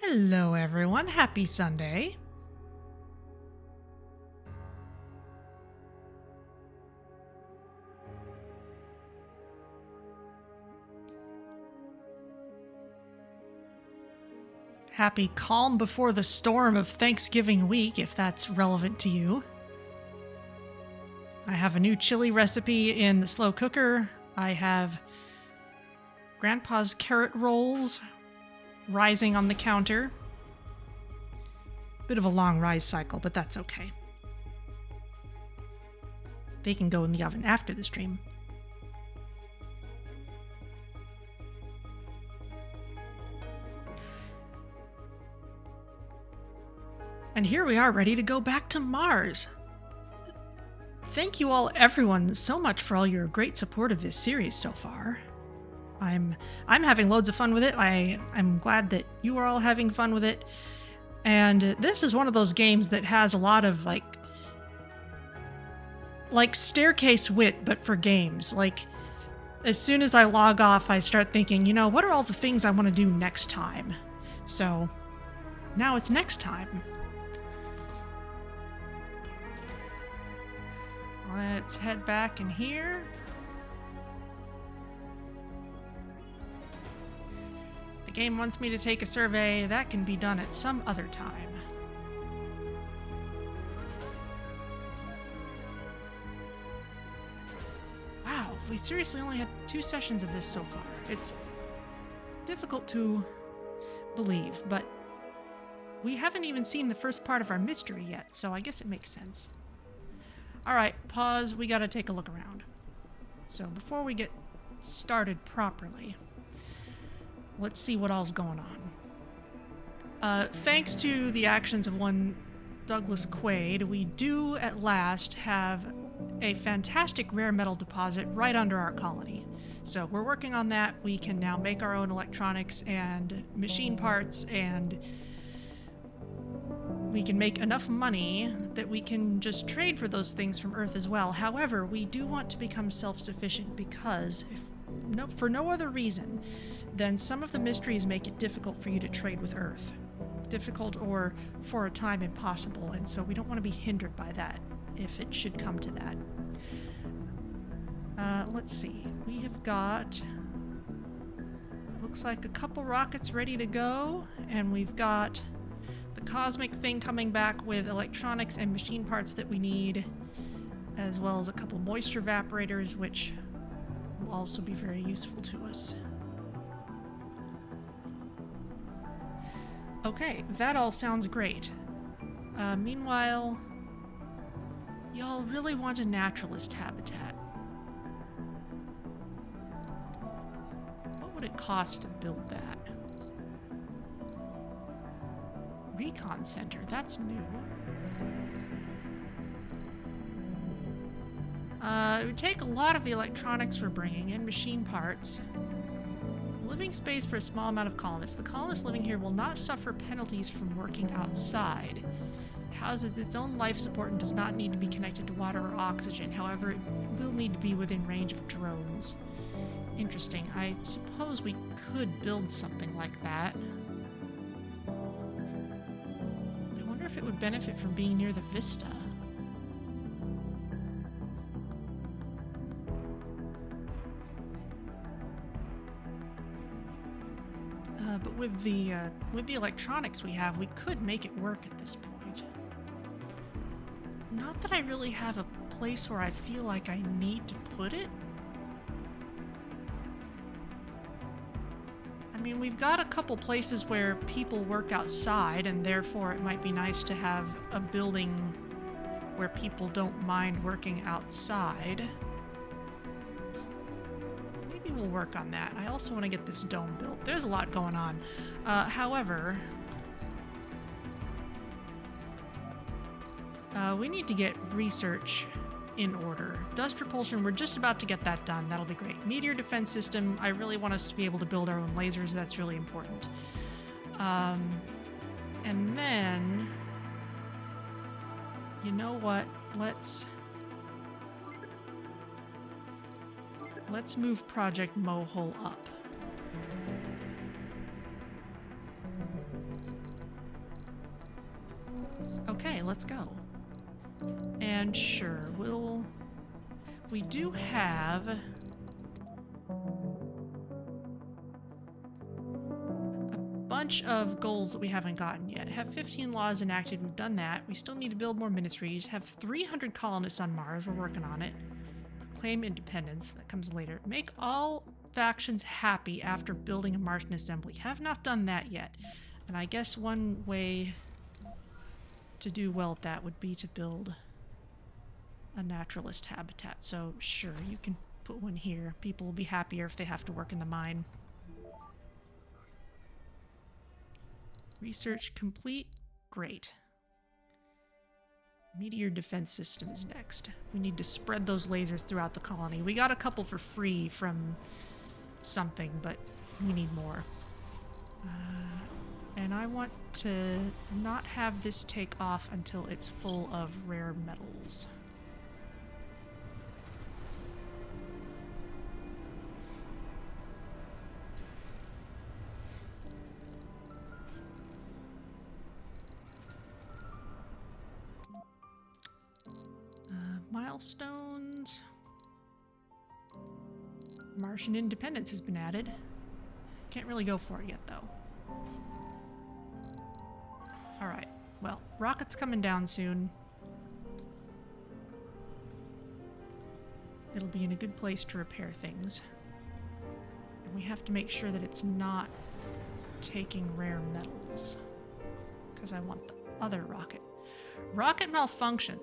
Hello, everyone. Happy Sunday. Happy calm before the storm of Thanksgiving week, if that's relevant to you. I have a new chili recipe in the slow cooker. I have Grandpa's carrot rolls rising on the counter. Bit of a long rise cycle, but that's okay. They can go in the oven after the stream. And here we are, ready to go back to Mars. Thank you all, everyone, so much for all your great support of this series so far. I'm having loads of fun with it. I'm glad that you are all having fun with it. And this is one of those games that has a lot of like staircase wit, but for games. Like, as soon as I log off, I start thinking, what are all the things I want to do next time? So now it's next time. Let's head back in here. The game wants me to take a survey. That can be done at some other time. Wow, we seriously only had 2 sessions of this so far. It's difficult to believe, but we haven't even seen the first part of our mystery yet, so I guess it makes sense. Alright, pause. We gotta take a look around. So before we get started properly, let's see what all's going on. Thanks to the actions of one Douglas Quaid, we do at last have a fantastic rare metal deposit right under our colony. So we're working on that. We can now make our own electronics and machine parts, and we can make enough money that we can just trade for those things from Earth as well. However, we do want to become self-sufficient because, for no other reason, then some of the mysteries make it difficult for you to trade with Earth. Difficult, or for a time impossible, and so we don't want to be hindered by that if it should come to that. Let's see. We have got, looks like a couple rockets ready to go, and we've got the cosmic thing coming back with electronics and machine parts that we need, as well as a couple moisture evaporators, which will also be very useful to us. Okay, that all sounds great. Meanwhile, y'all really want a naturalist habitat. What would it cost to build that? Recon center, that's new. It would take a lot of the electronics we're bringing and machine parts. Living space for a small amount of colonists. The colonists living here will not suffer penalties from working outside. It houses its own life support and does not need to be connected to water or oxygen. However, it will need to be within range of drones. Interesting. I suppose we could build something like that. I wonder if it would benefit from being near the vista. But with the electronics we have, we could make it work at this point. Not that I really have a place where I feel like I need to put it. I mean, we've got a couple places where people work outside, and therefore it might be nice to have a building where people don't mind working outside. We'll work on that. I also want to get this dome built. There's a lot going on. However, we need to get research in order. Dust repulsion, we're just about to get that done. That'll be great. Meteor defense system, I really want us to be able to build our own lasers. That's really important. And then, you know what? Let's move Project Mohole up. Okay, let's go. And sure, we do have a bunch of goals that we haven't gotten yet. Have 15 laws enacted, we've done that. We still need to build more ministries. Have 300 colonists on Mars, we're working on it. Claim independence, that comes later. Make all factions happy after building a Martian assembly. Have not done that yet. And I guess one way to do well at that would be to build a naturalist habitat. So sure, you can put one here. People will be happier if they have to work in the mine. Research complete. Great. Meteor defense system is next. We need to spread those lasers throughout the colony. We got a couple for free from something, but we need more. And I want to not have this take off until it's full of rare metals. Milestones. Martian independence has been added. Can't really go for it yet, though. Alright, well, rocket's coming down soon. It'll be in a good place to repair things. And we have to make sure that it's not taking rare metals. Because I want the other rocket. Rocket malfunction.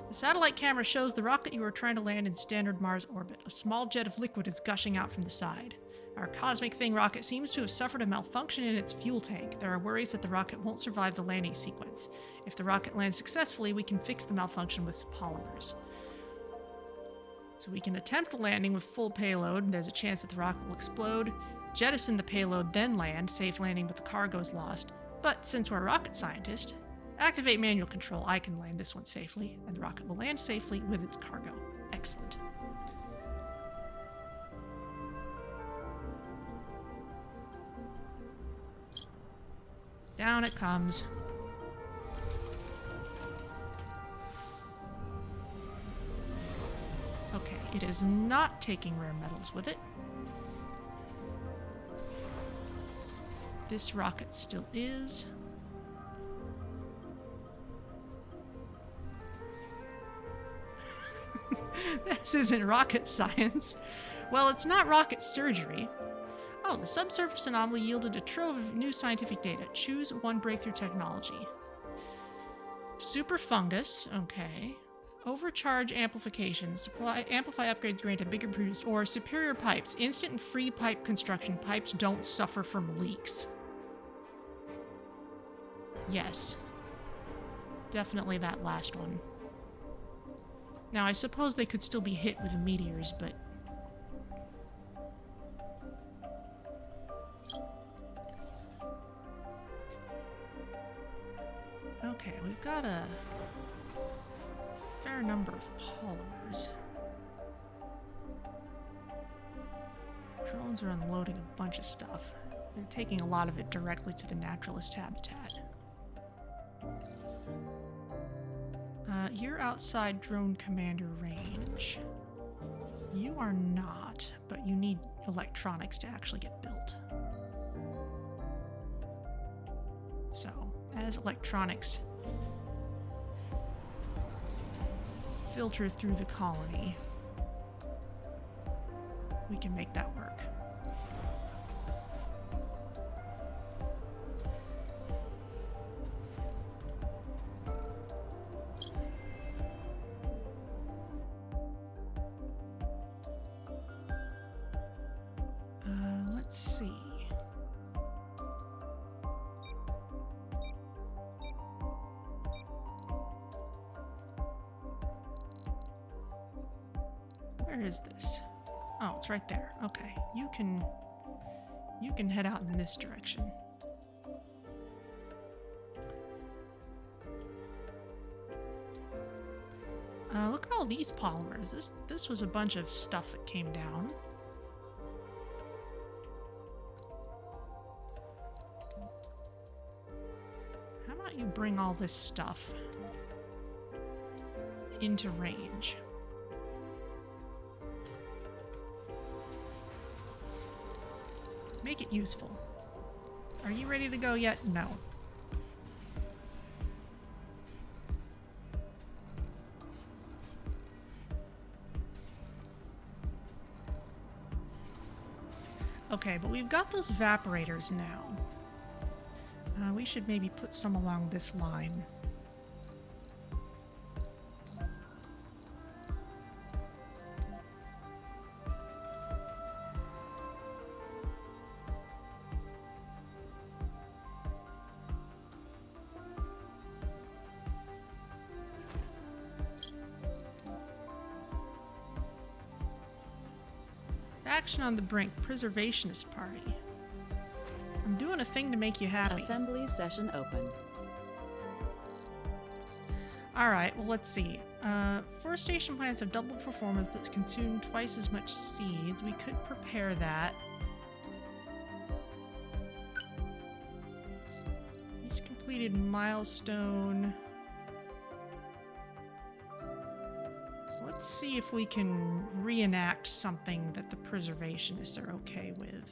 The satellite camera shows the rocket you are trying to land in standard Mars orbit. A small jet of liquid is gushing out from the side. Our Cosmic Thing rocket seems to have suffered a malfunction in its fuel tank. There are worries that the rocket won't survive the landing sequence. If the rocket lands successfully, we can fix the malfunction with polymers. So we can attempt the landing with full payload. There's a chance that the rocket will explode. Jettison the payload, then land. Safe landing, but the cargo is lost. But since we're a rocket scientist, activate manual control. I can land this one safely, and the rocket will land safely with its cargo. Excellent. Down it comes. Okay, it is not taking rare metals with it. This rocket still is. This isn't rocket science. Well, it's not rocket surgery. Oh, the subsurface anomaly yielded a trove of new scientific data. Choose one breakthrough technology. Super fungus, okay. Overcharge amplification. Amplify upgrades granted bigger produced. Or superior pipes. Instant and free pipe construction. Pipes don't suffer from leaks. Yes. Definitely that last one. Now, I suppose they could still be hit with the meteors, but... Okay, we've got a fair number of polymers. Drones are unloading a bunch of stuff. They're taking a lot of it directly to the naturalist habitat. You're outside drone commander range. You are not, but you need electronics to actually get built. So, as electronics filter through the colony, we can make that work. Let's see. Where is this? Oh, it's right there. Okay. You can head out in this direction. Look at all these polymers. This was a bunch of stuff that came down. How don't you bring all this stuff into range? Make it useful. Are you ready to go yet? No. Okay, but we've got those evaporators now. We should maybe put some along this line. Action on the brink, preservationist party. I'm doing a thing to make you happy. Assembly session open. Alright, well let's see. Forestation plants have double performance but consume twice as much seeds. We could prepare that. Each completed milestone. Let's see if we can reenact something that the preservationists are okay with.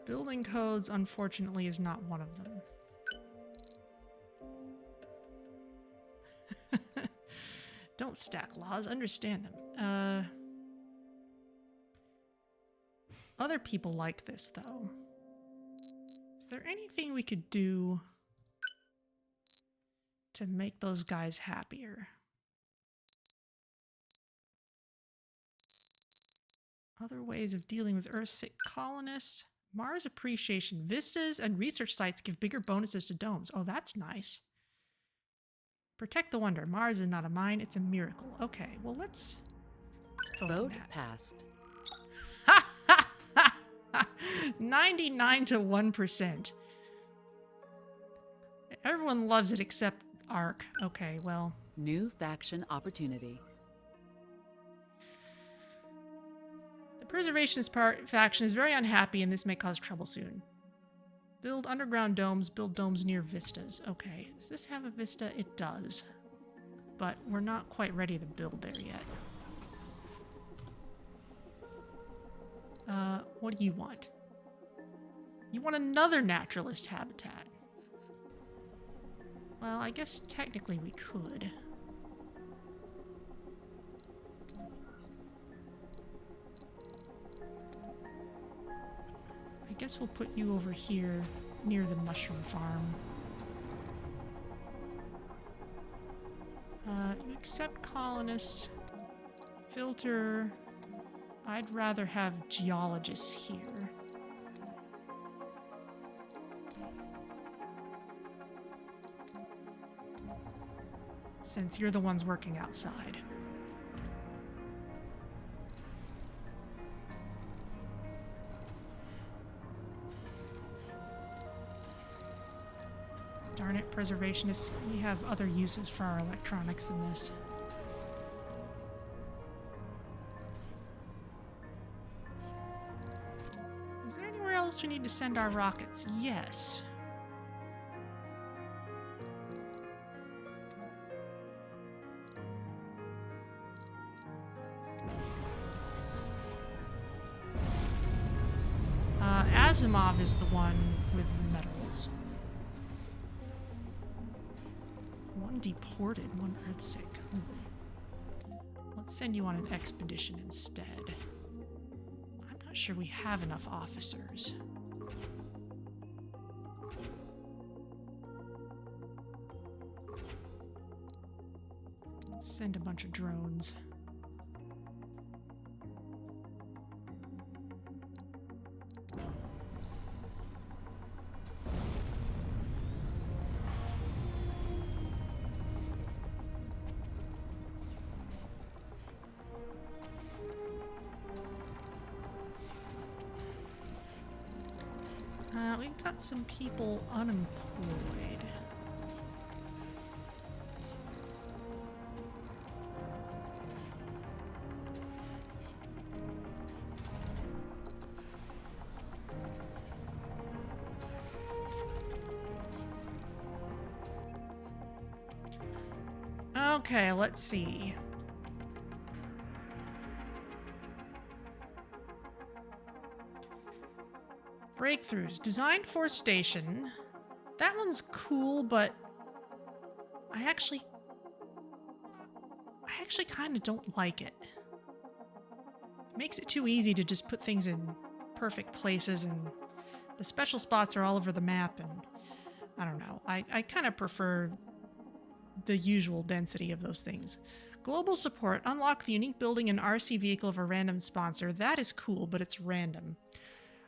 Building codes, unfortunately, is not one of them. Don't stack laws, understand them. Other people like this, though. Is there anything we could do to make those guys happier? Other ways of dealing with Earth-sick colonists. Mars appreciation. Vistas and research sites give bigger bonuses to domes. Oh, that's nice. Protect the wonder. Mars is not a mine, it's a miracle. Okay, well let's vote passed. 99 to 1%. Everyone loves it except Ark. Okay, well. New faction opportunity. The preservationist faction is very unhappy and this may cause trouble soon. Build underground domes, build domes near vistas. Okay, does this have a vista? It does. But we're not quite ready to build there yet. What do you want? You want another naturalist habitat. Well, I guess technically we could. I guess we'll put you over here near the mushroom farm. You accept colonists. Filter. I'd rather have geologists here. Since you're the ones working outside. Darn it, preservationists. We have other uses for our electronics than this. Is there anywhere else we need to send our rockets? Yes. Asimov is the one with the metals. One deported, one Earthsick. Let's send you on an expedition instead. I'm not sure we have enough officers. Let's send a bunch of drones. We've got some people unemployed. Okay, let's see. Breakthroughs. Designed for station. That one's cool, but I actually kind of don't like it. It makes it too easy to just put things in perfect places, and the special spots are all over the map, and I don't know. I kind of prefer the usual density of those things. Global support. Unlock the unique building and RC vehicle of a random sponsor. That is cool, but it's random.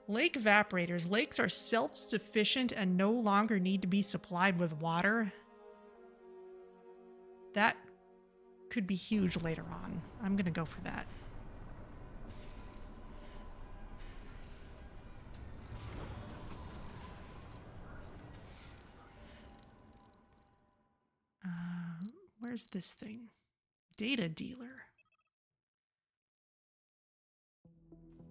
Lake evaporators. Lakes are self-sufficient and no longer need to be supplied with water. That could be huge later on. I'm gonna go for that. Where's this thing? Data dealer.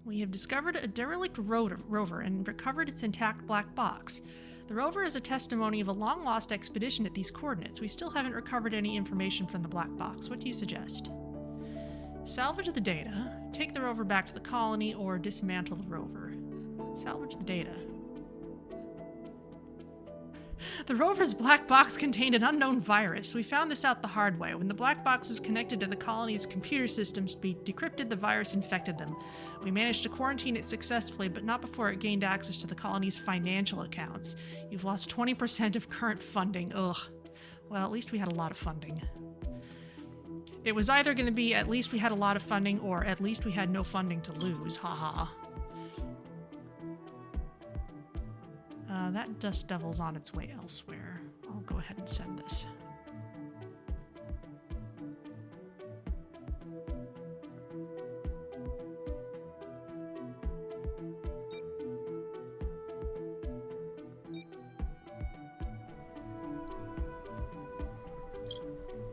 We have discovered a derelict rover and recovered its intact black box. The rover is a testimony of a long-lost expedition at these coordinates. We still haven't recovered any information from the black box. What do you suggest? Salvage the data, take the rover back to the colony, or dismantle the rover. Salvage the data. The rover's black box contained an unknown virus. We found this out the hard way. When the black box was connected to the colony's computer systems to be decrypted, the virus infected them. We managed to quarantine it successfully, but not before it gained access to the colony's financial accounts. You've lost 20% of current funding. Ugh. Well, at least we had a lot of funding. It was either going to be at least we had a lot of funding, or at least we had no funding to lose. Haha. That dust devil's on its way elsewhere. I'll go ahead and send this.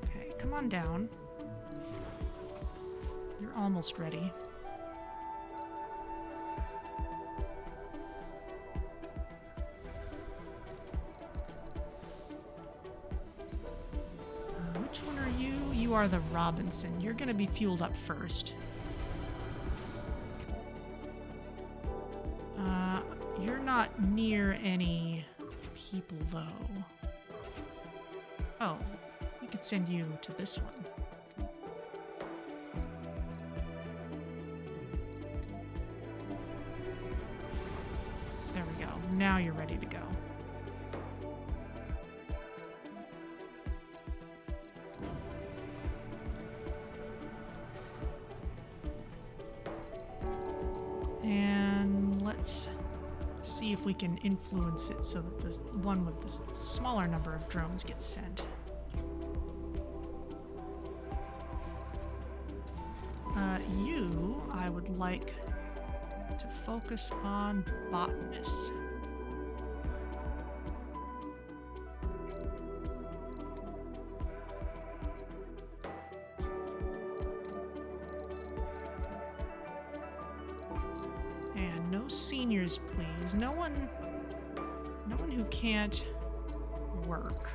Okay, come on down. You're almost ready. Which one are you? You are the Robinson. You're gonna be fueled up first. You're not near any people, though. Oh, we could send you to this one. There we go. Now you're ready to go. And let's see if we can influence it so that the one with the smaller number of drones gets sent. You, I would like to focus on botanists. And no seniors, please. No one who can't work.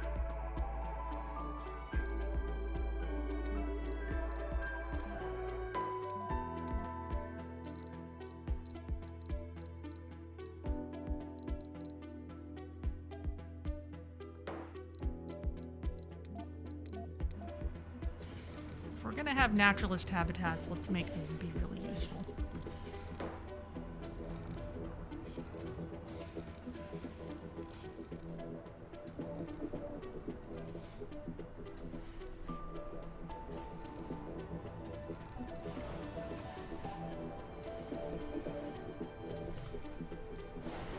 If we're gonna have naturalist habitats, let's make them be really useful.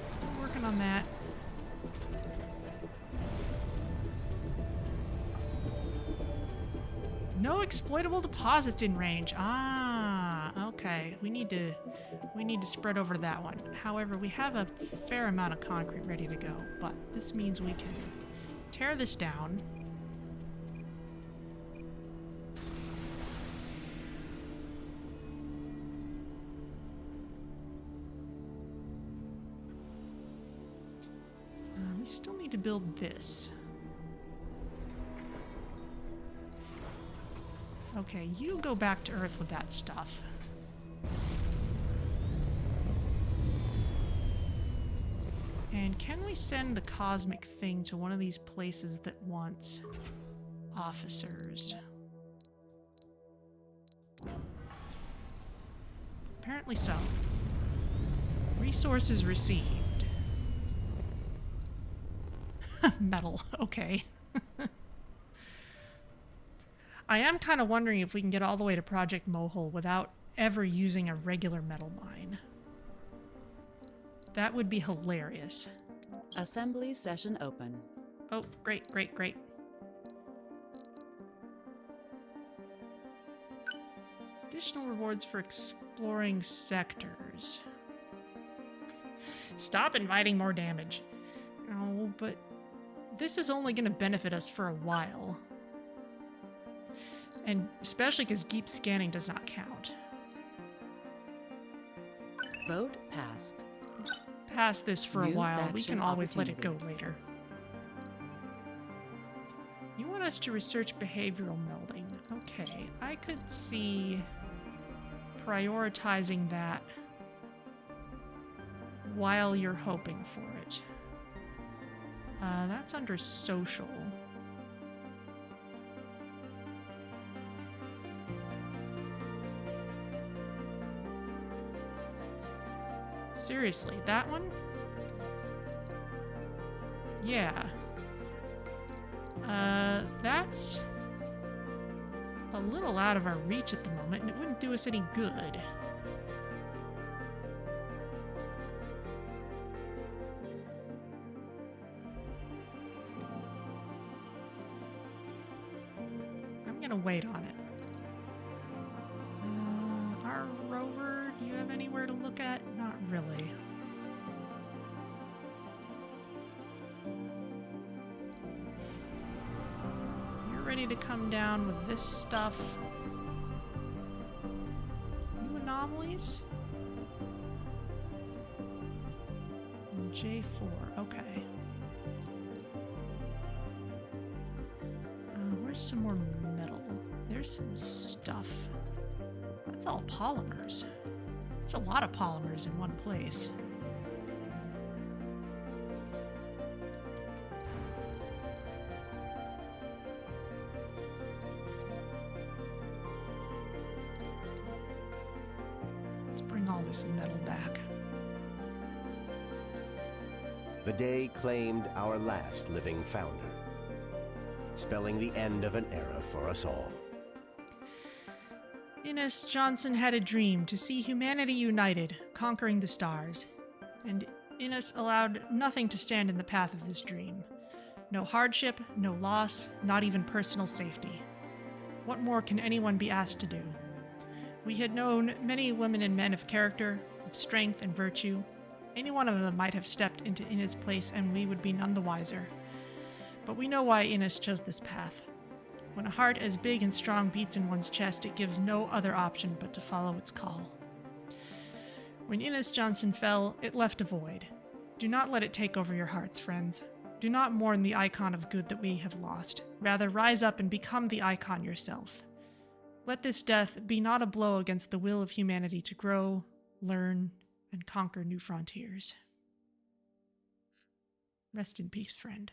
Still working on that. No exploitable deposits in range. Ah, okay. We need to spread over to that one. However, we have a fair amount of concrete ready to go, but this means we can tear this down. We still need to build this. Okay, you go back to Earth with that stuff. And can we send the cosmic thing to one of these places that wants officers? Apparently so. Resources received. Metal, okay. I am kind of wondering if we can get all the way to Project Mohole without ever using a regular metal mine. That would be hilarious. Assembly session open. Oh, great, great, great. Additional rewards for exploring sectors. Stop inviting more damage. Oh, but this is only going to benefit us for a while. And especially because deep scanning does not count. Vote passed. Let's pass this for a New while. We faction can always let it go opportunity. later. You want us to research behavioral melding. Okay, I could see prioritizing that while you're hoping for it. That's under social. Seriously, that one? Yeah. That's a little out of our reach at the moment, and it wouldn't do us any good. I'm gonna wait on it. Our Rover, do you have anywhere to look at? Not really. You're ready to come down with this stuff. New anomalies? And J4, okay. Where's some more metal? There's some stuff. That's all polymers. It's a lot of polymers in one place. Let's bring all this metal back. The day claimed our last living founder, spelling the end of an era for us all. Innes Johnson had a dream to see humanity united, conquering the stars. And Innes allowed nothing to stand in the path of this dream. No hardship, no loss, not even personal safety. What more can anyone be asked to do? We had known many women and men of character, of strength and virtue. Any one of them might have stepped into Innes' place and we would be none the wiser. But we know why Innes chose this path. When a heart as big and strong beats in one's chest, it gives no other option but to follow its call. When Innes Johnson fell, it left a void. Do not let it take over your hearts, friends. Do not mourn the icon of good that we have lost. Rather, rise up and become the icon yourself. Let this death be not a blow against the will of humanity to grow, learn, and conquer new frontiers. Rest in peace, friend.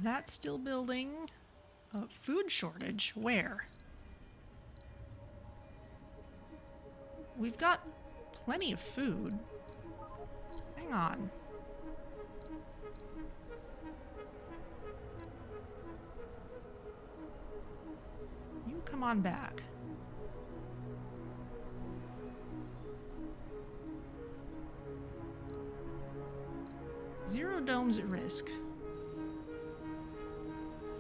That's still building. Food shortage? Where? We've got plenty of food. Hang on. You come on back. Zero domes at risk.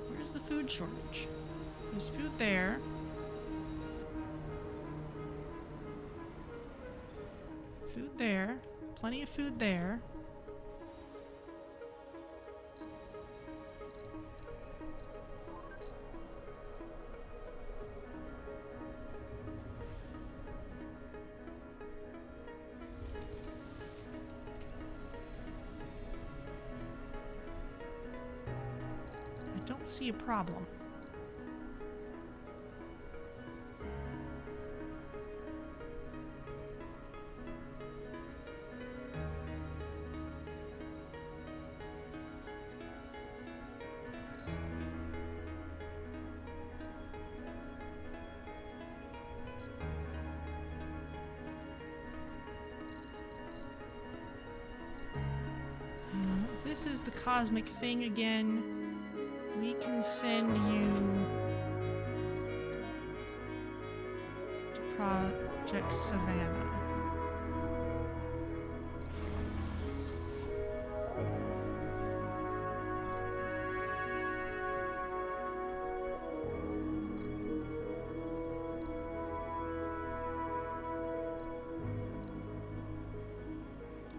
Where's the food shortage? There's food there. Food there. Plenty of food there. see a problem. This is the cosmic thing again. We can send you to Project Savannah.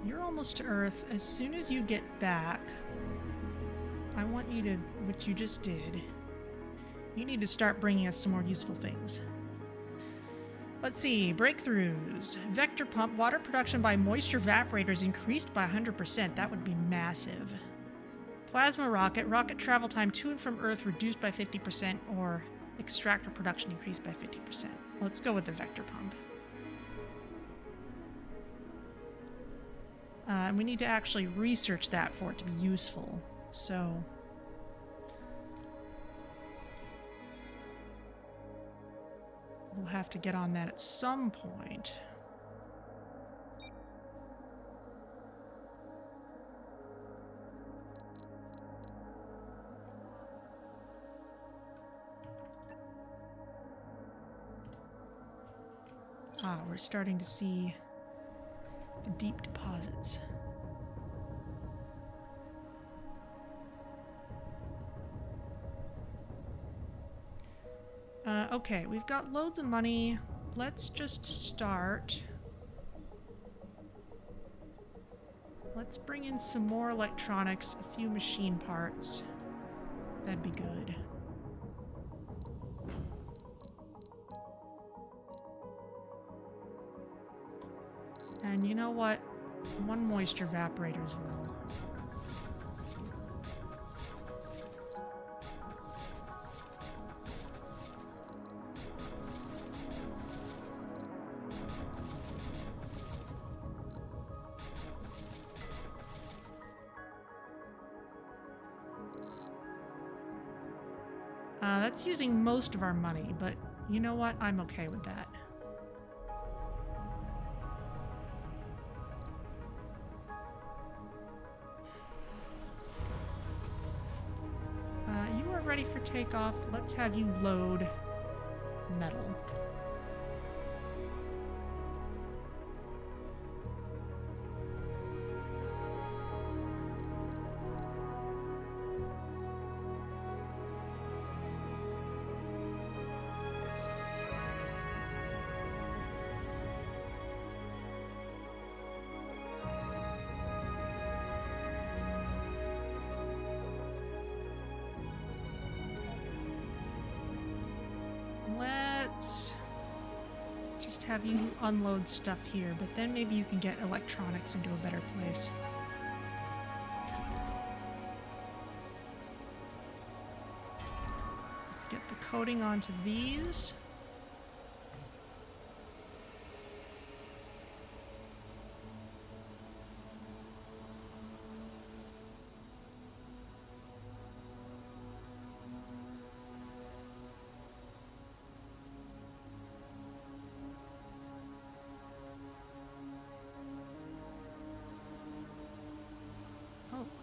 You're almost to Earth. As soon as you get back, I want you to, which you just did, you need to start bringing us some more useful things. Let's see, breakthroughs. Vector pump, water production by moisture evaporators increased by 100%. That would be massive. Plasma rocket, rocket travel time to and from Earth reduced by 50%, or extractor production increased by 50%. Let's go with the vector pump. And we need to actually research that for it to be useful. So we'll have to get on that at some point. Ah, we're starting to see the deep deposits. Okay, we've got loads of money. Let's just start. Let's bring in some more electronics, a few machine parts. That'd be good. And you know what? One moisture evaporator as well. That's using most of our money, but you know what? I'm okay with that. You are ready for takeoff. Let's have you load metal. Let's just have you unload stuff here, but then maybe you can get electronics into a better place. Let's get the coating onto these.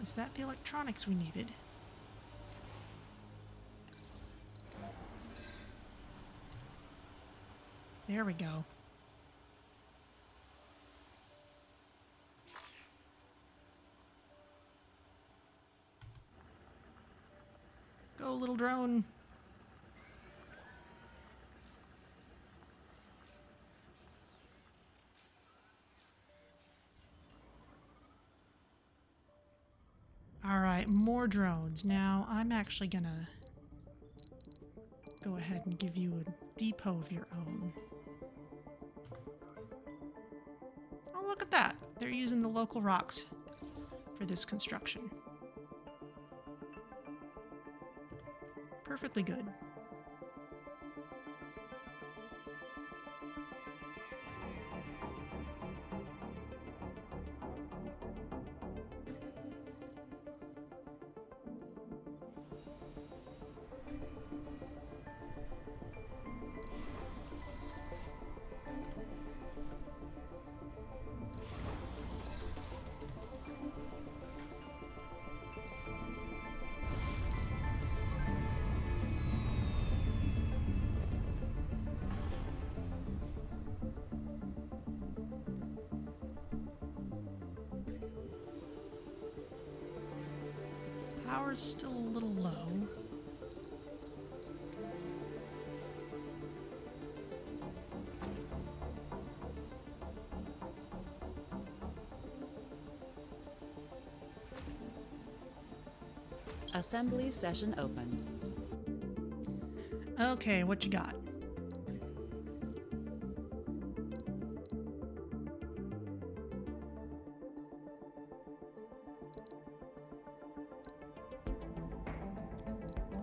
Is that the electronics we needed? There we go. Go, little drone. Alright, more drones. Now, I'm actually gonna go ahead and give you a depot of your own. Oh, look at that. They're using the local rocks for this construction. Perfectly good. Power's still a little low. Assembly session open. Okay, what you got?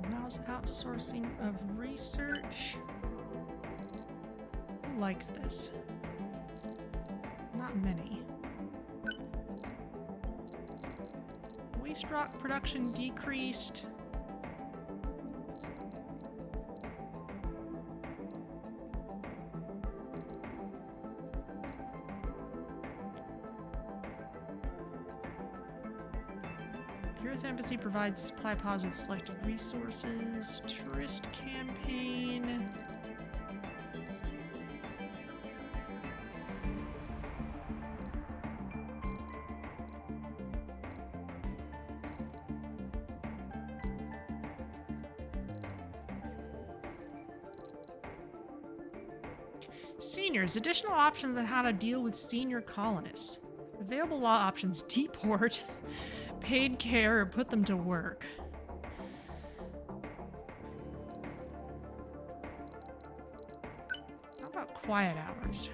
Allows outsourcing of research. Who likes this? Not many. Waste rock production decreased. The Earth Embassy provides supply pods with selected resources. Tourist campaign. Seniors, additional options on how to deal with senior colonists. Available law options: deport, paid care, or put them to work. How about quiet hours?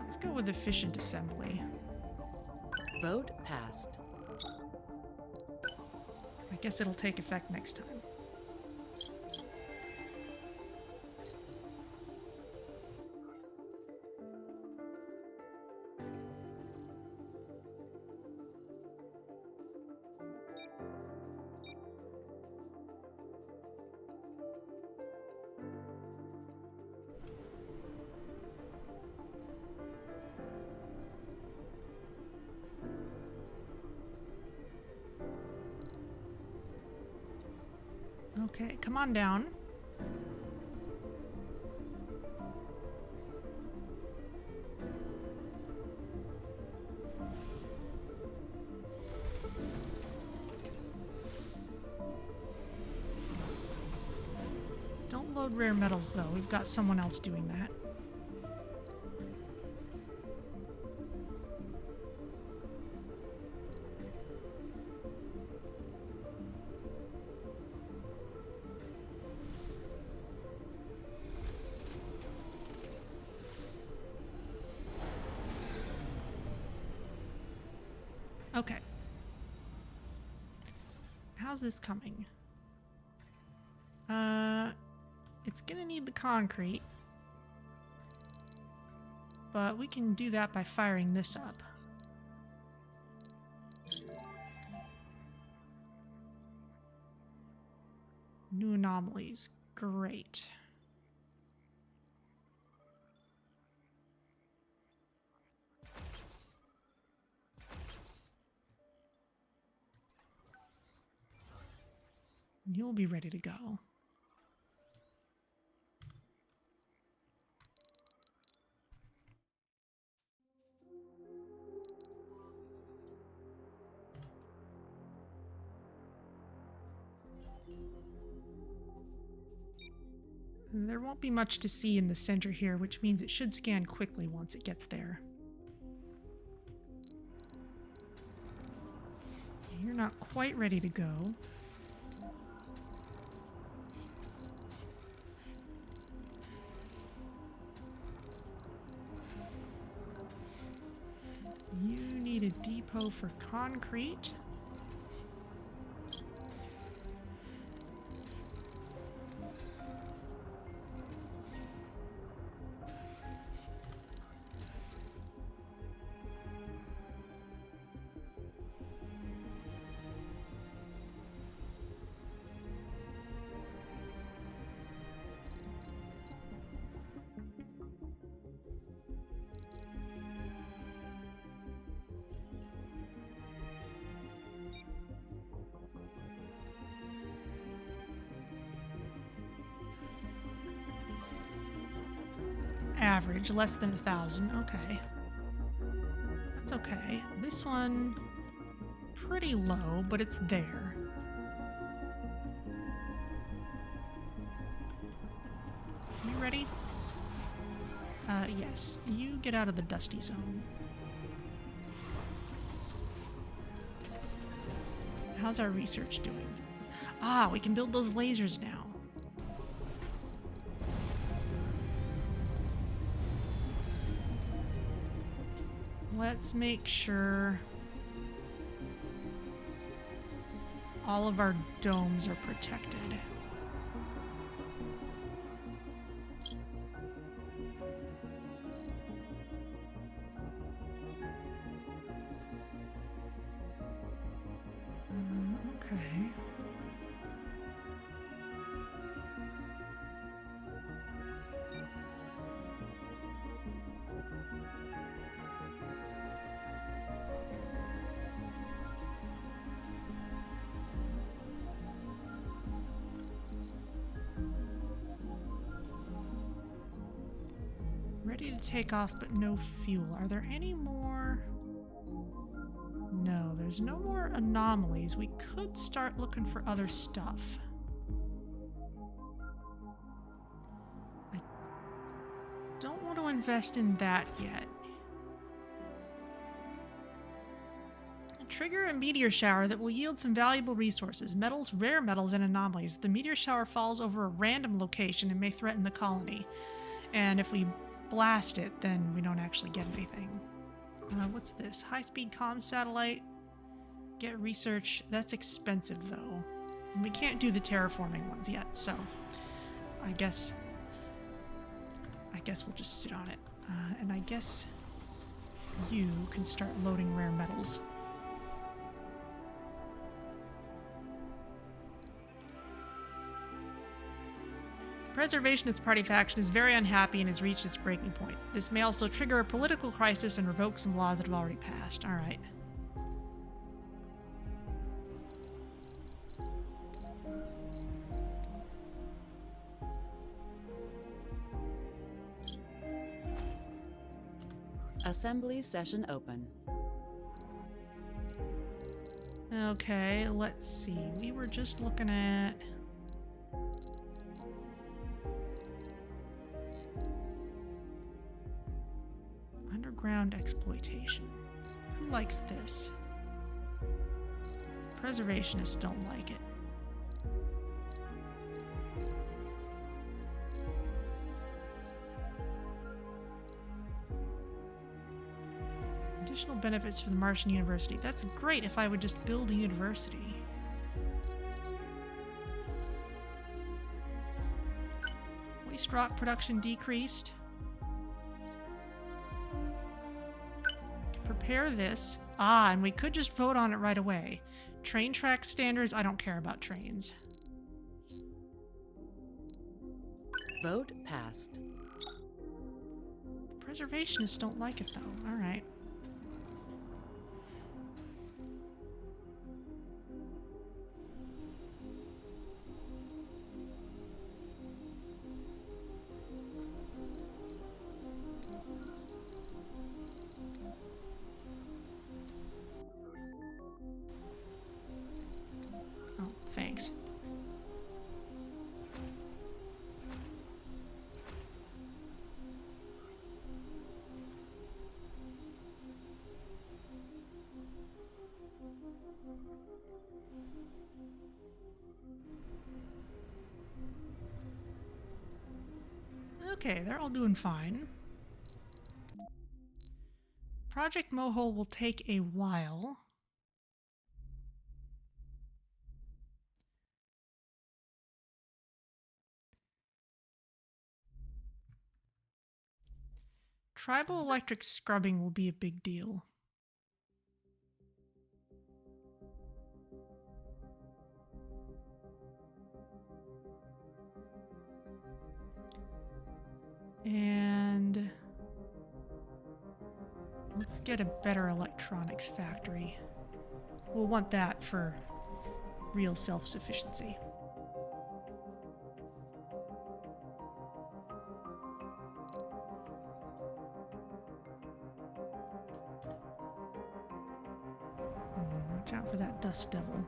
Let's go with efficient assembly. Vote passed. I guess it'll take effect next time. Okay, come on down. Don't load rare metals, though. We've got someone else doing that. Okay. How's this coming? It's gonna need the concrete. But we can do that by firing this up. New anomalies. Great. You'll be ready to go. There won't be much to see in the center here, which means it should scan quickly once it gets there. You're not quite ready to go. You depot for concrete. Average, less than 1,000. Okay. That's okay. This one, pretty low, but it's there. You ready? Yes. You get out of the dusty zone. How's our research doing? Ah, we can build those lasers now. Let's make sure all of our domes are protected. Okay. Ready to take off, but no fuel. Are there any more? No, there's no more anomalies. We could start looking for other stuff. I don't want to invest in that yet. Trigger a meteor shower that will yield some valuable resources, metals, rare metals, and anomalies. The meteor shower falls over a random location and may threaten the colony. And if we blast it, then we don't actually get anything. What's this? High-speed comm satellite. Get research. That's expensive, though. And we can't do the terraforming ones yet, so I guess we'll just sit on it. And I guess you can start loading rare metals. Preservationist party faction is very unhappy and has reached its breaking point. This may also trigger a political crisis and revoke some laws that have already passed. All right. Assembly session open. Okay, let's see. We were just looking at... underground exploitation. Who likes this? Preservationists don't like it. Additional benefits for the Martian University. That's great if I would just build a university. Waste rock production decreased. Prepare this. Ah, and we could just vote on it right away. Train track standards. I don't care about trains. Vote passed. Preservationists don't like it, though. All right. Oh, thanks. Okay, they're all doing fine. Project Mohole will take a while. Tribal electric scrubbing will be a big deal. And let's get a better electronics factory. We'll want that for real self-sufficiency. Watch out for that dust devil.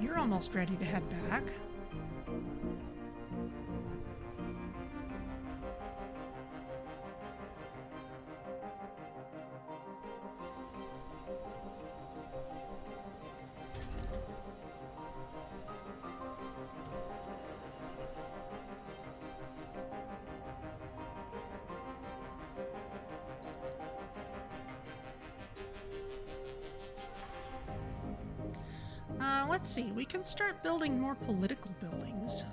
You're almost ready to head back. Let's see, we can start building more political buildings.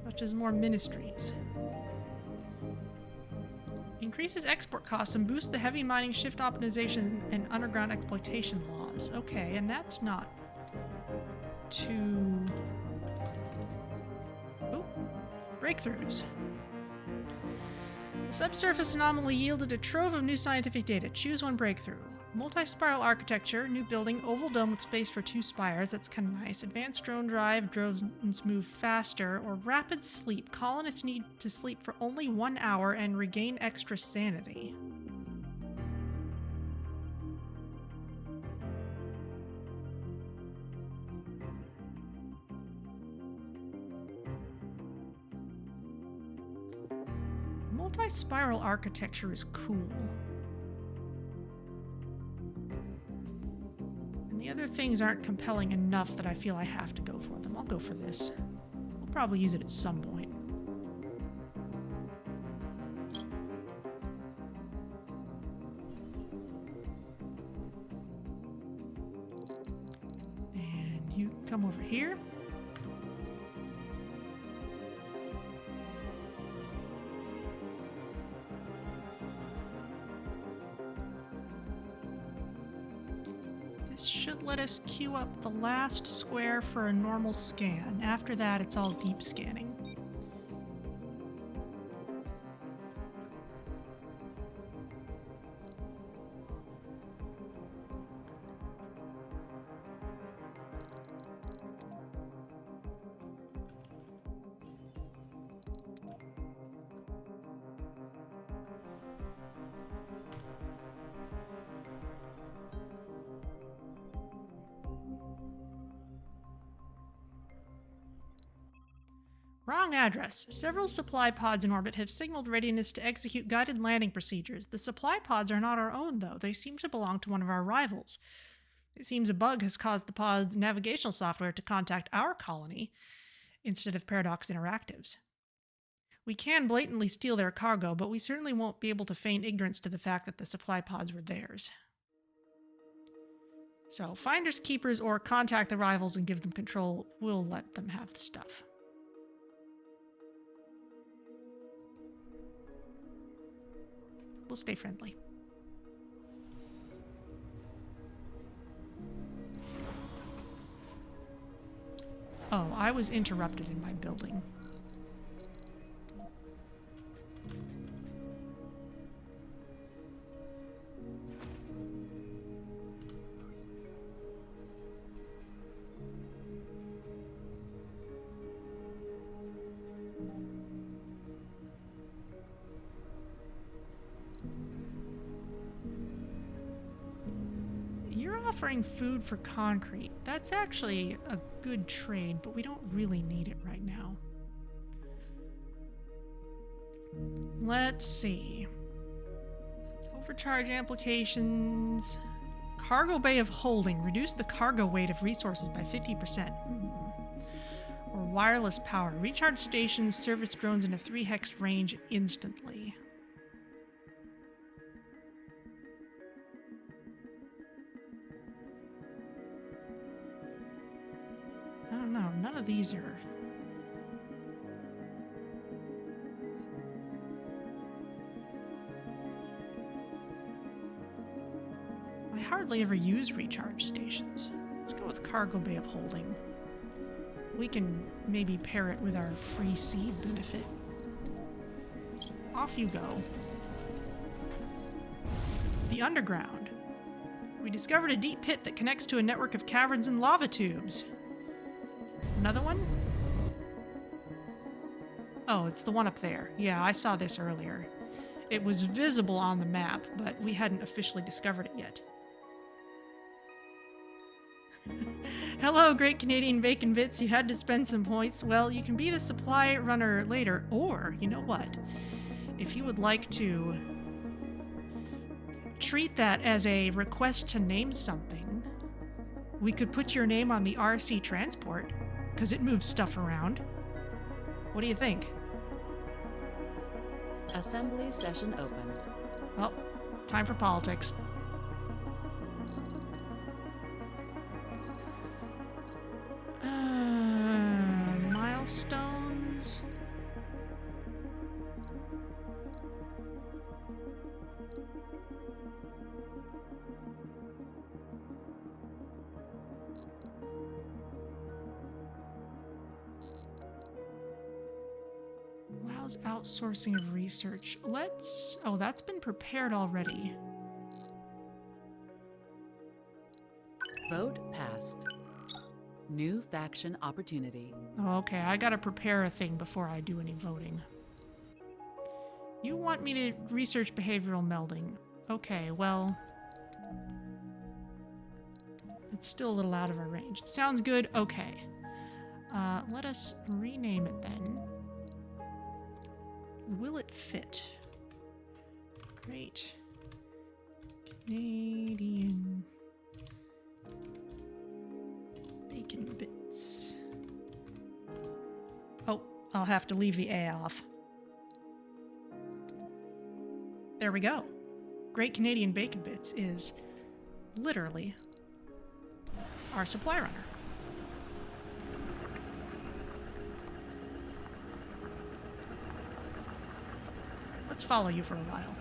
Such as more ministries. Increases export costs and boosts the heavy mining shift optimization and underground exploitation laws. Okay, and that's not too... Oh, breakthroughs. The subsurface anomaly yielded a trove of new scientific data. Choose one breakthrough. Multi-spiral architecture, new building, oval dome with space for 2 spires, that's kind of nice. Advanced drone drive, drones move faster, or rapid sleep. Colonists need to sleep for only 1 hour and regain extra sanity. Multi-spiral architecture is cool. The other things aren't compelling enough that I feel I have to go for them. I'll go for this. We'll probably use it at some point. And you come over here. This should let us queue up the last square for a normal scan. After that, it's all deep scanning. Wrong address. Several supply pods in orbit have signaled readiness to execute guided landing procedures. The supply pods are not our own, though. They seem to belong to one of our rivals. It seems a bug has caused the pod's navigational software to contact our colony instead of Paradox Interactive's. We can blatantly steal their cargo, but we certainly won't be able to feign ignorance to the fact that the supply pods were theirs. So, finders keepers or contact the rivals and give them control. We'll let them have the stuff. We'll stay friendly. Oh, I was interrupted in my building. offering food for concrete. That's actually a good trade, but we don't really need it right now. Let's see. Overcharge applications. Cargo bay of holding. Reduce the cargo weight of resources by 50%. Or wireless power. Recharge stations, service drones in a 3 hex range instantly. I don't know. None of these are... I hardly ever use recharge stations. Let's go with cargo bay of holding. We can maybe pair it with our free seed benefit. Off you go. The underground. We discovered a deep pit that connects to a network of caverns and lava tubes. Another one? Oh, it's the one up there. Yeah, I saw this earlier. It was visible on the map, but we hadn't officially discovered it yet. Hello, Great Canadian Bacon Bits. You had to spend some points. Well, you can be the supply runner later, or, you know what? If you would like to treat that as a request to name something, we could put your name on the RC transport, because it moves stuff around. What do you think? Assembly session open. Well, time for politics. Milestones. Allows outsourcing of research. Let's... Oh, that's been prepared already. Vote passed. New faction opportunity. Oh, okay, I gotta prepare a thing before I do any voting. You want me to research behavioral melding. Okay, well... It's still a little out of our range. Sounds good? Okay. Let us rename it then. Will it fit? Great Canadian Bacon Bits. Oh, I'll have to leave the A off. There we go. Great Canadian Bacon Bits is literally our supply runner. Let's follow you for a while.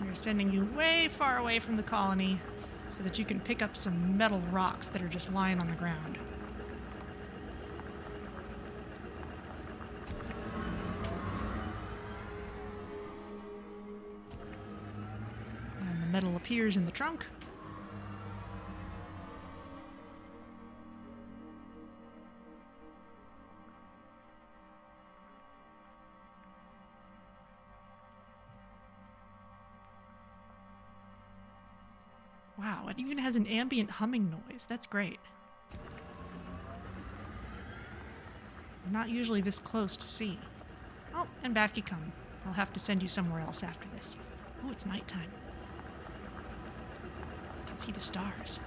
We're sending you way far away from the colony so that you can pick up some metal rocks that are just lying on the ground. And the metal appears in the trunk. Wow, it even has an ambient humming noise. That's great. I'm not usually this close to sea. Oh, and back you come. I'll have to send you somewhere else after this. Oh, it's nighttime. I can see the stars.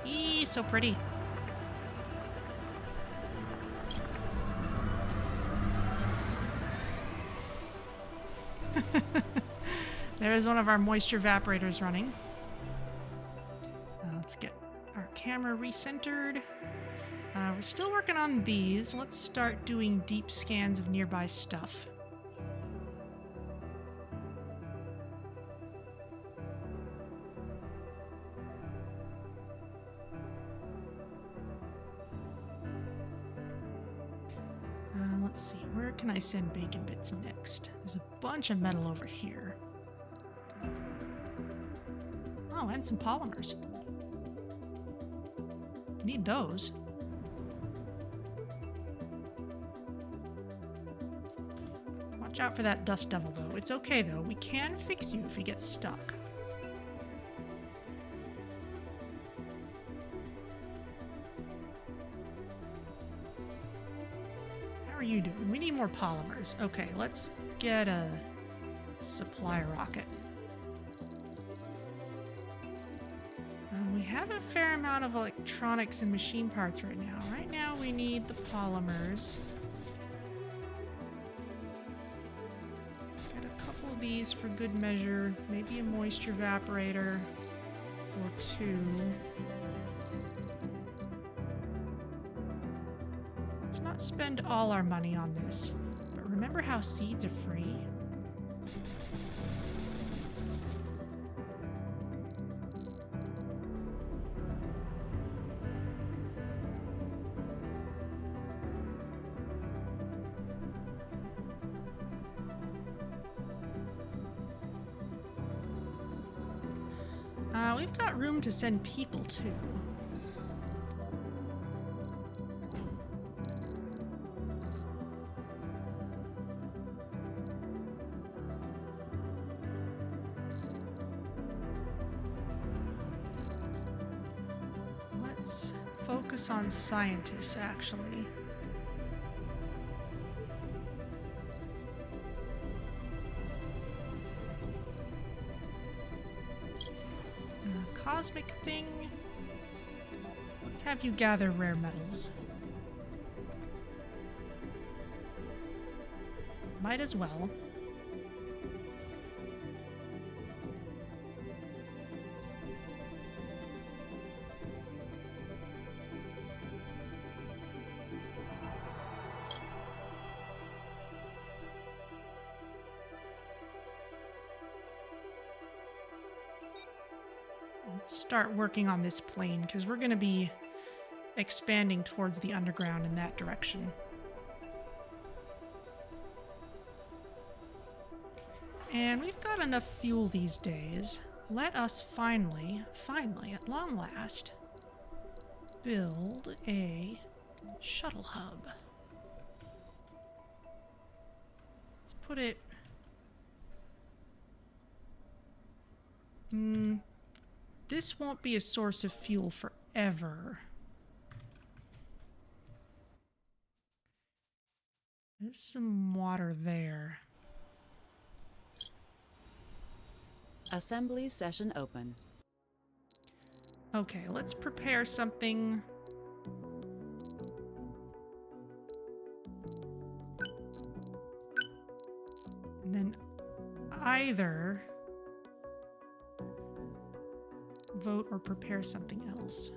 Eee, so pretty. There is one of our moisture evaporators running. Let's get our camera recentered. We're still working on these. Let's start doing deep scans of nearby stuff. let's see. Where can I send bacon bits next? There's a bunch of metal over here. Oh, and some polymers. Need those. Watch out for that dust devil, though. It's okay, though. We can fix you if you get stuck. How are you doing? We need more polymers. Okay, let's get a supply rocket. We have a fair amount of electronics and machine parts right now. Right now we need the polymers. Get a couple of these for good measure. Maybe a moisture evaporator or two. Let's not spend all our money on this. But remember how seeds are free? We've got room to send people, too. Let's focus on scientists, actually. Cosmic thing. Let's have you gather rare metals. Might as well. Let's start working on this plane, because we're going to be expanding towards the underground in that direction. And we've got enough fuel these days. Let us finally, at long last, build a shuttle hub. Let's put it... This won't be a source of fuel forever. There's some water there. Assembly session open. Okay, let's prepare something. And then either vote or prepare something else.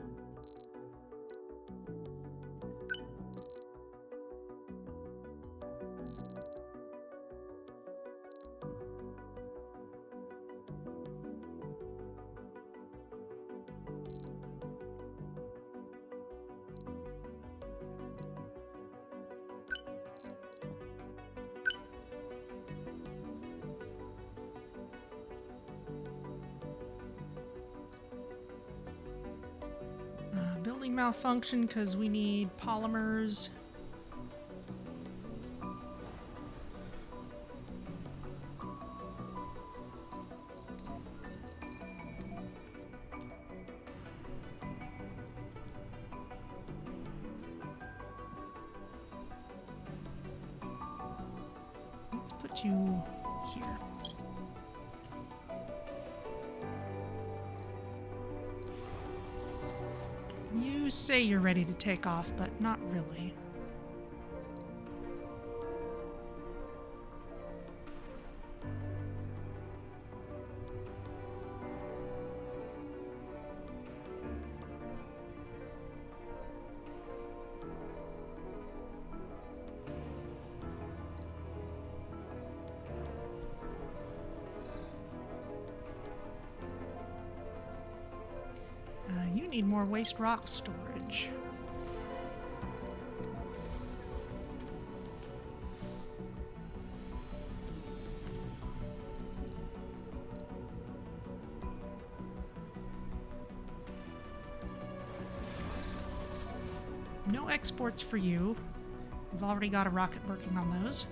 Building malfunction because we need polymers. Let's put you here. You say you're ready to take off, but not really. You need more waste rock storage. exports for you. We've already got a rocket working on those.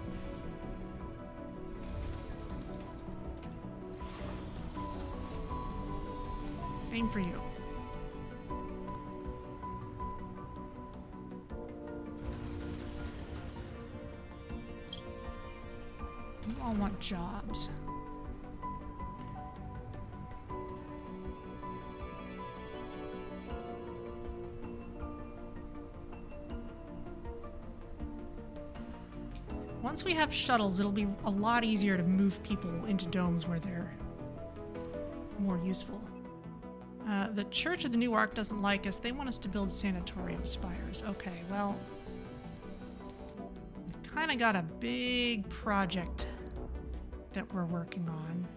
Same for you. You all want jobs. Once we have shuttles, it'll be a lot easier to move people into domes where they're more useful. The Church of the New Ark doesn't like us. They want us to build sanatorium spires. Okay, well, we kind of got a big project that we're working on.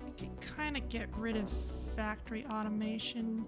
We could kind of get rid of factory automation.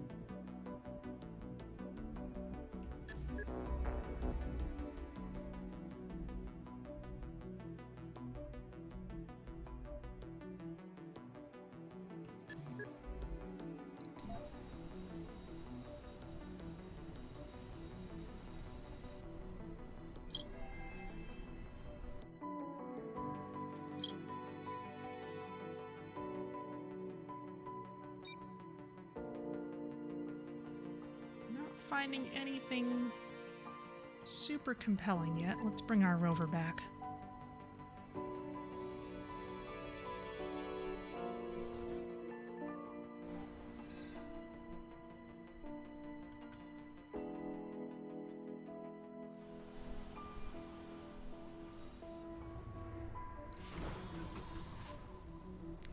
Finding anything super compelling yet. Let's bring our rover back.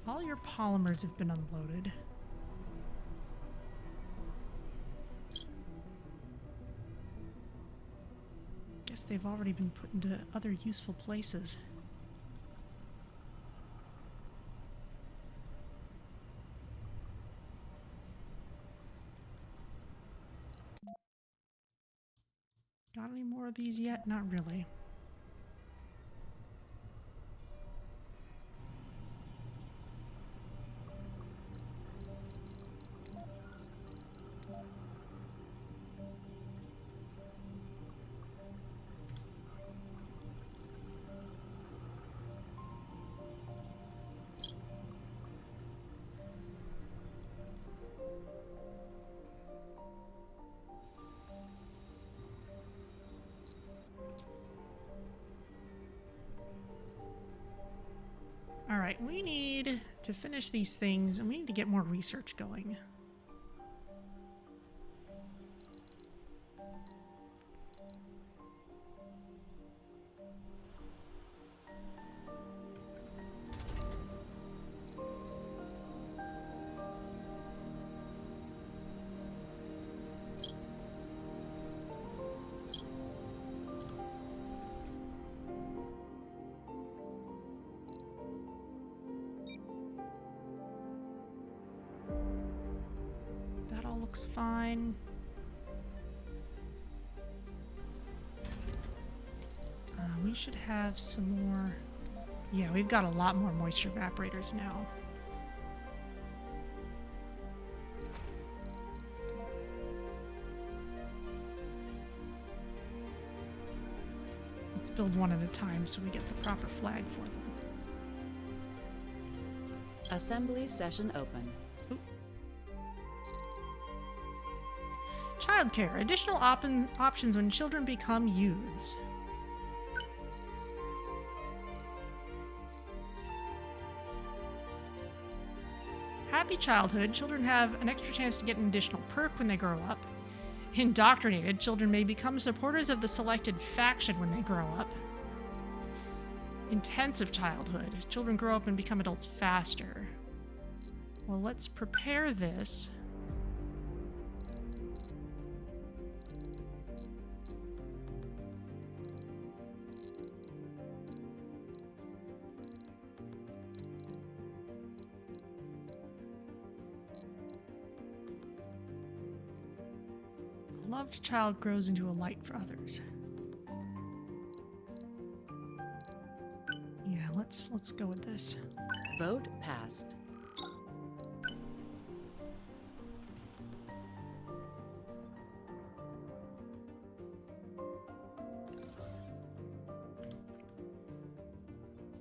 All your polymers have been unloaded. They've already been put into other useful places. Got any more of these yet? Not really. Alright, we need to finish these things and we need to get more research going. Looks fine. We should have some more. Yeah, we've got a lot more moisture evaporators now. Let's build one at a time so we get the proper flag for them. Assembly session open. Childcare. Additional options when children become youths. Happy childhood. Children have an extra chance to get an additional perk when they grow up. Indoctrinated. Children may become supporters of the selected faction when they grow up. Intensive childhood. Children grow up and become adults faster. Well, let's prepare this. Loved child grows into a light for others. Yeah, let's go with this. Vote passed.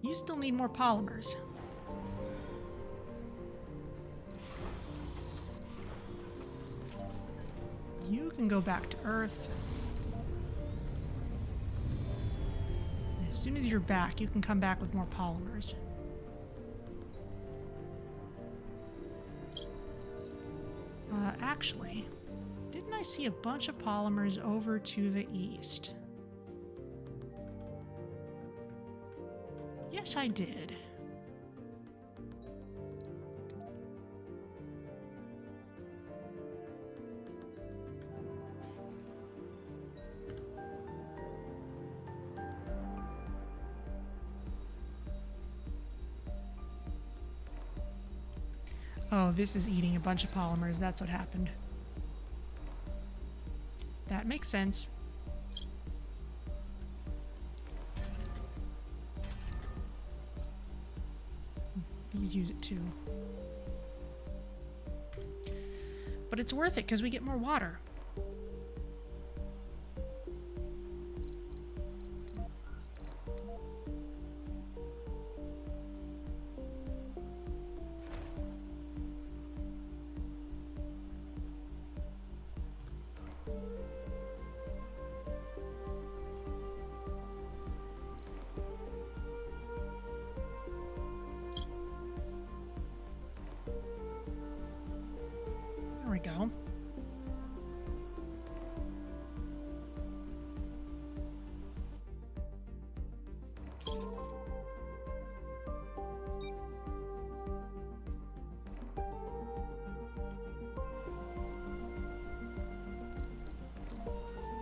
You still need more polymers. You can go back to Earth. As soon as you're back, you can come back with more polymers. Actually, didn't I see a bunch of polymers over to the east? Yes, I did. Oh, this is eating a bunch of polymers. That's what happened. That makes sense. These use it too. But it's worth it because we get more water. There we go.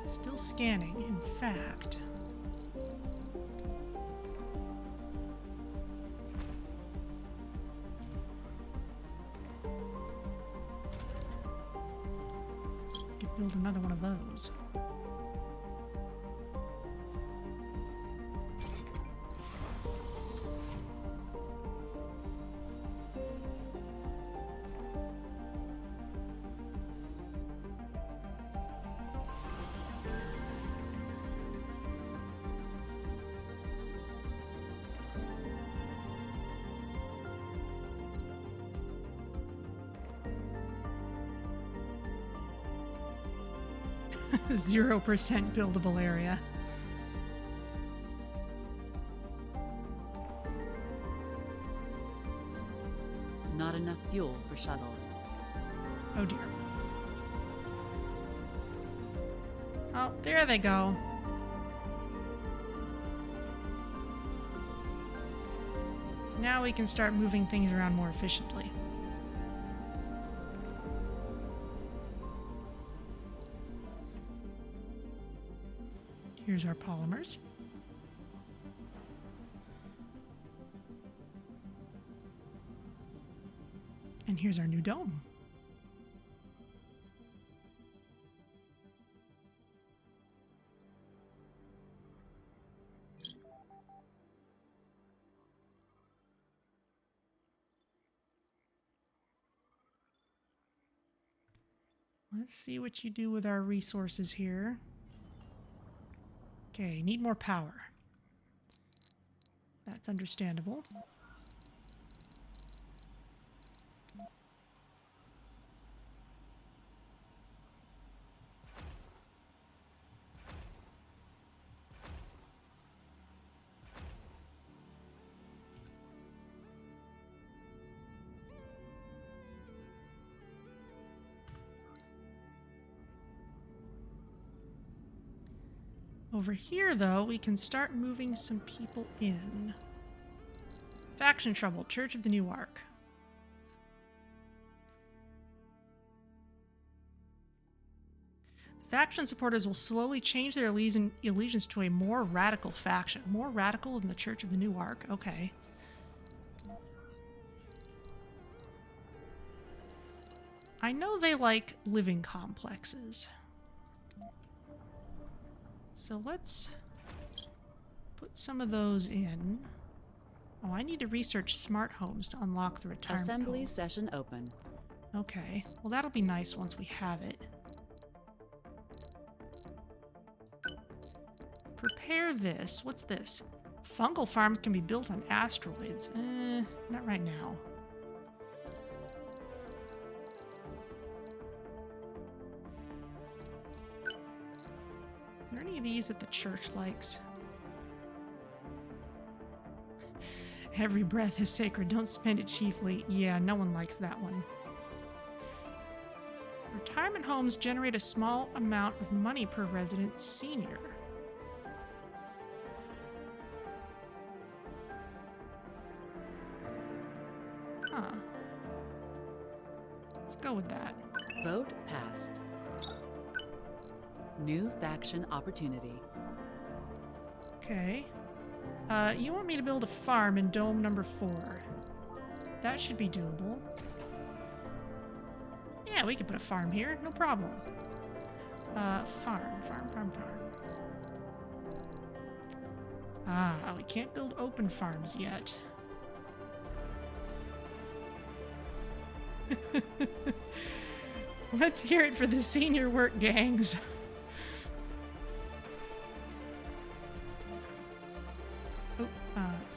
Still scanning, in fact. Could build another one of those. Zero % buildable area. Not enough fuel for shuttles. Oh dear. Oh, there they go. Now we can start moving things around more efficiently. Here's our polymers. And here's our new dome. Let's see what you do with our resources here. Okay, need more power. That's understandable. Over here, though, we can start moving some people in. Faction trouble, Church of the New Ark. The faction supporters will slowly change their allegiance to a more radical faction. More radical than the Church of the New Ark. Okay. I know they like living complexes. So let's put some of those in. Oh, I need to research smart homes to unlock the retirement Assembly home. session open. Okay, well that'll be nice once we have it. Prepare this. What's this? fungal farms can be built on asteroids. Not right now. Is there any of these that the church likes? Every breath is sacred. Don't spend it chiefly. Yeah, no one likes that one. Retirement homes generate a small amount of money per resident senior. Huh. Let's go with that. Vote passed. New faction opportunity. Okay. You want me to build a farm in dome number 4. That should be doable. Yeah, we can put a farm here, no problem. Farm. Ah, we can't build open farms yet. Let's hear it for the senior work gangs.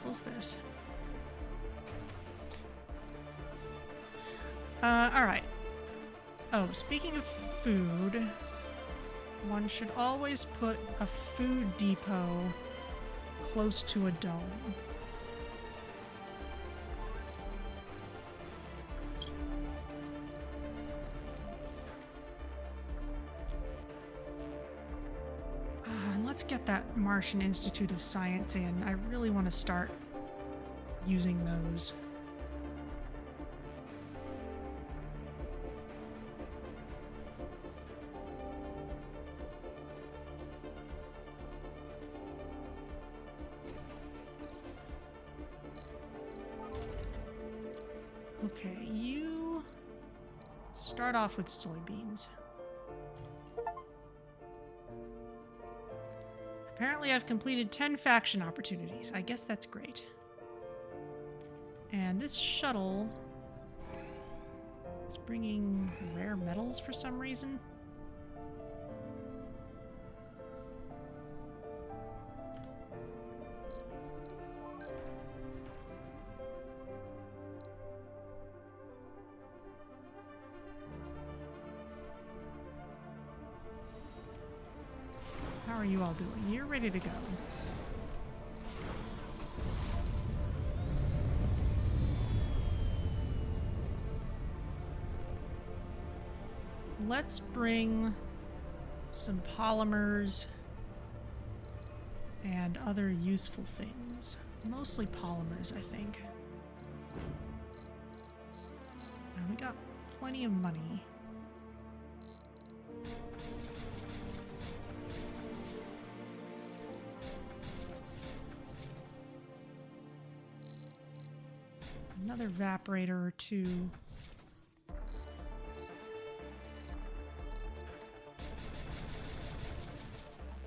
Close this. Alright. Oh, speaking of food, one should always put a food depot close to a dome. And let's get that Martian Institute of Science in. I really want to start using those. Okay, you start off with soybeans. Apparently I've completed 10 faction opportunities. I guess that's great. And this shuttle is bringing rare metals for some reason. How are you all doing? You're ready to go. Let's bring some polymers and other useful things. Mostly polymers, I think. And we got plenty of money. Another evaporator or two.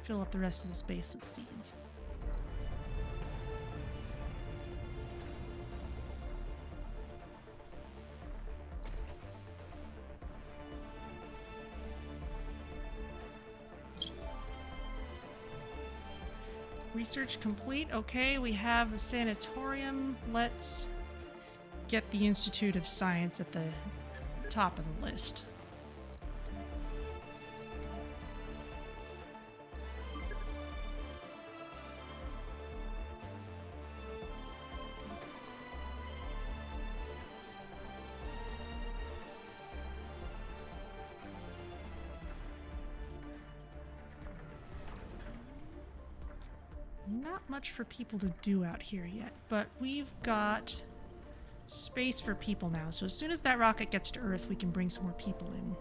Fill up the rest of the space with seeds. Research complete. Okay, we have a sanatorium. Let's get the Institute of Science at the top of the list. Not much for people to do out here yet, but we've got space for people now. So as soon as that rocket gets to Earth, we can bring some more people in.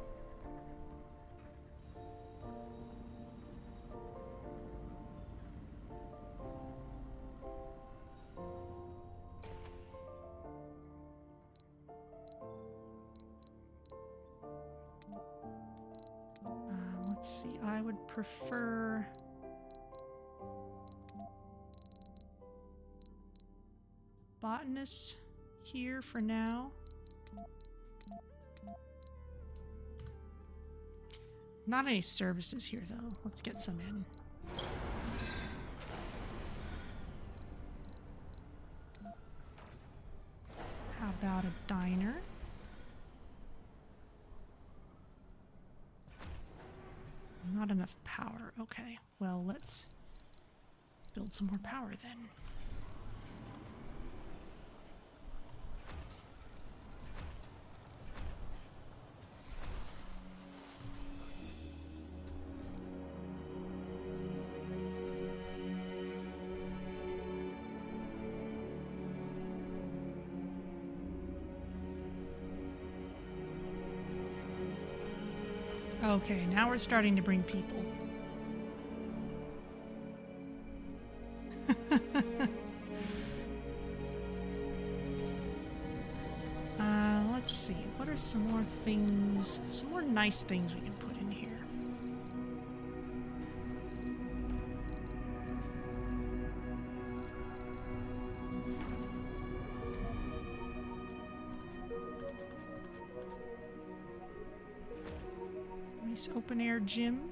Let's see, I would prefer botanists here for now. Not any services here though. Let's get some in. about a diner? Not enough power. Okay, well, let's build some more power then. Okay, now we're starting to bring people. Let's see. What are some more things, some more nice things we can put in here? Nice open air gym.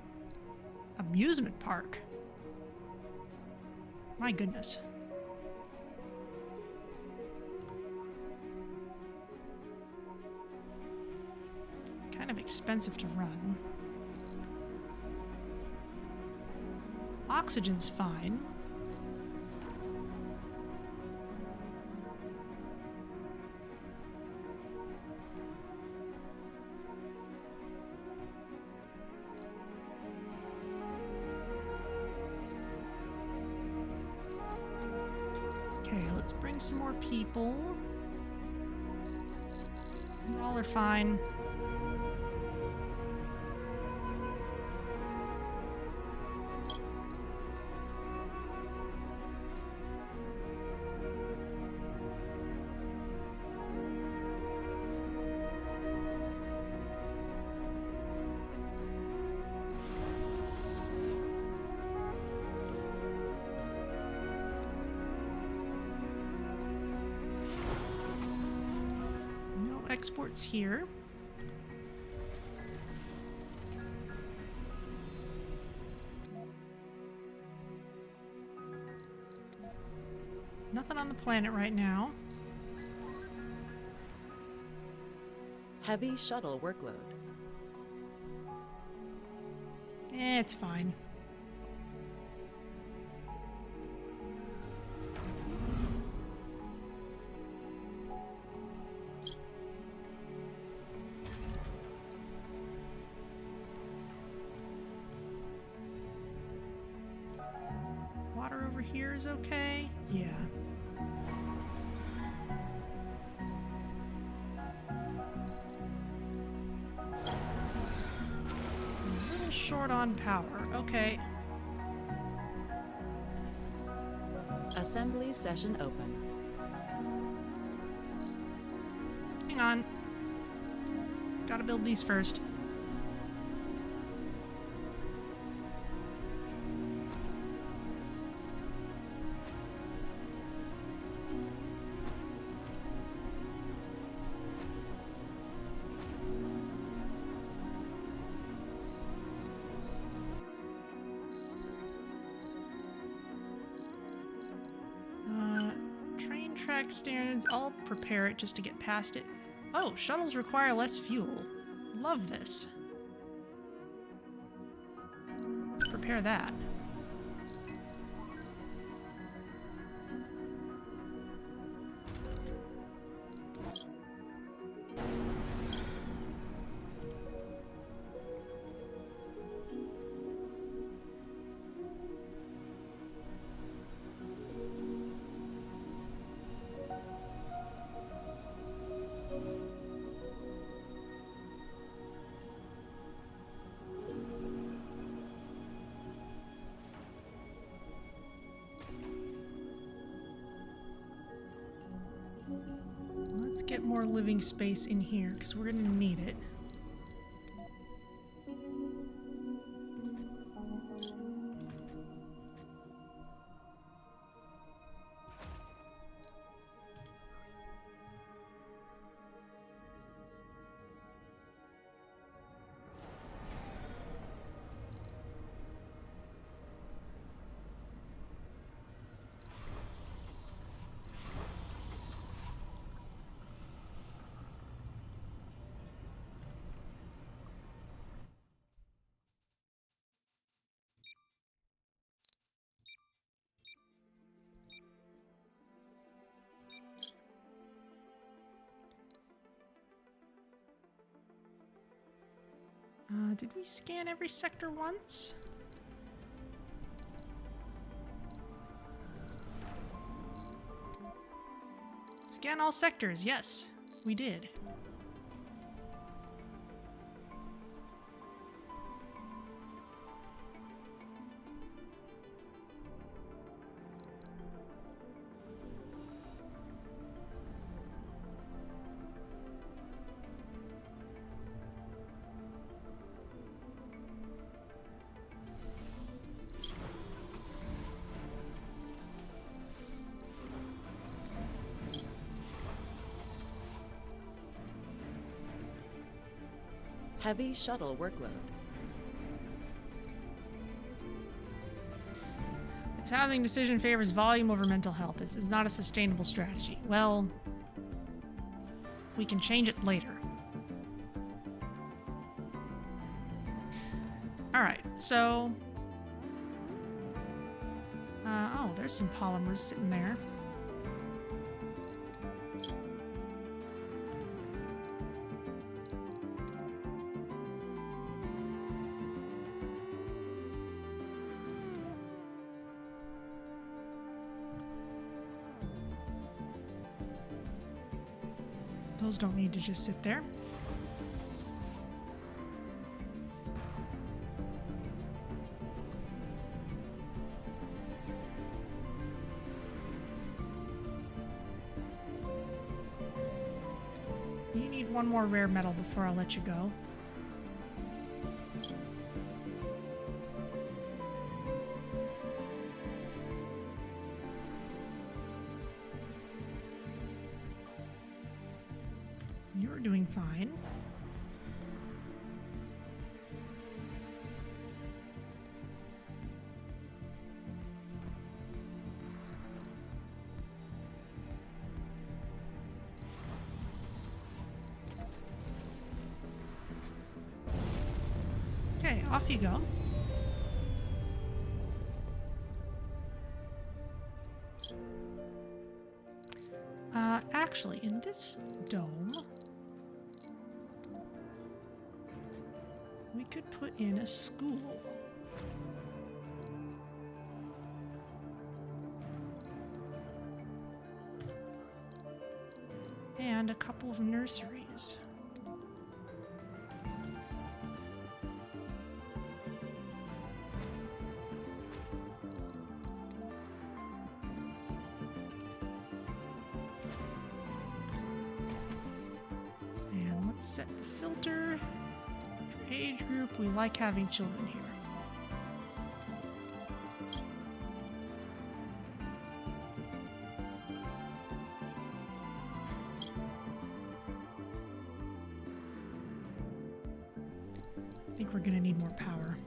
Amusement park. My goodness. Kind of expensive to run. Oxygen's fine. Okay, let's bring some more people. You all are fine. Exports here. Nothing on the planet right now. Heavy shuttle workload. It's fine. Water over here is okay. Yeah. A little short on power. Okay. Assembly session open. Hang on. Gotta build these first. Train track standards. I'll prepare it just to get past it. Oh, shuttles require less fuel. Love this. Let's prepare that. Let's get more living space in here, because we're going to need it. Did we scan every sector once? Scan all sectors, yes, we did. Heavy shuttle workload. This housing decision favors volume over mental health. This is not a sustainable strategy. Well, we can change it later. Alright, so... oh, there's some polymers sitting there. Those don't need to just sit there. You need one more rare metal before I'll let you go. You're doing fine. Okay, off you go. Actually, in this dome, we could put in a school. And a couple of nurseries. And let's set the filter. For age group, we like having children here. I think we're gonna need more power.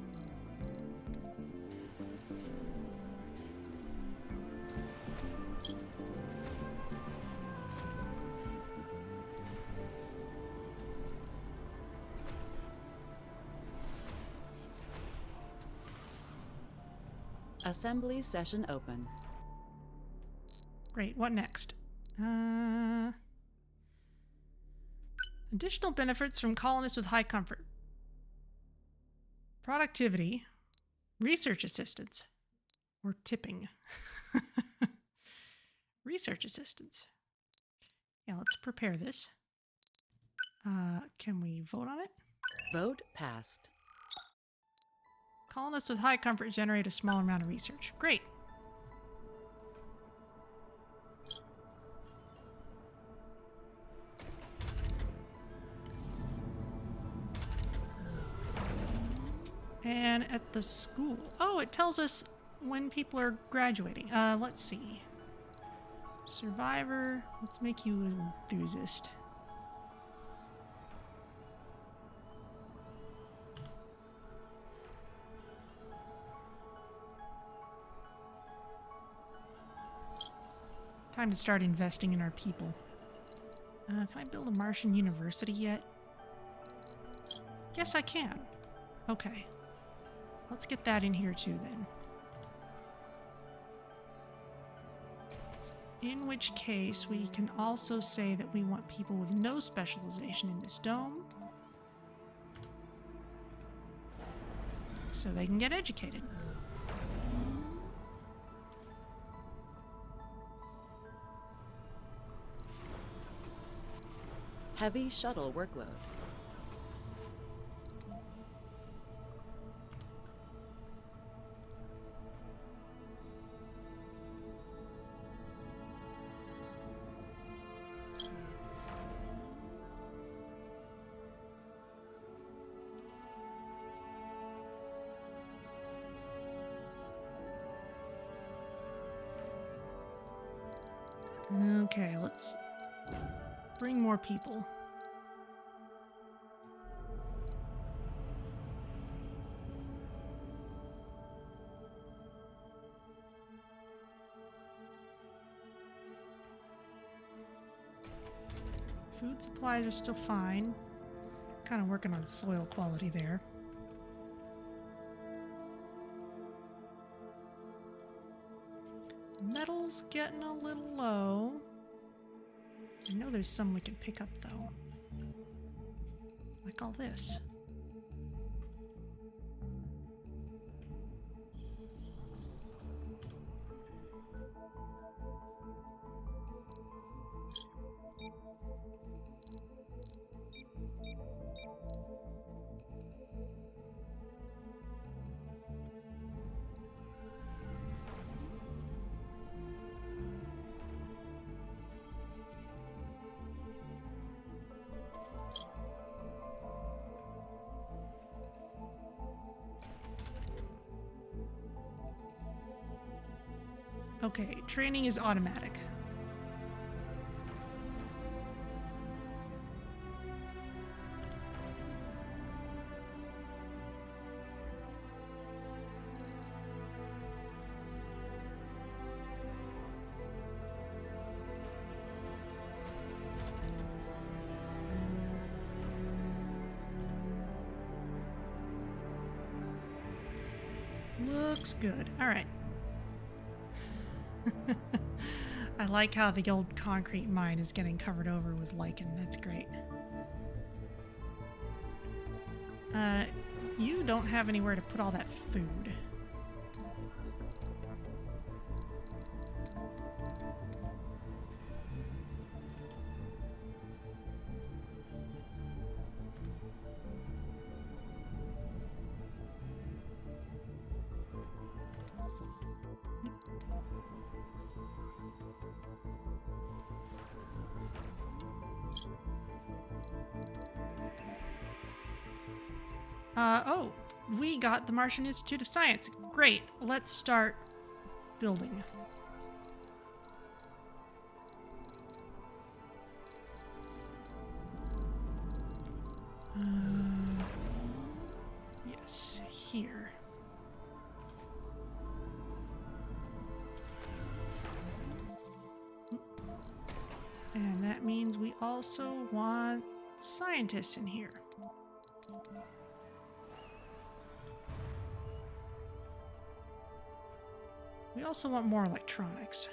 Assembly session open. Great, what next? Additional benefits from colonists with high comfort. Productivity, research assistance, or tipping. Research assistance. Yeah, let's prepare this. Can we vote on it? Vote passed. Colonists with high comfort generate a small amount of research. Great. And at the school. Oh, it tells us when people are graduating. Let's see. Survivor. Let's make you an enthusiast. Time to start investing in our people. Can I build a Martian university yet? Yes, I can. Okay. Let's get that in here too then. In which case, we can also say that we want people with no specialization in this dome. so they can get educated. Heavy shuttle workload. Okay, let's bring more people. Food supplies are still fine. Kind of working on soil quality there. Metal's getting a little low. I know there's some we can pick up though. Like all this. Okay, training is automatic. Looks good. All right. I like how the old concrete mine is getting covered over with lichen. That's great. You don't have anywhere to put all that food. Oh, we got the Martian Institute of Science. Great. Let's start building. Yes, here. And that means we also want scientists in here. We also want more electronics.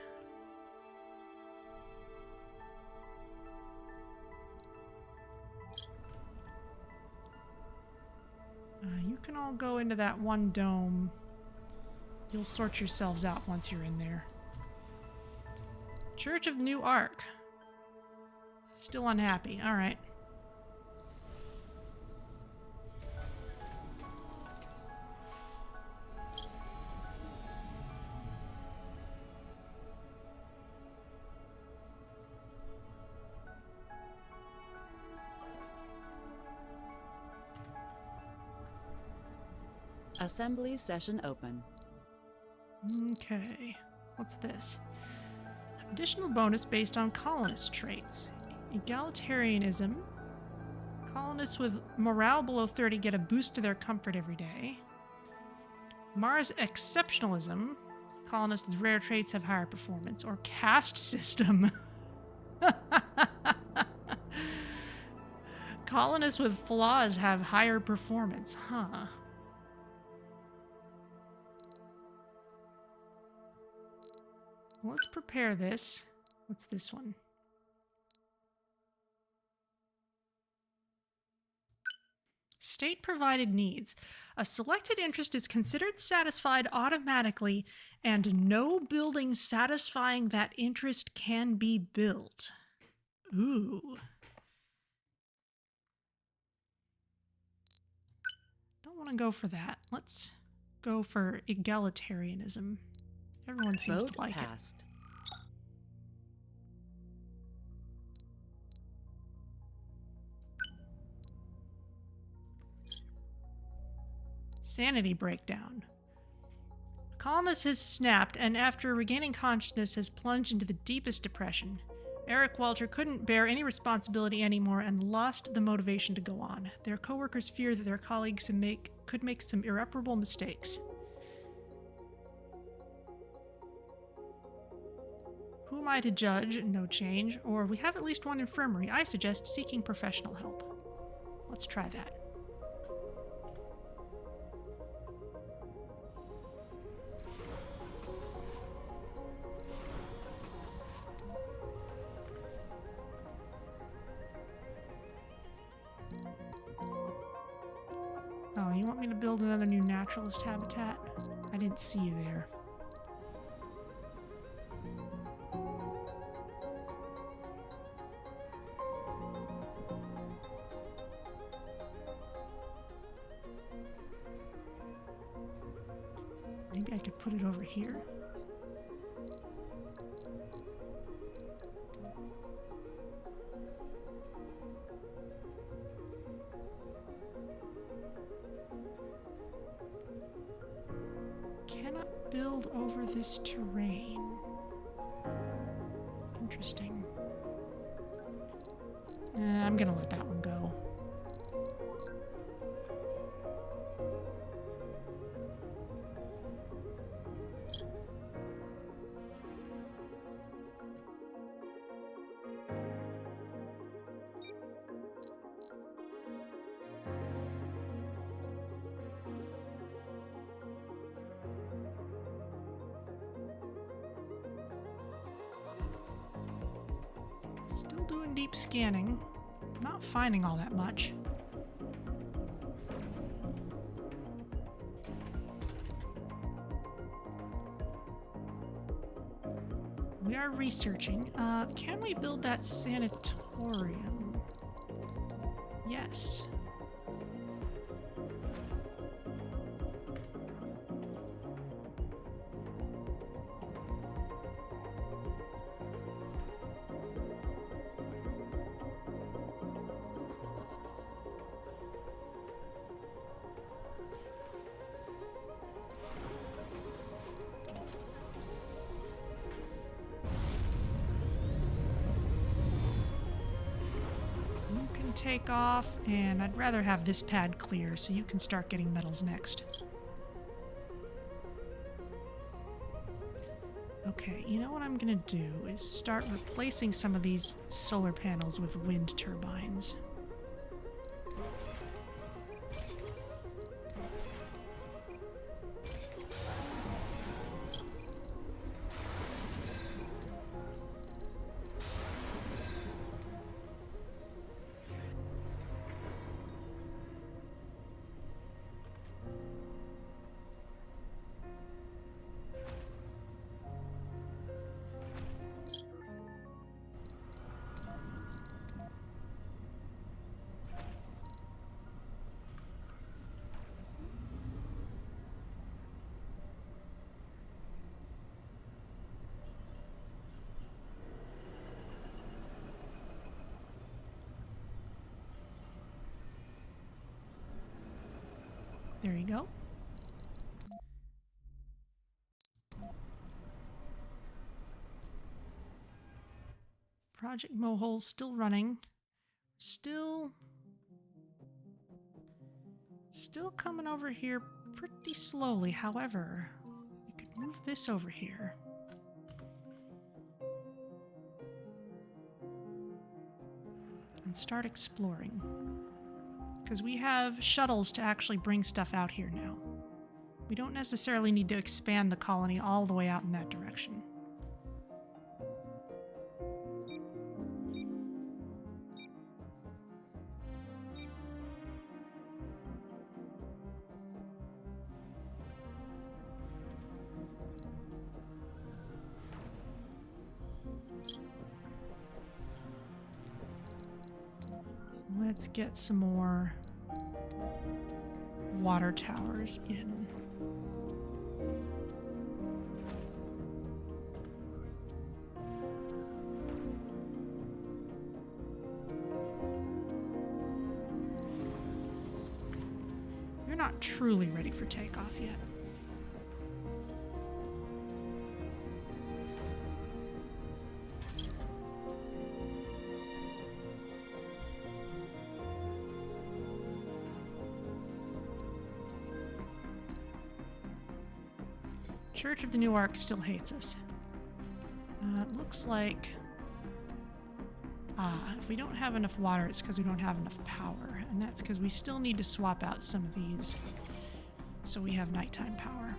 You can all go into that one dome. You'll sort yourselves out once you're in there. Church of the New Ark. Still unhappy. All right. Assembly session open. Okay. What's this? Additional bonus based on colonist traits. Egalitarianism. Colonists with morale below 30 get a boost to their comfort every day. Mars exceptionalism. Colonists with rare traits have higher performance. Or caste system. Colonists with flaws have higher performance. Huh. Let's prepare this. What's this one? State-provided needs. A selected interest is considered satisfied automatically, and no building satisfying that interest can be built. Ooh. Don't want to go for that. Let's go for egalitarianism. Everyone seems Vote to like passed. Sanity breakdown. Calmus has snapped, and after regaining consciousness has plunged into the deepest depression. Eric Walter couldn't bear any responsibility anymore and lost the motivation to go on. Their coworkers fear that their colleagues could make some irreparable mistakes. Who am I to judge? No change. Or we have at least one infirmary. I suggest seeking professional help. Let's try that. Oh, you want me to build another new naturalist habitat? I didn't see you there. Maybe I could put it over here. Cannot build over this terrain. Interesting. I'm gonna let that one go. Still doing deep scanning. Not finding all that much. We are researching. Can we build that sanatorium? Yes. Take off, and I'd rather have this pad clear so you can start getting metals next. Okay, you know what I'm gonna do is start replacing some of these solar panels with wind turbines. There you go. Project Mohole's still running. Still coming over here pretty slowly. However, we could move this over here. And start exploring. Because we have shuttles to actually bring stuff out here now. We don't necessarily need to expand the colony all the way out in that direction. Let's get some more water towers in. You're not truly ready for takeoff yet. Church of the New Ark still hates us. It looks like... if we don't have enough water, it's because we don't have enough power. And that's because we still need to swap out some of these so we have nighttime power.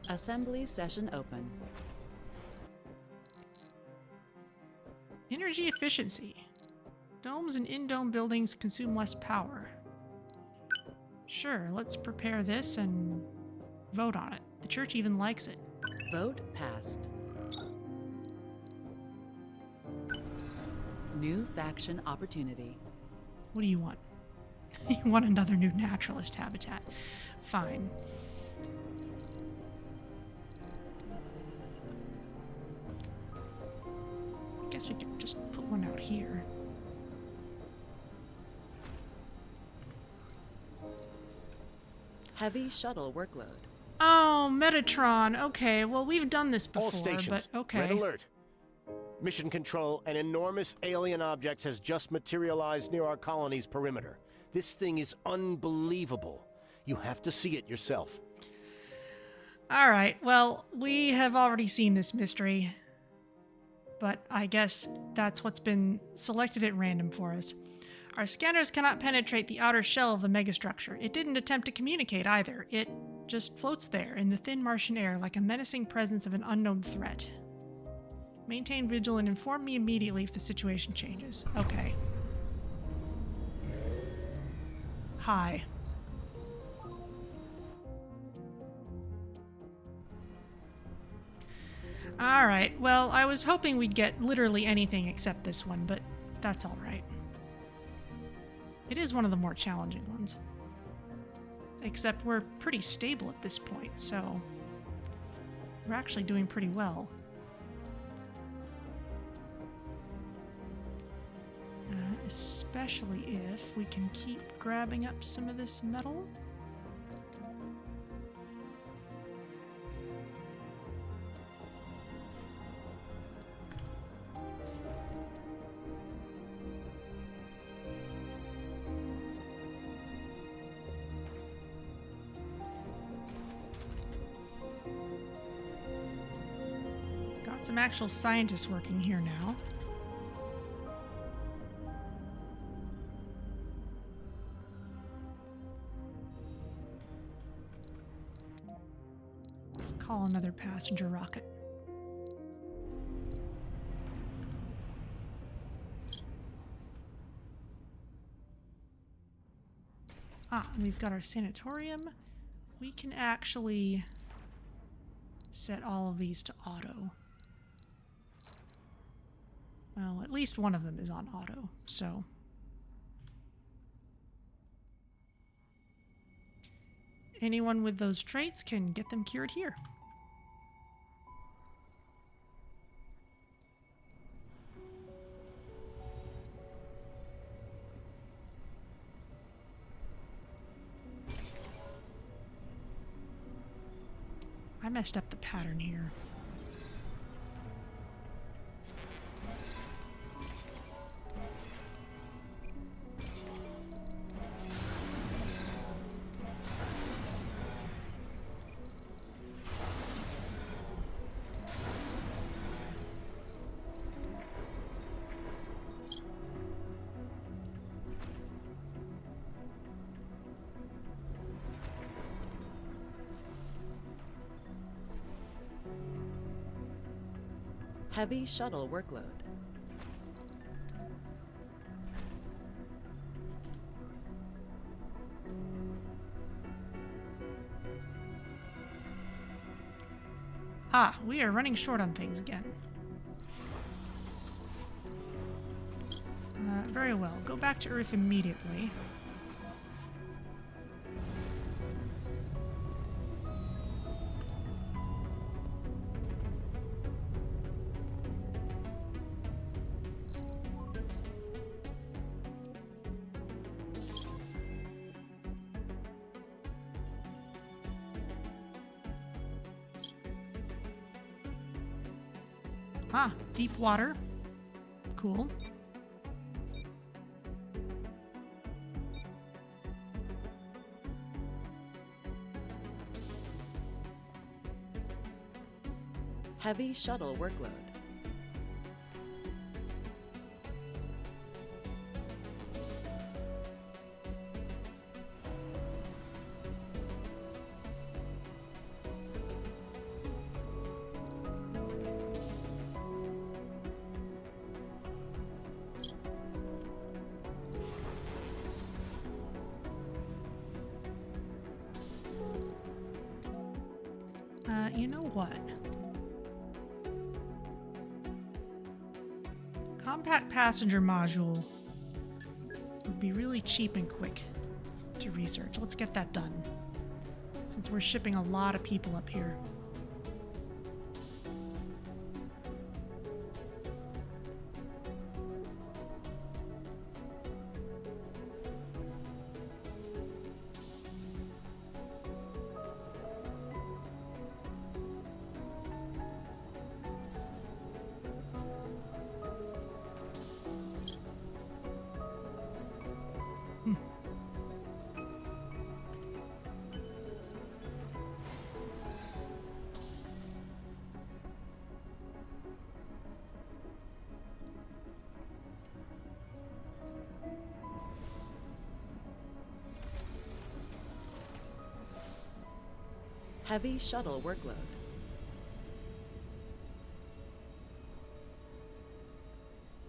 Assembly session open. Energy efficiency. Domes and in-dome buildings consume less power. Sure, let's prepare this and vote on it. The church even likes it. Vote passed. New faction opportunity. What do you want? You want another new naturalist habitat. Fine. I guess we could just put one out here. Heavy shuttle workload. Oh, Metatron. Okay, well, we've done this before, All stations, but okay. red alert. Mission control, an enormous alien object has just materialized near our colony's perimeter. This thing is unbelievable. You have to see it yourself. All right, well, we have already seen this mystery, but I guess that's what's been selected at random for us. Our scanners cannot penetrate the outer shell of the megastructure. It didn't attempt to communicate either. It just floats there in the thin Martian air like a menacing presence of an unknown threat. Maintain vigil and inform me immediately if the situation changes. Okay. Hi. Alright, well, I was hoping we'd get literally anything except this one, but that's alright. It is one of the more challenging ones. Except we're pretty stable at this point, so we're actually doing pretty well. Especially if we can keep grabbing up some of this metal. Got some actual scientists working here now. Let's call another passenger rocket. We've got our sanatorium. We can actually set all of these to auto. Well, at least one of them is on auto, so. Anyone with those traits can get them cured here. I messed up the pattern here. Heavy shuttle workload. Ah, we are running short on things again. Very well. Go back to Earth immediately. Ah, deep water. Cool. Heavy shuttle workload. You know what? Compact passenger module would be really cheap and quick to research. Let's get that done, since we're shipping a lot of people up here. Heavy shuttle workload.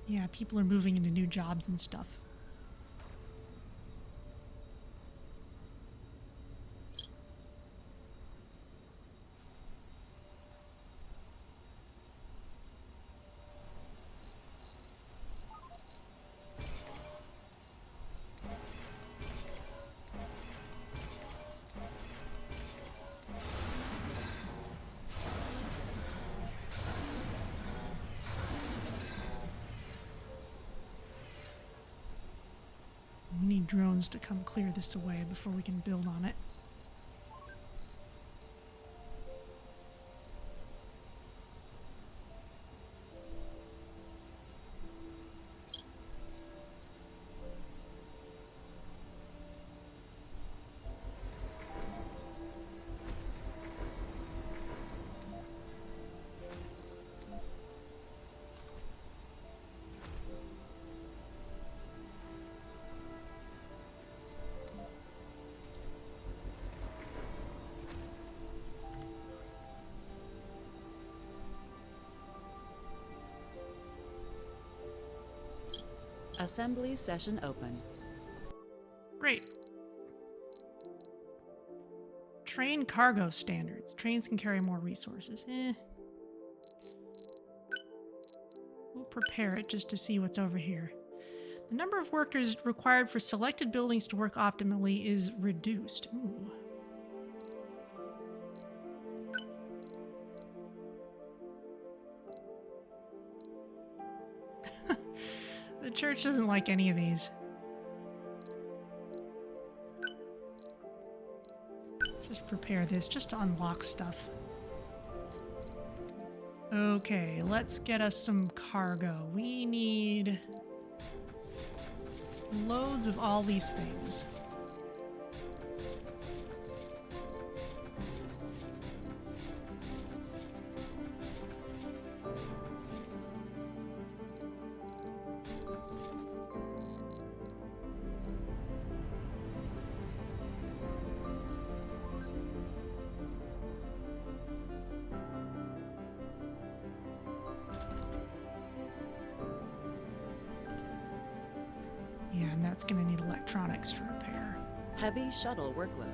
Yeah, people are moving into new jobs and stuff. We need drones to come clear this away before we can build on it. Assembly session open. Great. Train cargo standards. Trains can carry more resources. We'll prepare it just to see what's over here. The number of workers required for selected buildings to work optimally is reduced. Ooh. The church doesn't like any of these. Just prepare this just to unlock stuff. Okay, let's get us some cargo. We need loads of all these things. Yeah, and that's gonna need electronics to repair. Heavy shuttle workload.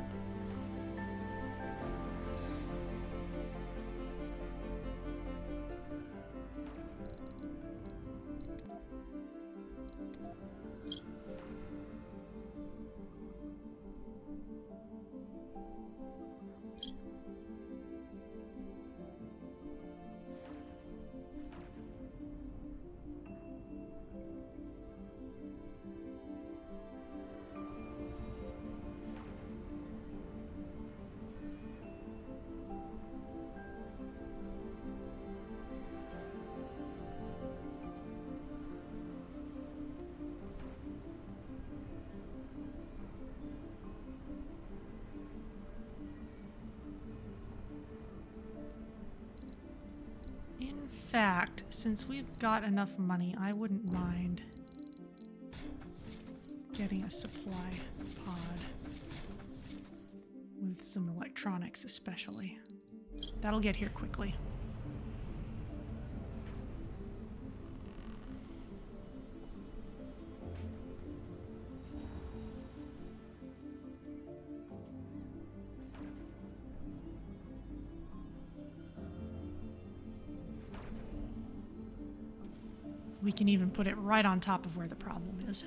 fact, since we've got enough money, I wouldn't mind getting a supply pod with some electronics especially. That'll get here quickly. We can even put it right on top of where the problem is.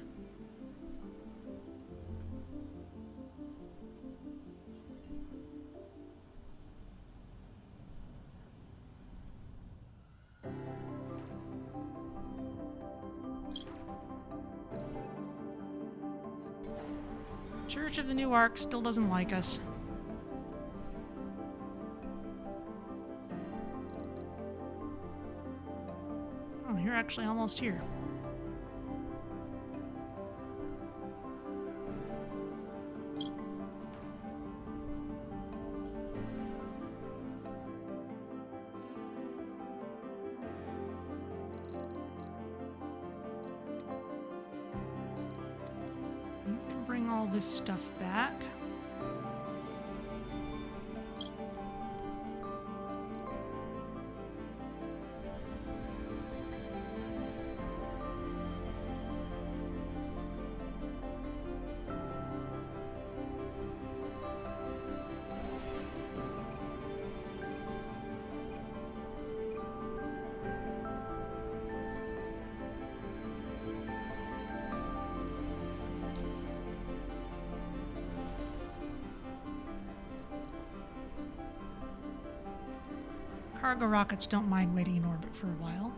Church of the New Ark still doesn't like us. Oh, you're actually almost here. You can bring all this stuff back. Cargo rockets don't mind waiting in orbit for a while.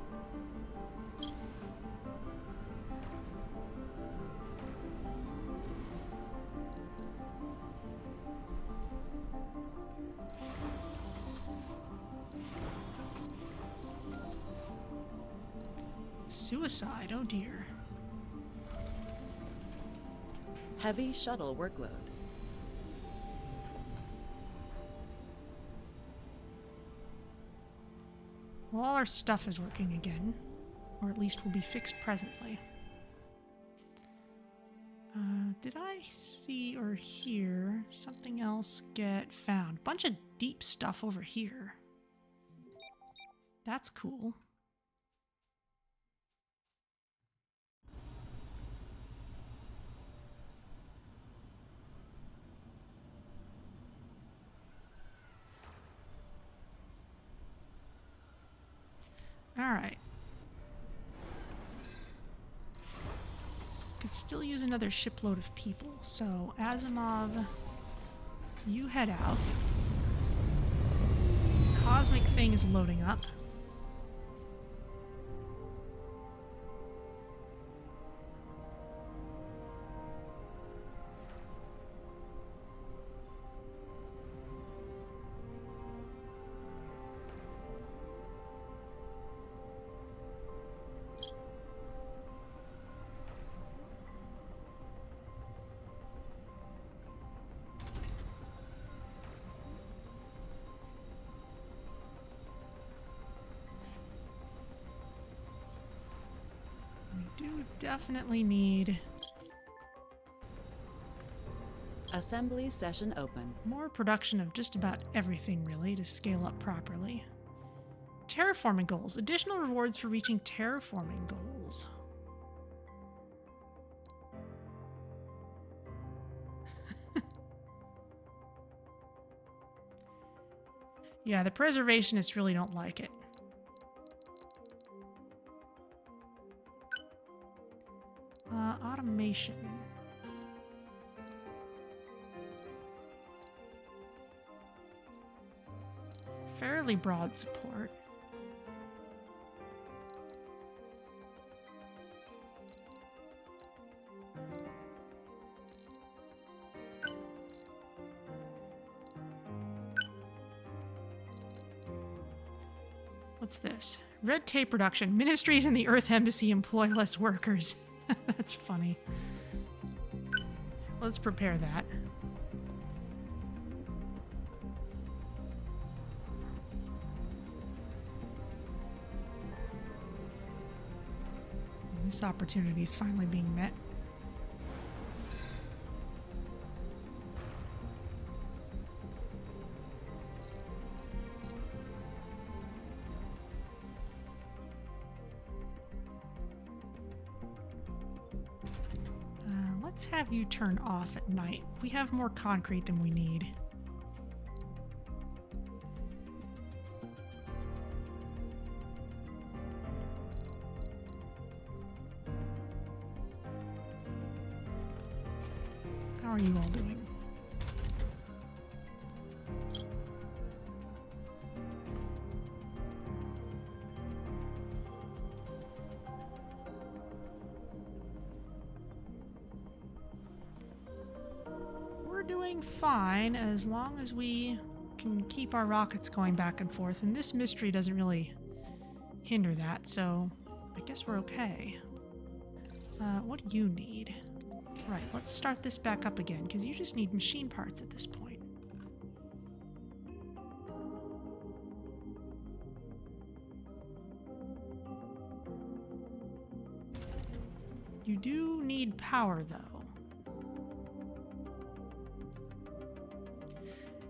Suicide, oh dear. Heavy shuttle workload. Well, all our stuff is working again, or at least will be fixed presently. Did I see or hear something else get found? Bunch of deep stuff over here. That's cool. Alright. Could still use another shipload of people, so Asimov, you head out. Cosmic thing is loading up. Do definitely need Assembly session open. more production of just about everything, really, to scale up properly. Terraforming goals. Additional rewards for reaching terraforming goals. Yeah, the preservationists really don't like it. Automation. Fairly broad support. What's this? Red tape reduction. Ministries in the Earth Embassy employ less workers. That's funny. Let's prepare that. This opportunity is finally being met. Let's have you turn off at night. We have more concrete than we need. How are you all doing? We're doing fine as long as we can keep our rockets going back and forth, and this mystery doesn't really hinder that, so I guess we're okay. What do you need? Right, let's start this back up again, because you just need machine parts at this point. You do need power, though.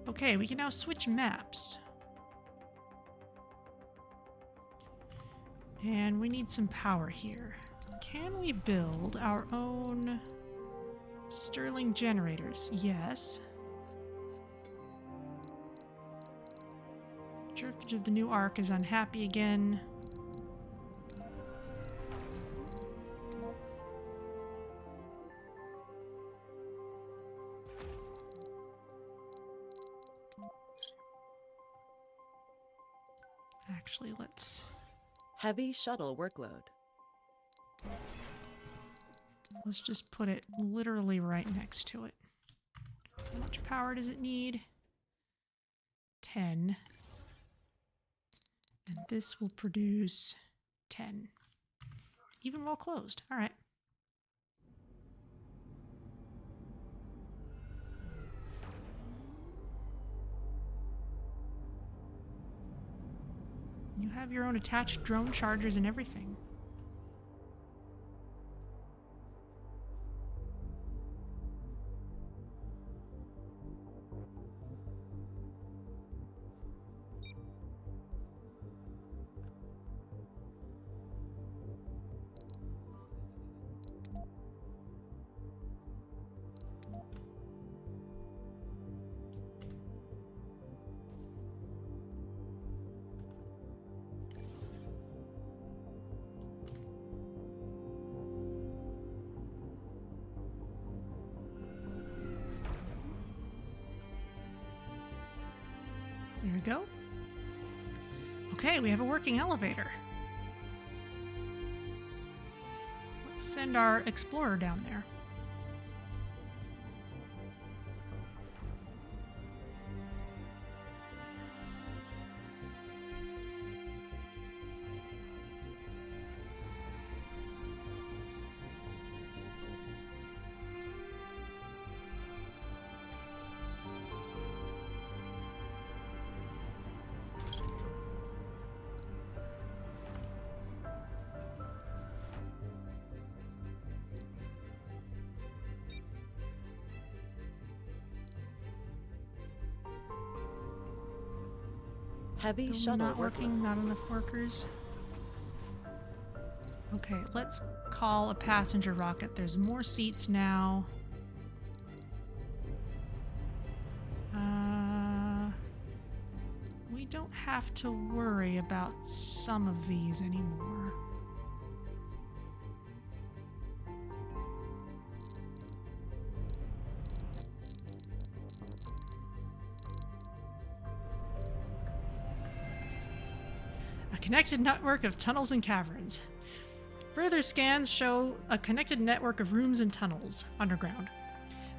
Okay, we can now switch maps. And we need some power here. Can we build our own Stirling generators? Yes. Church of the New Ark is unhappy again. Actually, let's... Heavy shuttle workload. Let's just put it literally right next to it. How much power does it need? 10. And this will produce 10. Even while closed. All right. You have your own attached drone chargers and everything. There we go. Okay, we have a working elevator. Let's send our explorer down there. Heavy Still shuttle not working, workload. not enough workers. Okay, let's call a passenger rocket. There's more seats now. We don't have to worry about some of these anymore. A connected network of tunnels and caverns. Further scans show a connected network of rooms and tunnels underground.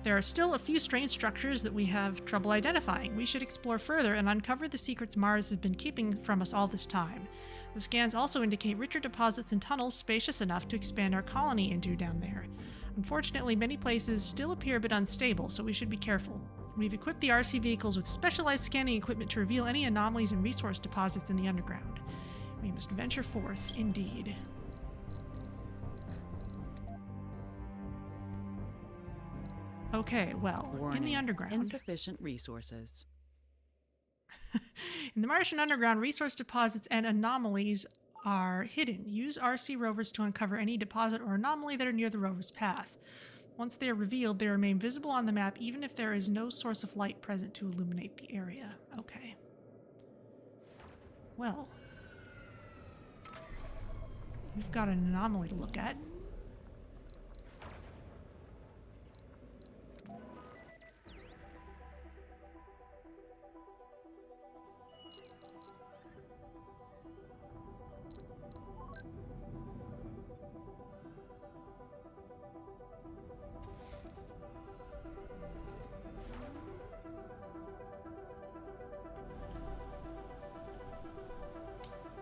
There are still a few strange structures that we have trouble identifying. We should explore further and uncover the secrets Mars has been keeping from us all this time. The scans also indicate richer deposits and tunnels spacious enough to expand our colony into down there. Unfortunately, many places still appear a bit unstable, so we should be careful. We've equipped the RC vehicles with specialized scanning equipment to reveal any anomalies and resource deposits in the underground. We must venture forth, indeed. Okay, well, Warning. in the underground. Insufficient resources. In the Martian underground, resource deposits and anomalies are hidden. Use RC rovers to uncover any deposit or anomaly that are near the rover's path. Once they are revealed, they remain visible on the map even if there is no source of light present to illuminate the area. Okay. Well, we've got an anomaly to look at.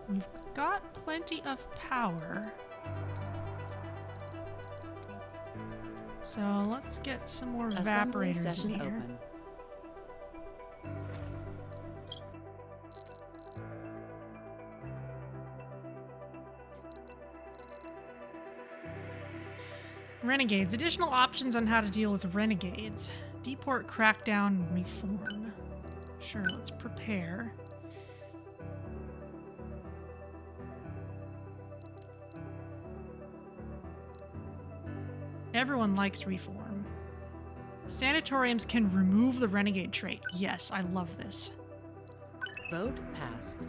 We've got plenty of power. So let's get some more Assembly evaporators session in here. open. Renegades. Additional options on how to deal with renegades. Deport, crackdown, reform. Sure, let's prepare. Everyone likes reform. Sanatoriums can remove the renegade trait. Yes, I love this. Vote passed.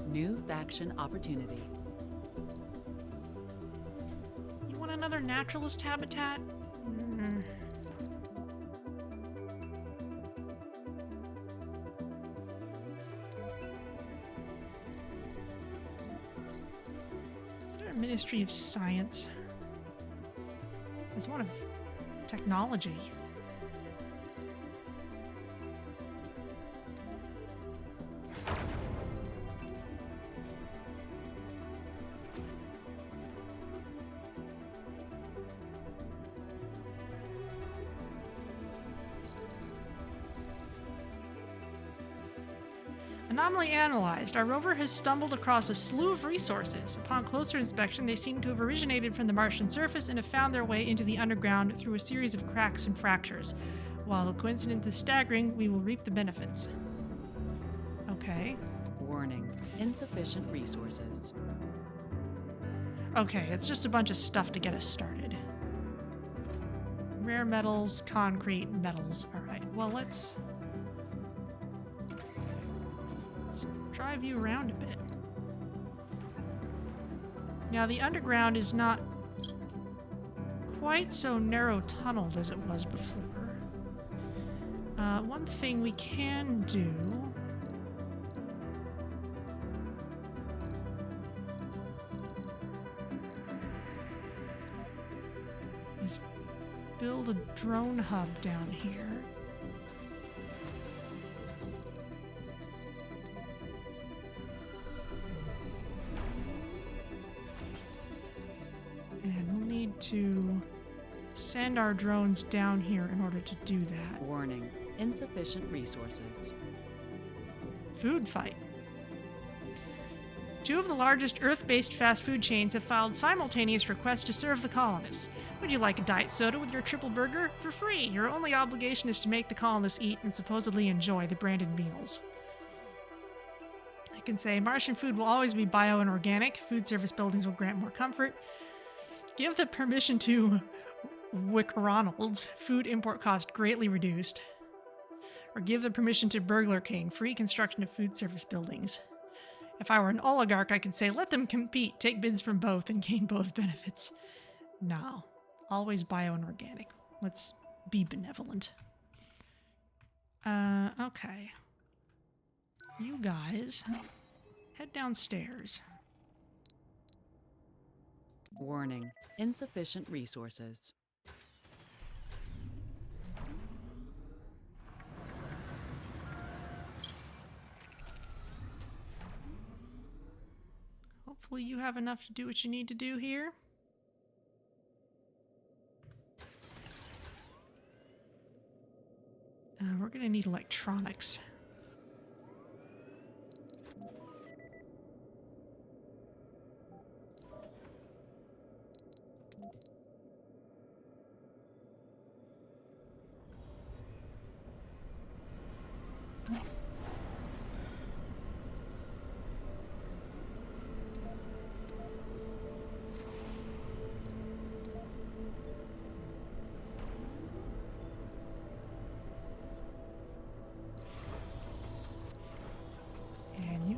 New faction opportunity. You want another naturalist habitat? Is there a Ministry of Science? There's one of technology. Anomaly analyzed. Our rover has stumbled across a slew of resources. Upon closer inspection, they seem to have originated from the Martian surface and have found their way into the underground through a series of cracks and fractures. While the coincidence is staggering, we will reap the benefits. Okay. Warning. Insufficient resources. Okay, it's just a bunch of stuff to get us started. Rare metals, concrete, metals. Alright, well let's drive you around a bit. Now the underground is not quite so narrow tunneled as it was before. One thing we can do is build a drone hub down here. And we'll need to send our drones down here in order to do that. Warning. Insufficient resources. Food fight. Two of the largest Earth-based fast food chains have filed simultaneous requests to serve the colonists. Would you like a diet soda with your triple burger? For free! Your only obligation is to make the colonists eat and supposedly enjoy the branded meals. I can say Martian food will always be bio and organic. Food service buildings will grant more comfort. Give the permission to Ronald's. Food import cost greatly reduced. Or give the permission to Burglar King. Free construction of food service buildings. If I were an oligarch, I could say, let them compete, take bids from both, and gain both benefits. No. Always bio and organic. Let's be benevolent. Okay. You guys, head downstairs. Warning. Insufficient resources. Hopefully you have enough to do what you need to do here. We're gonna need electronics.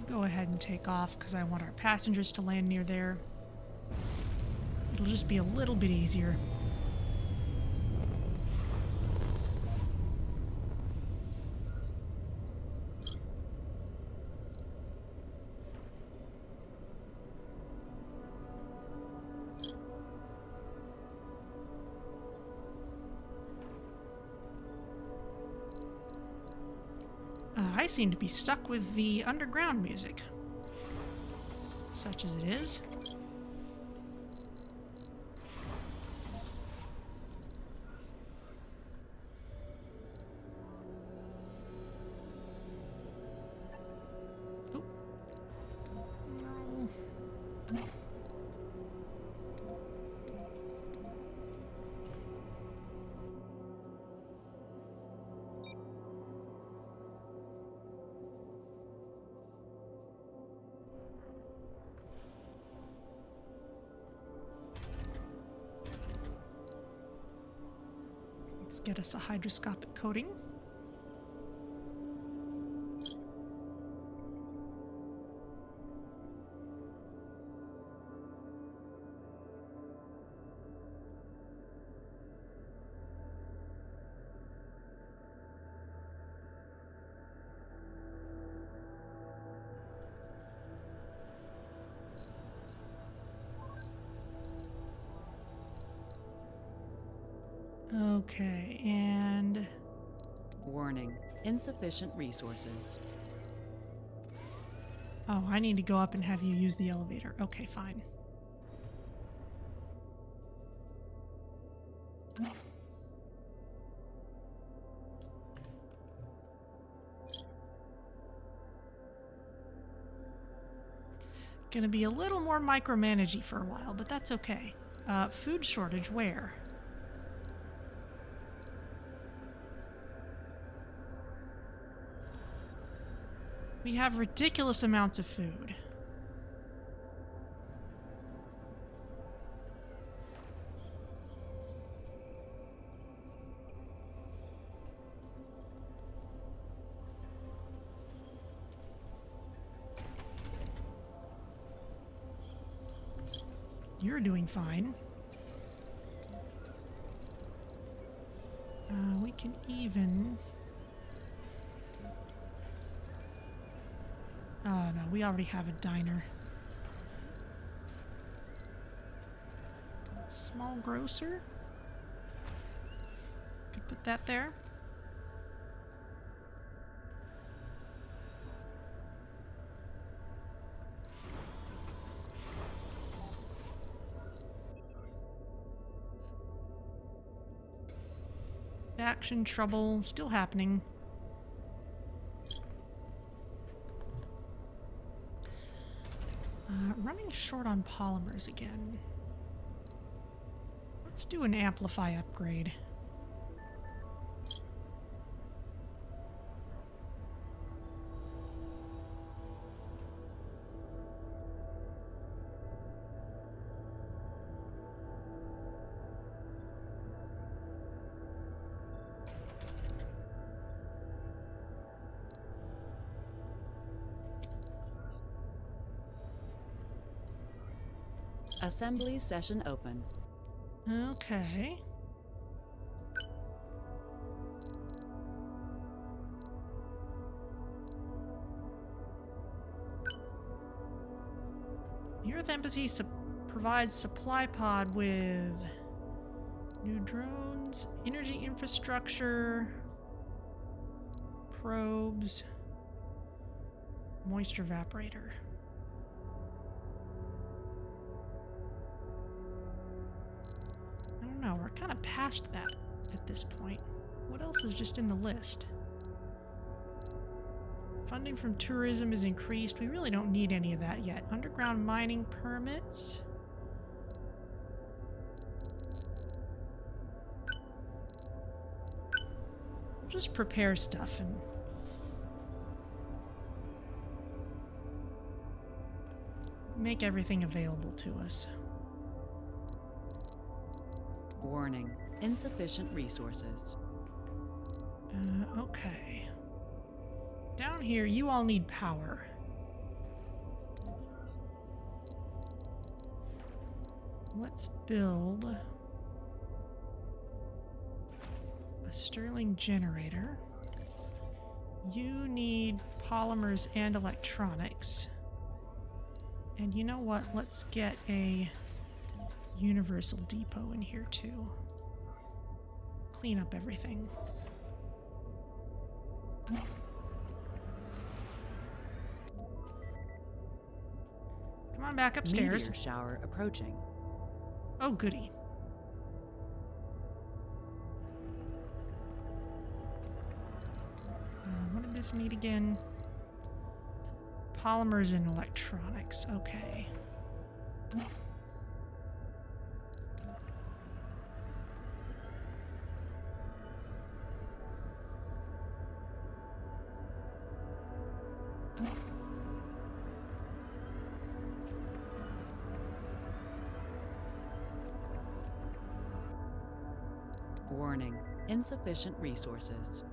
Go ahead and take off because I want our passengers to land near there. It'll just be a little bit easier. I seem to be stuck with the underground music. Such as it is. Oh. No. Let's get us a hydroscopic coating. Okay, and... Warning. Insufficient resources. Oh, I need to go up and have you use the elevator. Okay, fine. Gonna be a little more micromanagey for a while, but that's okay. Food shortage where? We have ridiculous amounts of food. You're doing fine. We can even... Oh no, we already have a diner. Small grocer? Could put that there. Action trouble still happening. Running short on polymers again. Let's do an amplify upgrade. Assembly session open. Okay. The Earth Embassy provides supply pod with new drones, energy infrastructure, probes, moisture evaporator. No, we're kind of past that at this point. What else is just in the list? Funding from tourism is increased. We really don't need any of that yet. Underground mining permits. We'll just prepare stuff and... make everything available to us. Warning. Insufficient resources. Okay. Down here, you all need power. let's build a Stirling generator. You need polymers and electronics. And you know what? Let's get a universal depot in here too. Clean up everything. Come on back upstairs. Meteor shower approaching. Oh, goody. What did this need again? Polymers and electronics. Okay. Warning, insufficient resources.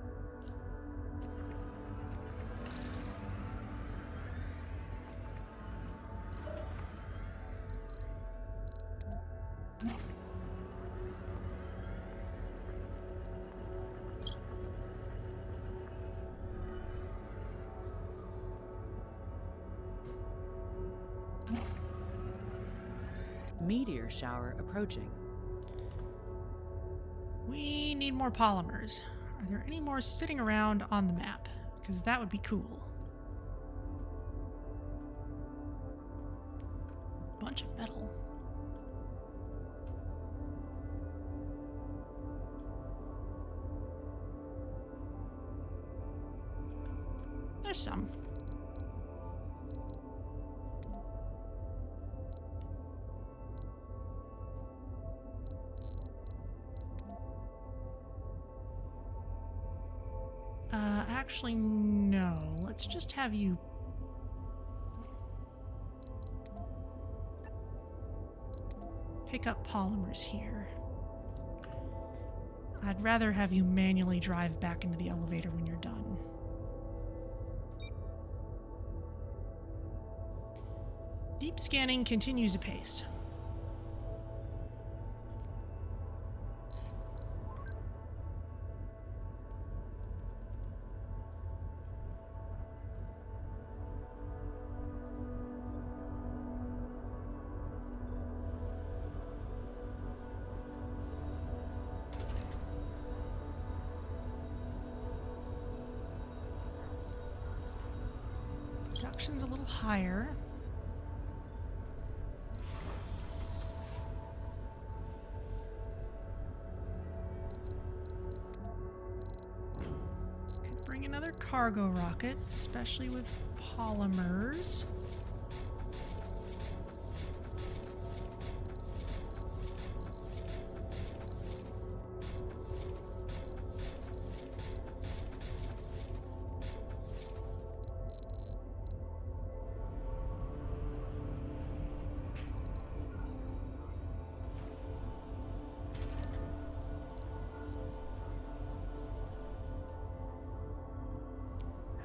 Meteor shower approaching. We need more polymers. Are there any more sitting around on the map? Because that would be cool. Bunch of metal. There's some. Actually, no. Let's just have you... pick up polymers here. I'd rather have you manually drive back into the elevator when you're done. Deep scanning continues apace. Production's a little higher. Could bring another cargo rocket, especially with polymers.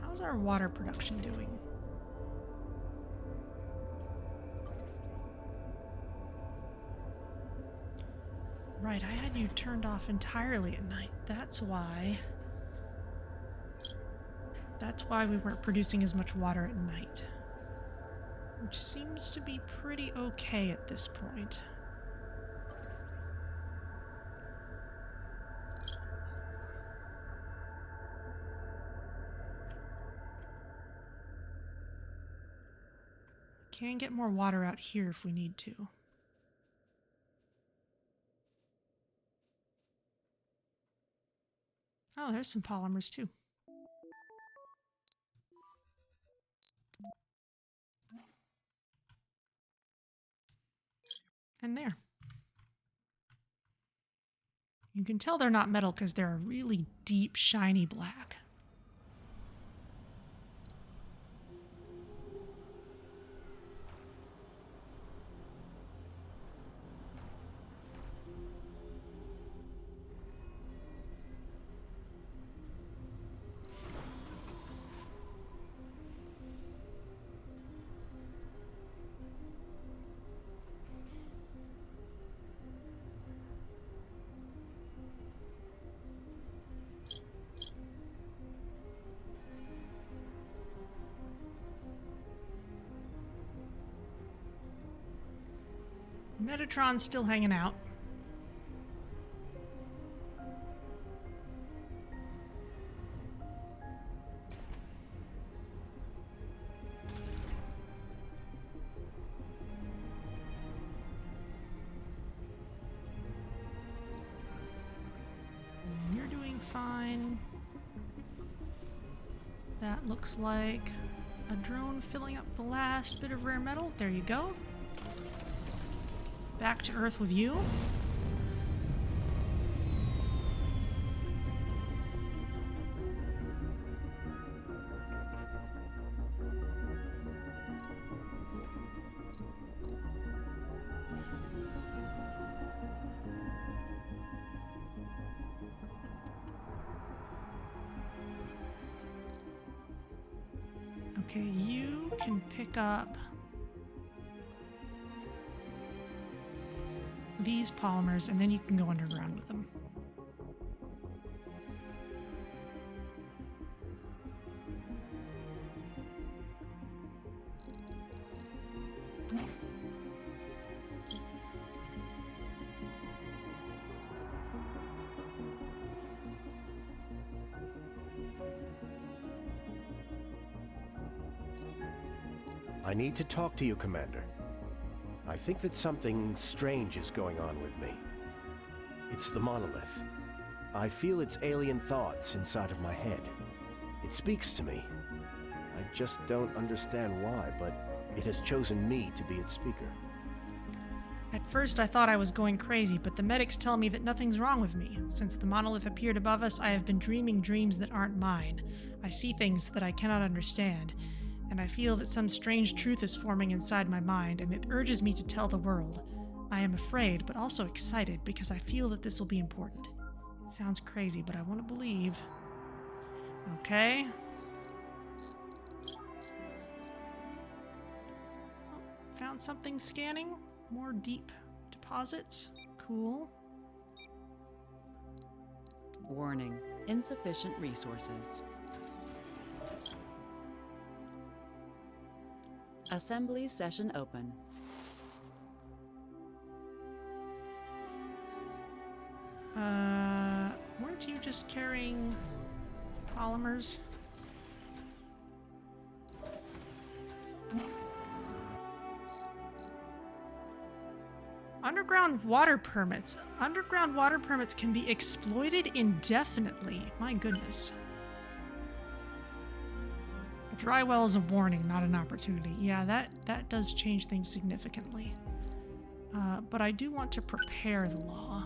How's our water production doing? Right, I had you turned off entirely at night. That's why we weren't producing as much water at night. Which seems to be pretty okay at this point. Can get more water out here if we need to. Oh, there's some polymers too. And there. You can tell they're not metal because they're a really deep, shiny black. Metatron's still hanging out. You're doing fine. That looks like a drone filling up the last bit of rare metal. There you go. Back to Earth with you. Okay, you can pick up these polymers, and then you can go underground with them. I need to talk to you, Commander. I think that something strange is going on with me. It's the monolith. I feel its alien thoughts inside of my head. It speaks to me. I just don't understand why, but it has chosen me to be its speaker. At first I thought I was going crazy, but the medics tell me that nothing's wrong with me. Since the monolith appeared above us, I have been dreaming dreams that aren't mine. I see things that I cannot understand, and I feel that some strange truth is forming inside my mind, and it urges me to tell the world. I am afraid, but also excited, because I feel that this will be important. It sounds crazy, but I want to believe. Okay. Oh, found something scanning. More deep deposits. Cool. Warning, insufficient resources. Assembly session open. Weren't you just carrying polymers? Underground water permits. Underground water permits can be exploited indefinitely. My goodness. A dry well is a warning, not an opportunity. Yeah, that does change things significantly. But I do want to prepare the law.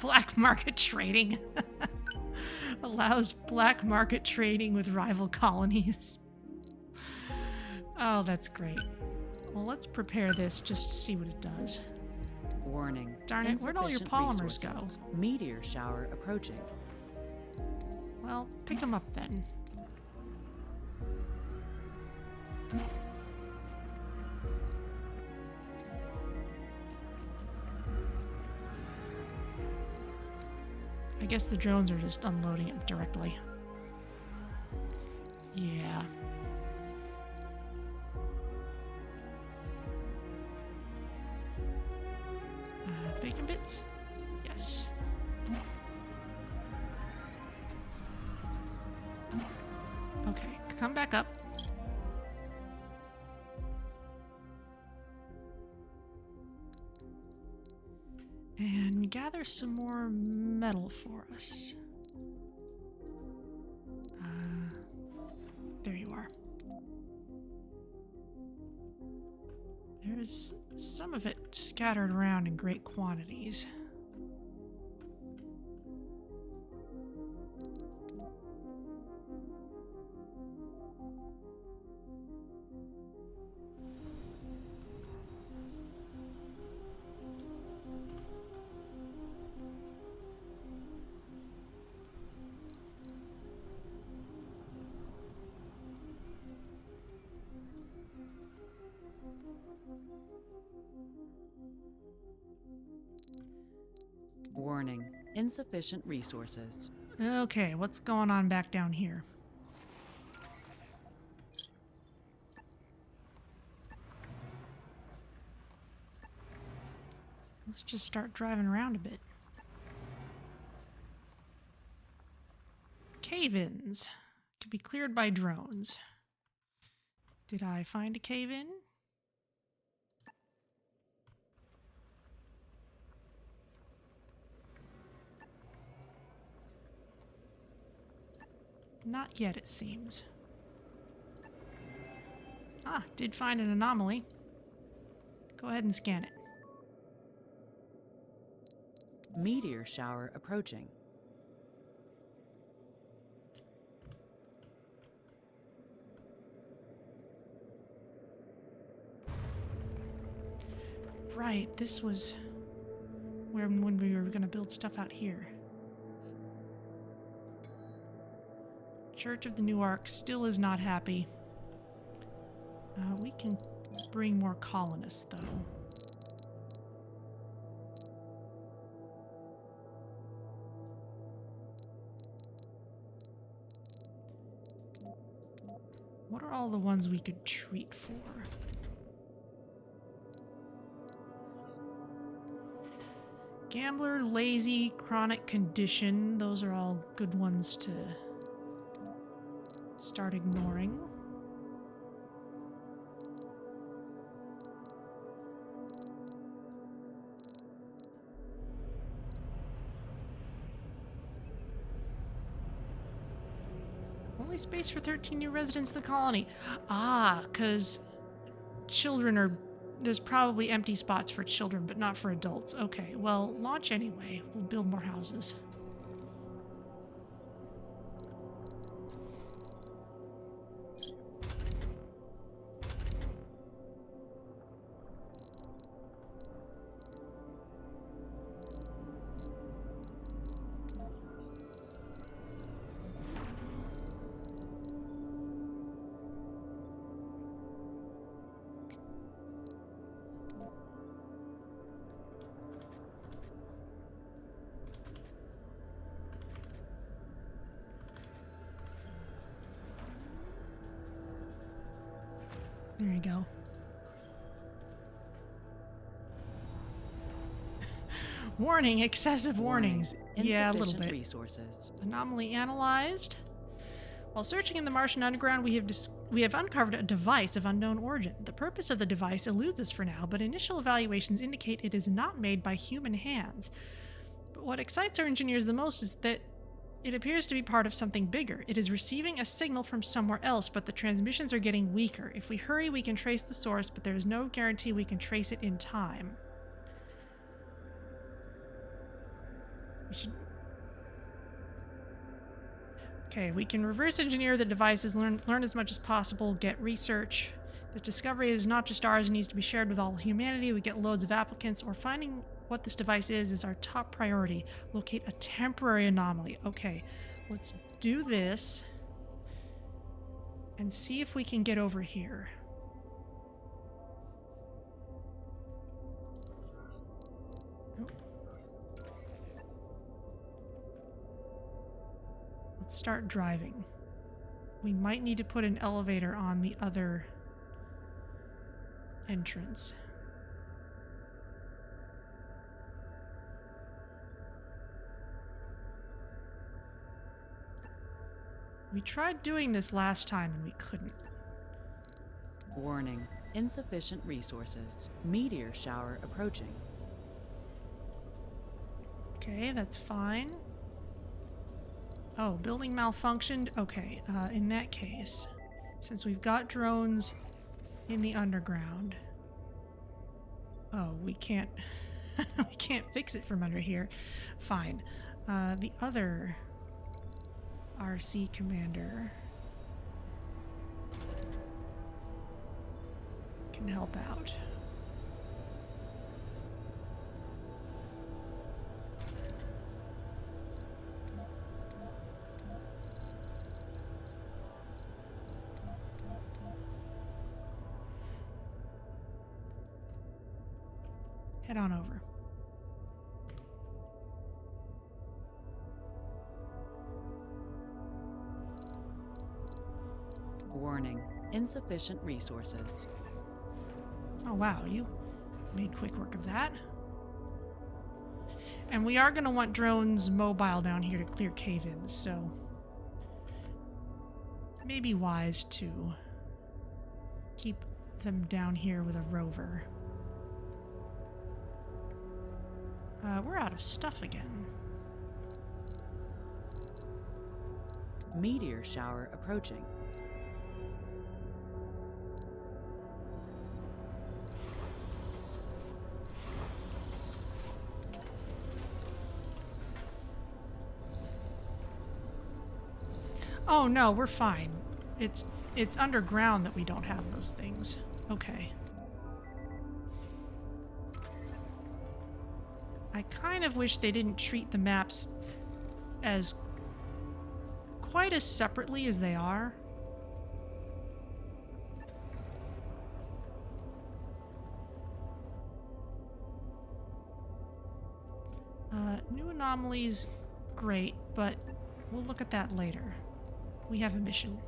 Black market trading. Allows black market trading with rival colonies. Oh, that's great. Well, let's prepare this just to see what it does. Warning. Darn it, where'd all your polymers go? Meteor shower approaching. Well, pick them up then. I guess the drones are just unloading it directly. Yeah. Bacon bits? Yes. Okay, come back up. And gather some more metal for us. There you are. There's some of it scattered around in great quantities. Warning, insufficient resources. Okay, what's going on back down here? Let's just start driving around a bit. Cave-ins can be cleared by drones. Did I find a cave-in? Not yet, it seems. Ah, did find an anomaly. Go ahead and scan it. Meteor shower approaching. Right, this was when we were going to build stuff out here. Church of the New Ark still is not happy. We can bring more colonists, though. What are all the ones we could treat for? Gambler, lazy, chronic condition. Those are all good ones to start ignoring. Only space for 13 new residents in the colony. Ah, because children are... There's probably empty spots for children, but not for adults. Okay, well, launch anyway. We'll build more houses. There you go. Warning, excessive warnings. Yeah, a little Insufficient bit. resources. Anomaly analyzed. While searching in the Martian underground, we have uncovered a device of unknown origin. The purpose of the device eludes us for now, but initial evaluations indicate it is not made by human hands. But what excites our engineers the most is that it appears to be part of something bigger. It is receiving a signal from somewhere else, but the transmissions are getting weaker. If we hurry, we can trace the source, but there is no guarantee we can trace it in time. We should... Okay, we can reverse engineer the devices, learn as much as possible, get research. This discovery is not just ours, it needs to be shared with all humanity. We get loads of applicants, or finding what this device is our top priority. Locate a temporary anomaly. Okay, let's do this and see if we can get over here. Oh. Let's start driving. We might need to put an elevator on the other entrance. We tried doing this last time and we couldn't. Warning. Insufficient resources. Meteor shower approaching. Okay, that's fine. Oh, building malfunctioned? Okay, in that case, since we've got drones in the underground... Oh, we can't... we can't fix it from under here. Fine. The other... RC commander can help out. Head on over. Warning. Insufficient resources. Oh wow, you made quick work of that. And we are going to want drones mobile down here to clear cave-ins, so it may be wise to keep them down here with a rover. We're out of stuff again. Meteor shower approaching. Oh no, we're fine. It's underground that we don't have those things. Okay. I kind of wish they didn't treat the maps as quite as separately as they are. New anomalies, great, but we'll look at that later. We have a mission.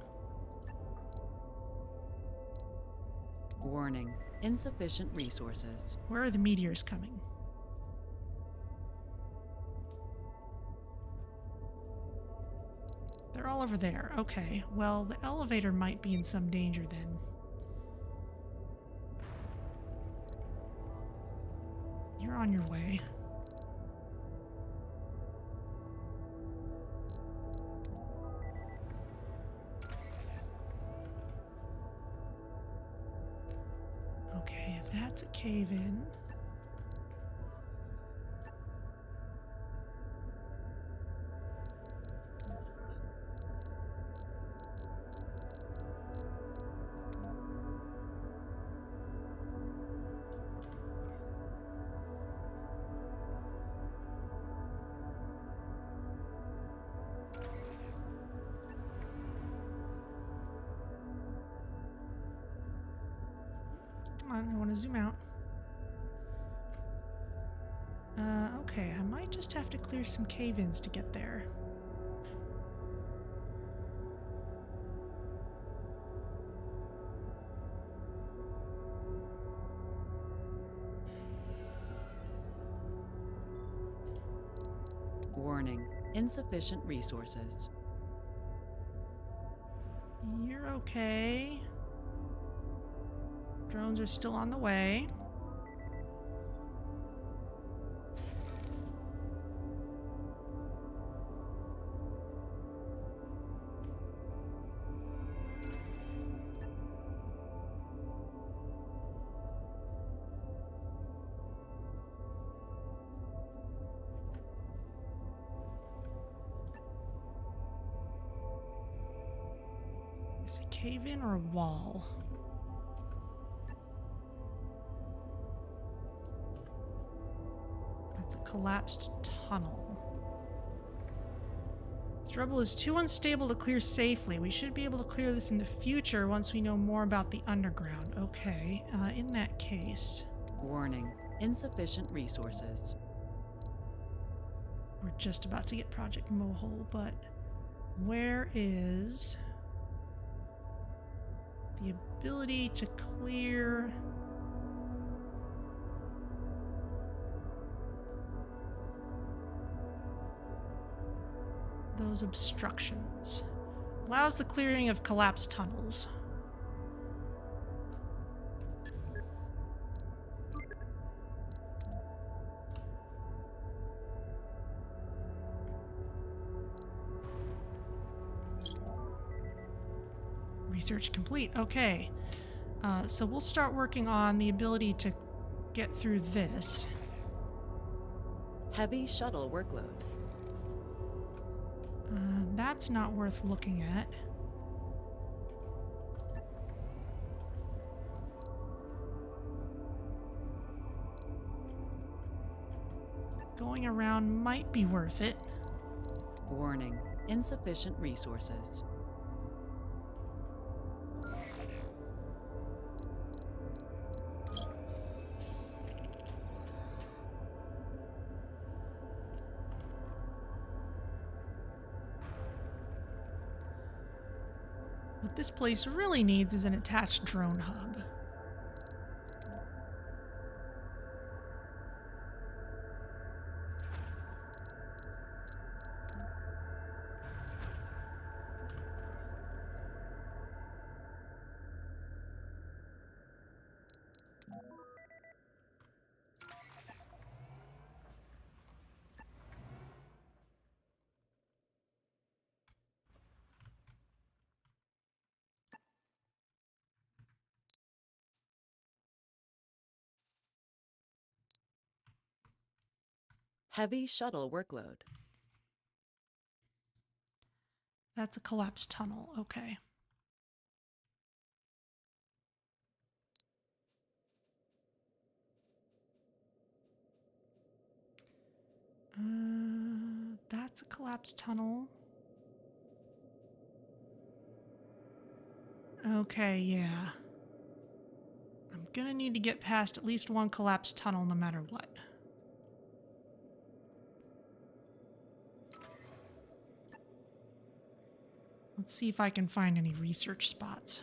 Warning, insufficient resources. Where are the meteors coming? They're all over there. Okay, well, the elevator might be in some danger then. You're on your way. Okay, if that's a cave-in. Come on, I want to zoom out. Okay, I might just have to clear some cave-ins to get there. Warning, insufficient resources. You're okay. Drones are still on the way. Is it a cave-in or a wall? That's a collapsed tunnel. This rubble is too unstable to clear safely. We should be able to clear this in the future once we know more about the underground. Okay, in that case... Warning, insufficient resources. We're just about to get Project Mohole, but where is the ability to clear those obstructions? Allows the clearing of collapsed tunnels. Research complete. Okay. So we'll start working on the ability to get through this. Heavy shuttle workload. That's not worth looking at. Going around might be worth it. Warning, insufficient resources. What this place really needs is an attached drone hub. Heavy shuttle workload. That's a collapsed tunnel. Okay. That's a collapsed tunnel. Okay, yeah. I'm gonna need to get past at least one collapsed tunnel no matter what. Let's see if I can find any research spots.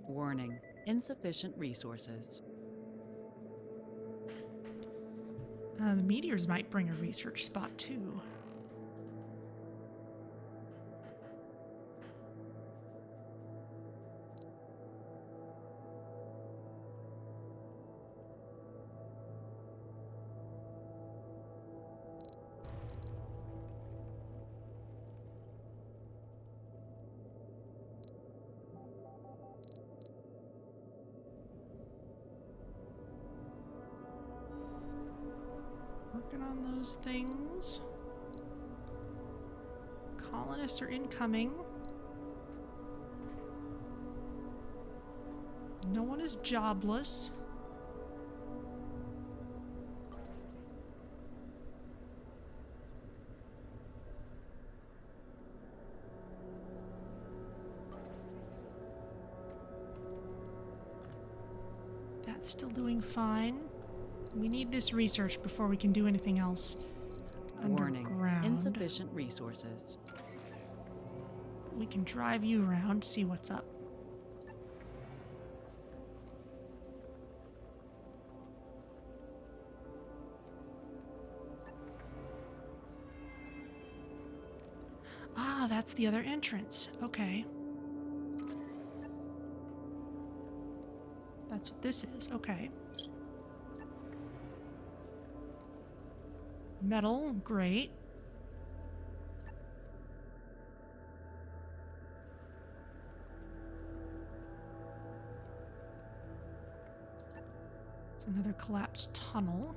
Warning. Insufficient resources. The meteors might bring a research spot too. Working on those things. Colonists are incoming. No one is jobless. That's still doing fine. We need this research before we can do anything else. Warning. Underground. Insufficient resources. We can drive you around, see what's up. Ah, that's the other entrance. Okay. That's what this is. Okay. Metal, great. It's another collapsed tunnel.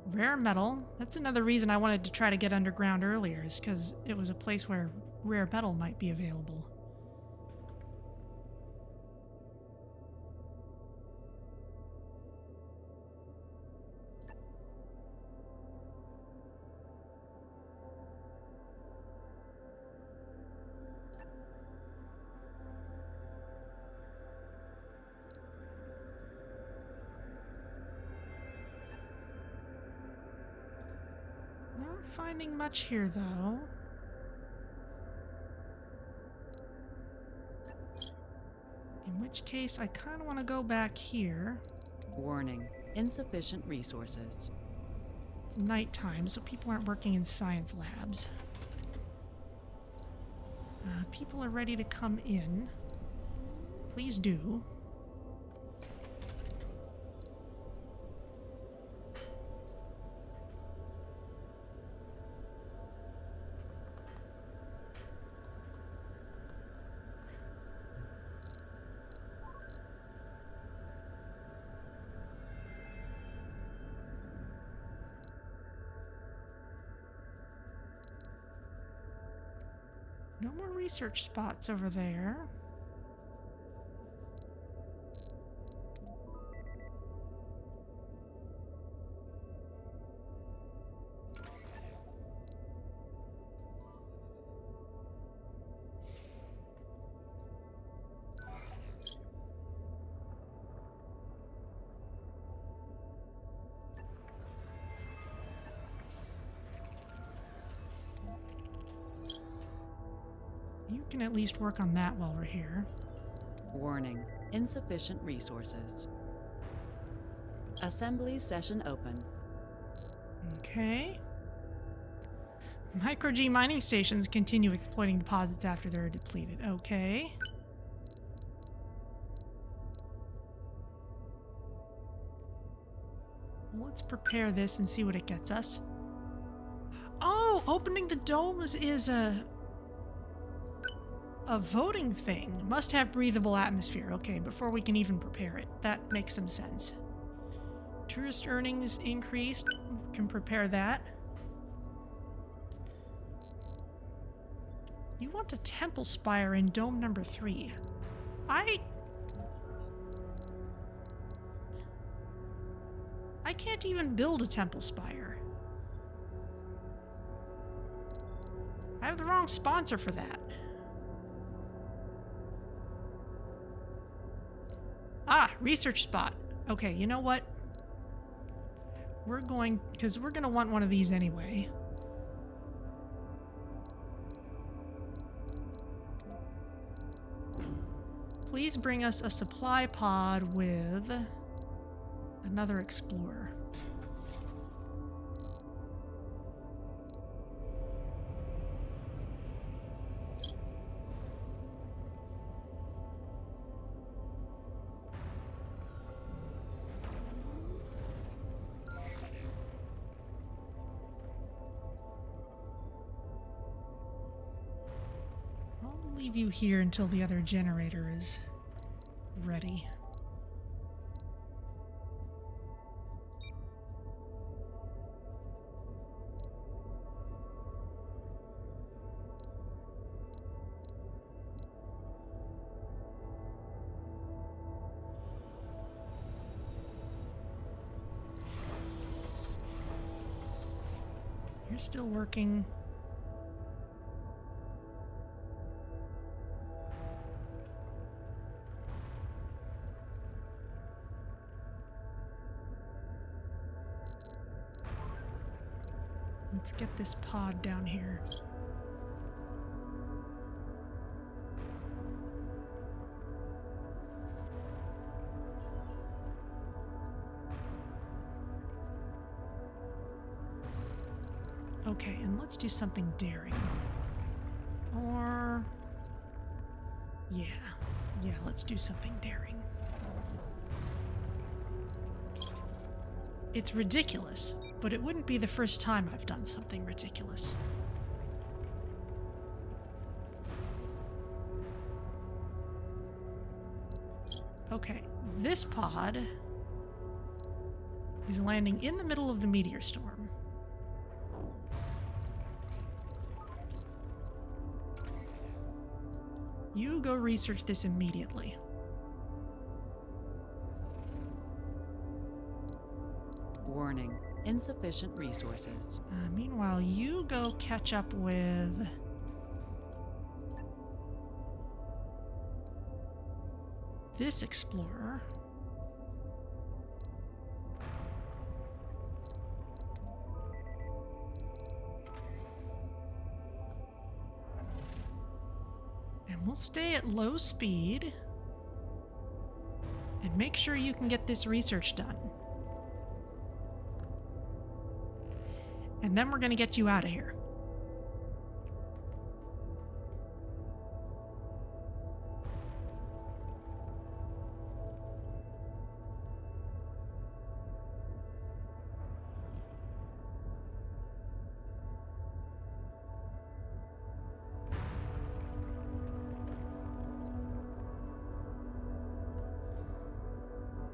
Rare metal. That's another reason I wanted to try to get underground earlier, is because it was a place where rare metal might be available. Not finding much here, though. In which case, I kind of want to go back here. Warning. Insufficient resources. It's nighttime, so people aren't working in science labs. People are ready to come in. Please do. No more research spots over there. You can at least work on that while we're here. Warning. Insufficient resources. Assembly session open. Okay. Micro-G mining stations continue exploiting deposits after they're depleted. Okay. Well, let's prepare this and see what it gets us. Oh, opening the domes is a voting thing. Must have breathable atmosphere. Okay, before we can even prepare it. That makes some sense. Tourist earnings increased. Can prepare that. You want a temple spire in dome number 3. I can't even build a temple spire. I have the wrong sponsor for that. Ah, research spot. Okay, you know what? Because we're gonna want one of these anyway. Please bring us a supply pod with another explorer. I'll leave you here until the other generator is ready. You're still working. Let's get this pod down here. Okay, and let's do something daring. Or... Yeah, let's do something daring. It's ridiculous, but it wouldn't be the first time I've done something ridiculous. Okay, this pod is landing in the middle of the meteor storm. You go research this immediately. Warning, insufficient resources. Meanwhile, you go catch up with... this explorer. And we'll stay at low speed and make sure you can get this research done. And then we're going to get you out of here.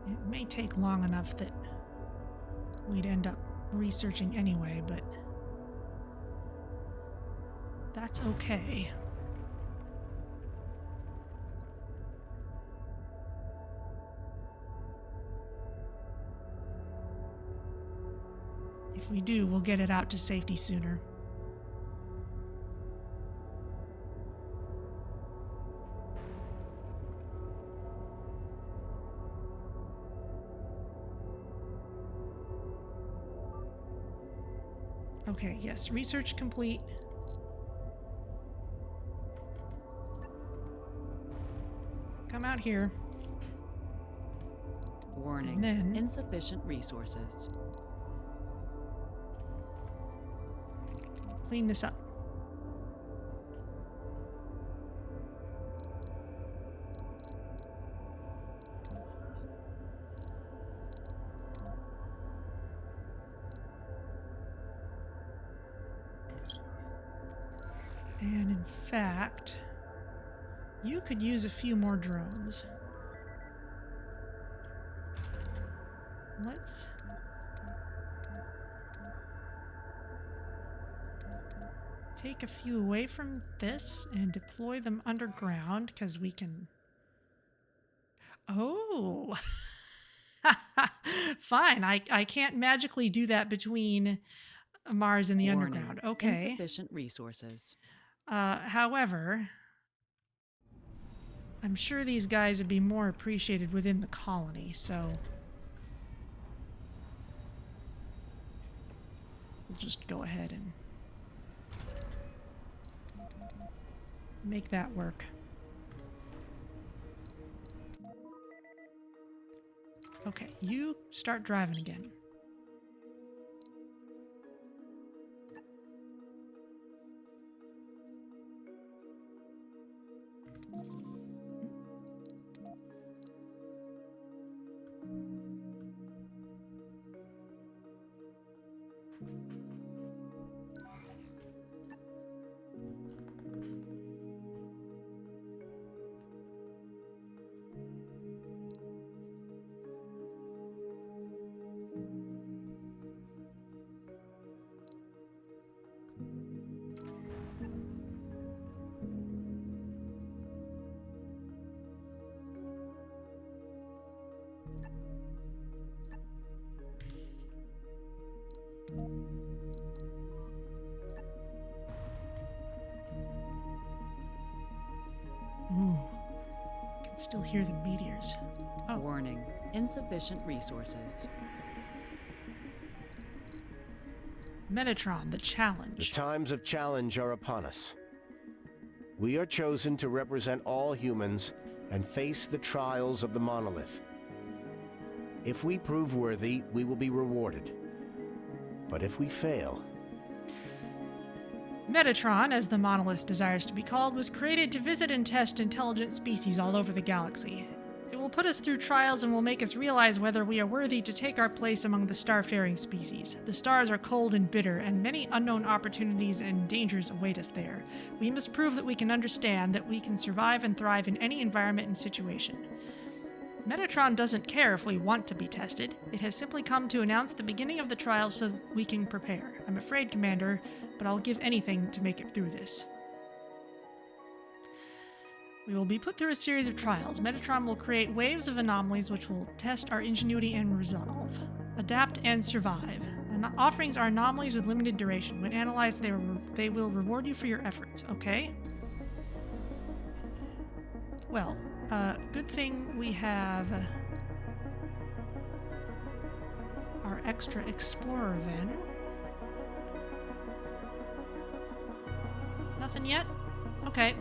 It may take long enough that we'd end up researching anyway, but that's okay. If we do, we'll get it out to safety sooner. Okay, yes, research complete. Come out here. Warning, then... insufficient resources. Clean this up. And in fact, you could use a few more drones. Let's take a few away from this and deploy them underground because we can... Oh! Fine, I can't magically do that between Mars and the Warning, underground. Okay. insufficient resources. However, I'm sure these guys would be more appreciated within the colony, so... We'll just go ahead and make that work. Okay, you start driving again. Ooh, I can still hear the meteors. Oh, Warning, insufficient resources. Metatron, the The challenge. times of challenge are upon us. We are chosen to represent all humans and face the trials of the monolith. If we prove worthy, we will be rewarded. But if we fail, Metatron, as the monolith desires to be called, was created to visit and test intelligent species all over the galaxy. It will put us through trials and will make us realize whether we are worthy to take our place among the starfaring species. The stars are cold and bitter, and many unknown opportunities and dangers await us there. We must prove that we can understand, that we can survive and thrive in any environment and situation. Metatron doesn't care if we want to be tested. It has simply come to announce the beginning of the trials so that we can prepare. I'm afraid, Commander, but I'll give anything to make it through this. We will be put through a series of trials. Metatron will create waves of anomalies which will test our ingenuity and resolve. Adapt and survive. Offerings are anomalies with limited duration. When analyzed, they will reward you for your efforts, okay? Well, good thing we have our extra explorer then. Nothing yet? Okay.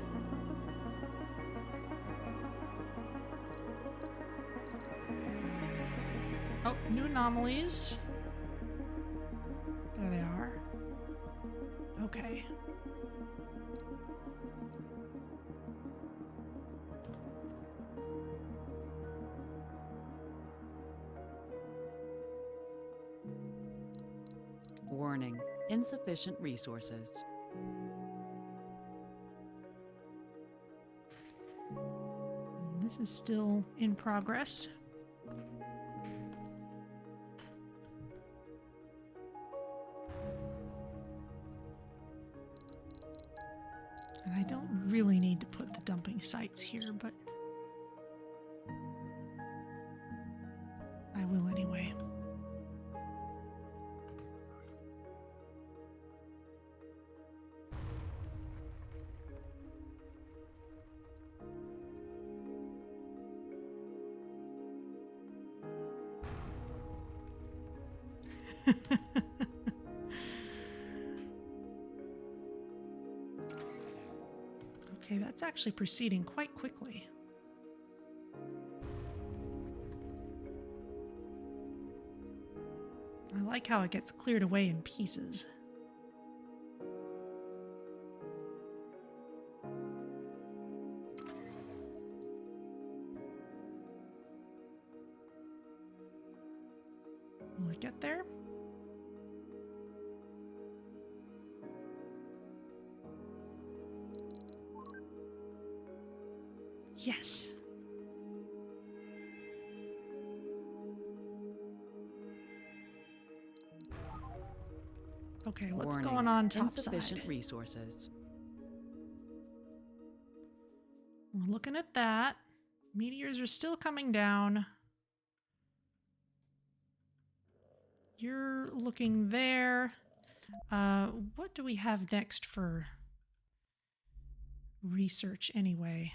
Oh, new anomalies. There they are. Okay. Warning, insufficient resources. This is still in progress. And I don't really need to put the dumping sites here, but I will anyway. Okay, that's actually proceeding quite quickly. I like how it gets cleared away in pieces. Will it get there? Yes. Okay, what's Warning, going on insufficient topside? resources. We're looking at that. Meteors are still coming down. You're looking there. What do we have next for research anyway?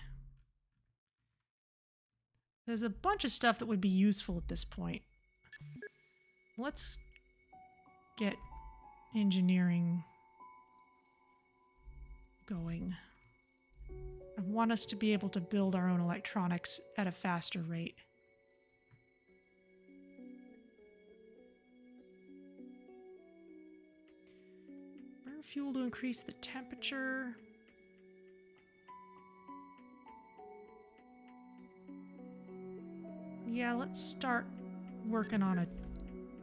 There's a bunch of stuff that would be useful at this point. Let's get engineering going. I want us to be able to build our own electronics at a faster rate. Burn fuel to increase the temperature. Yeah, let's start working on a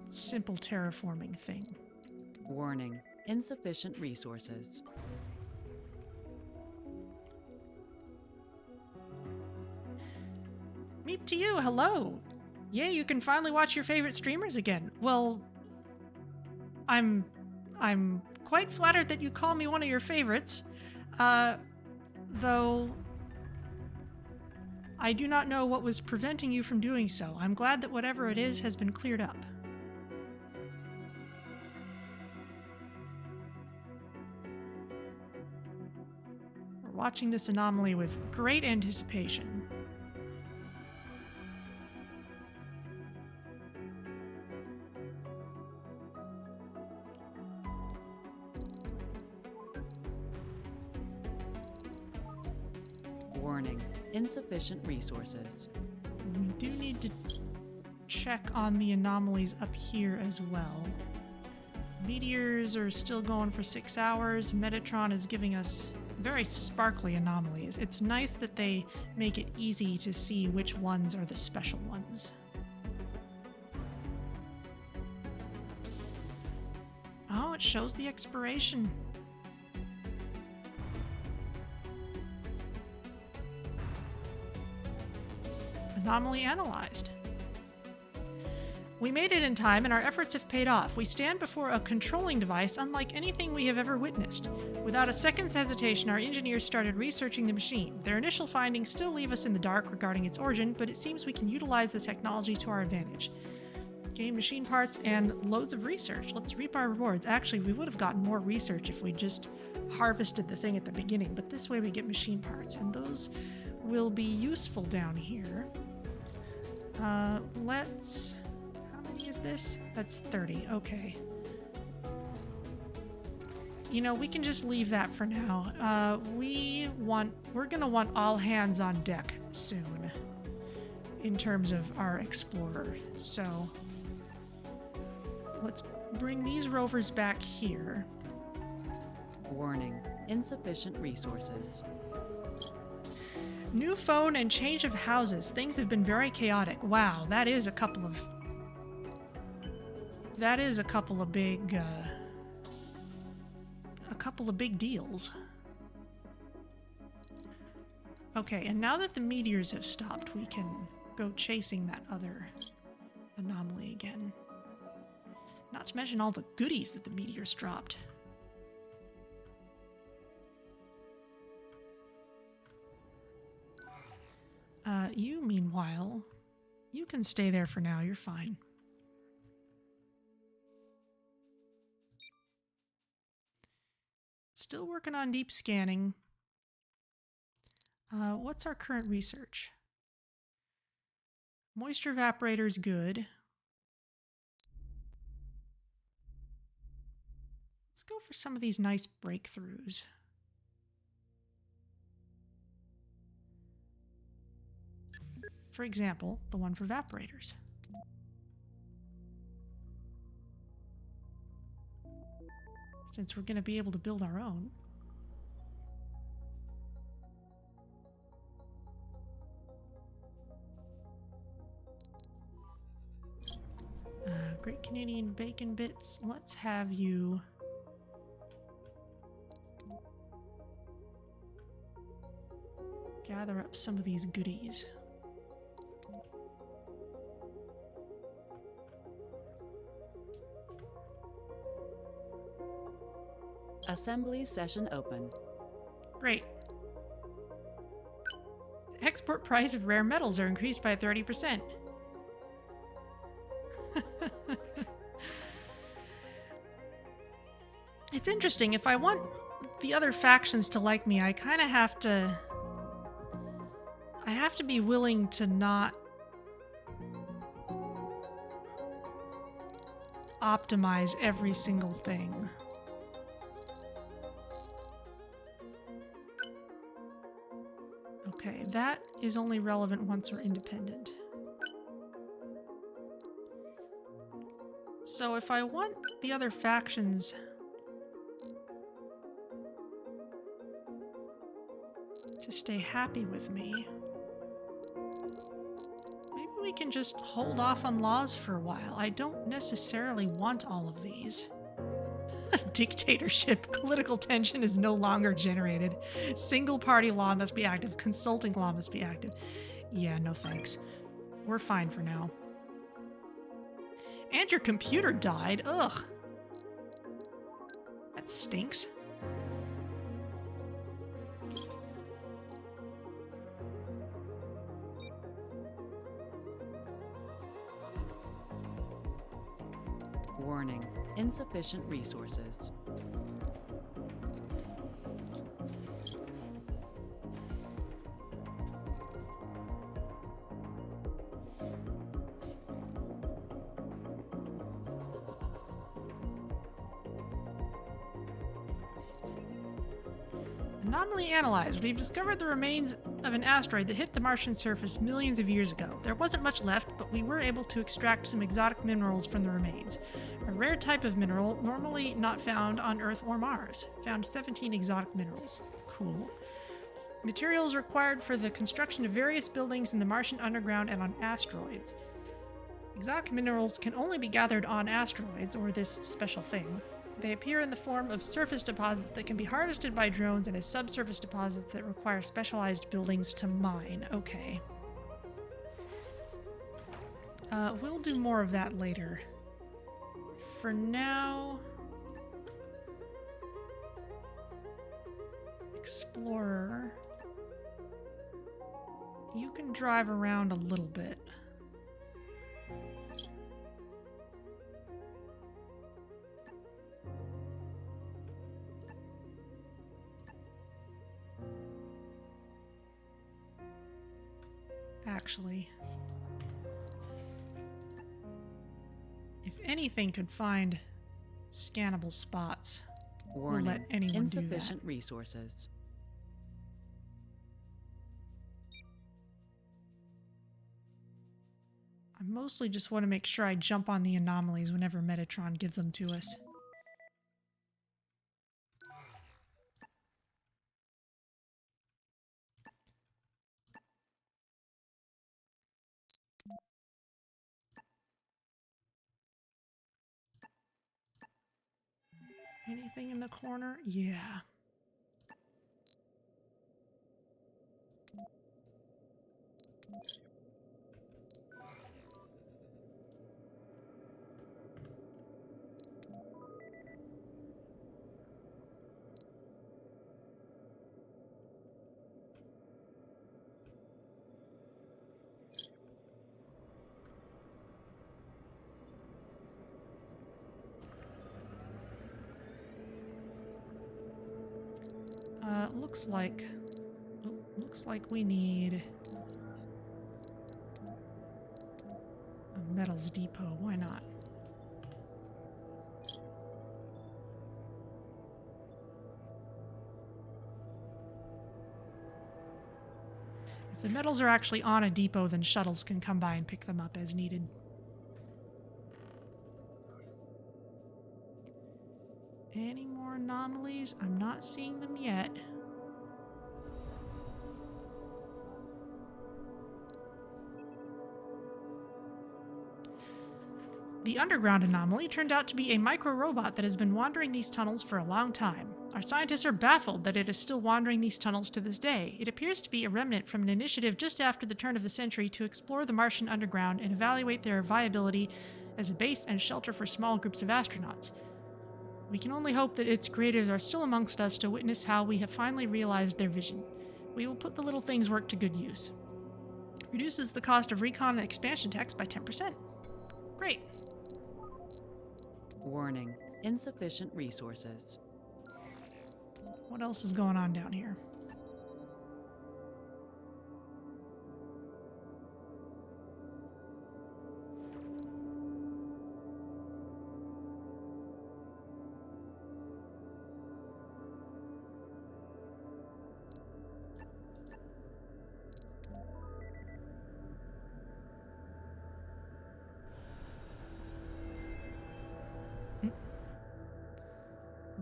simple terraforming thing. Warning, insufficient resources. Meep to you, hello! Yeah, you can finally watch your favorite streamers again. Well, I'm quite flattered that you call me one of your favorites. Though I do not know what was preventing you from doing so. I'm glad that whatever it is has been cleared up. We're watching this anomaly with great anticipation. Warning, insufficient resources. We do need to check on the anomalies up here as well. Meteors are still going for 6 hours. Metatron is giving us very sparkly anomalies. It's nice that they make it easy to see which ones are the special ones. Oh, it shows the expiration. Anomaly analyzed. We made it in time and our efforts have paid off. We stand before a controlling device unlike anything we have ever witnessed. Without a second's hesitation, our engineers started researching the machine. Their initial findings still leave us in the dark regarding its origin, but it seems we can utilize the technology to our advantage. Gain machine parts and loads of research. Let's reap our rewards. Actually, we would have gotten more research if we just harvested the thing at the beginning, but this way we get machine parts, and those will be useful down here. Let's... How many is this? That's 30. Okay. You know, we can just leave that for now. We're gonna want all hands on deck soon in terms of our explorer. So let's bring these rovers back here. Warning, insufficient resources. New phone and change of houses. Things have been very chaotic. Wow, that is a couple of big deals. Okay, and now that the meteors have stopped, we can go chasing that other anomaly again. Not to mention all the goodies that the meteors dropped. You, meanwhile, you can stay there for now. You're fine. Still working on deep scanning. What's our current research? Moisture evaporator's good. Let's go for some of these nice breakthroughs. For example, the one for evaporators. Since we're going to be able to build our own. Great Canadian Bacon Bits. Let's have you... gather up some of these goodies. Assembly session open. Great. Export price of rare metals are increased by 30%. It's interesting. If I want the other factions to like me, I kind of have to... I have to be willing to not optimize every single thing. Okay, that is only relevant once we're independent. So if I want the other factions to stay happy with me, maybe we can just hold off on laws for a while. I don't necessarily want all of these. Dictatorship. Political tension is no longer generated. Single-party law must be active. Consulting law must be active. Yeah, no thanks. We're fine for now. And your computer died. Ugh. That stinks. Warning. Insufficient resources. Anomaly analyzed. We've discovered the remains of an asteroid that hit the Martian surface millions of years ago. There wasn't much left, but we were able to extract some exotic minerals from the remains. A rare type of mineral normally not found on Earth or Mars. Found 17 exotic minerals. Cool. Materials required for the construction of various buildings in the Martian underground and on asteroids. Exotic minerals can only be gathered on asteroids, or this special thing. They appear in the form of surface deposits that can be harvested by drones and as subsurface deposits that require specialized buildings to mine. Okay. We'll do more of that later. For now... Explorer. You can drive around a little bit. Actually, if anything could find scannable spots, Warning. we'll let anyone Insufficient do that. resources. I mostly just want to make sure I jump on the anomalies whenever Metatron gives them to us. Anything in the corner? Yeah. Looks like we need a metals depot. Why not? If the metals are actually on a depot, then shuttles can come by and pick them up as needed. Any more anomalies? I'm not seeing them yet. The underground anomaly turned out to be a micro-robot that has been wandering these tunnels for a long time. Our scientists are baffled that it is still wandering these tunnels to this day. It appears to be a remnant from an initiative just after the turn of the century to explore the Martian underground and evaluate their viability as a base and shelter for small groups of astronauts. We can only hope that its creators are still amongst us to witness how we have finally realized their vision. We will put the little things work to good use. Reduces the cost of recon and expansion text by 10%. Great. Warning. Insufficient resources. What else is going on down here?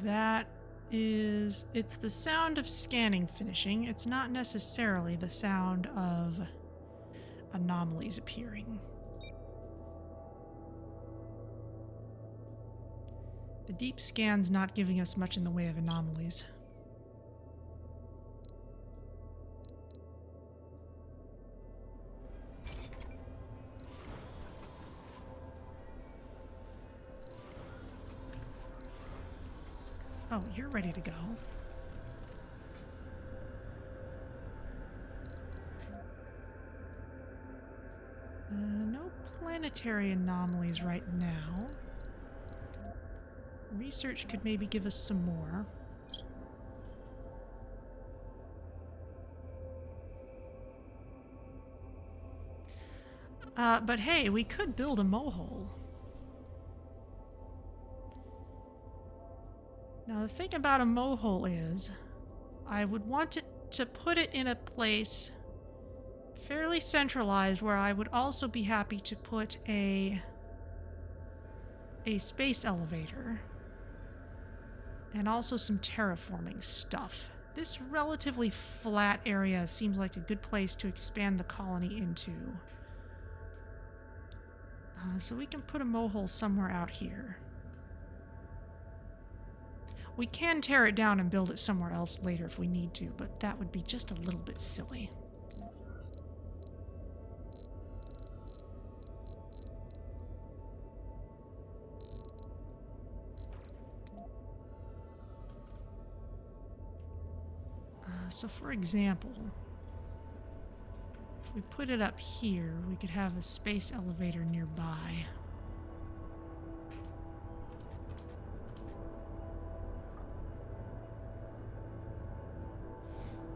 That is... It's the sound of scanning finishing. It's not necessarily the sound of anomalies appearing. The deep scan's not giving us much in the way of anomalies. Oh, you're ready to go. No planetary anomalies right now. Research could maybe give us some more. But hey, we could build a Mohole. Now, the thing about a Mohole is, I would want to put it in a place fairly centralized where I would also be happy to put a space elevator and also some terraforming stuff. This relatively flat area seems like a good place to expand the colony into. So we can put a Mohole somewhere out here. We can tear it down and build it somewhere else later if we need to, but that would be just a little bit silly. So for example, if we put it up here, we could have a space elevator nearby.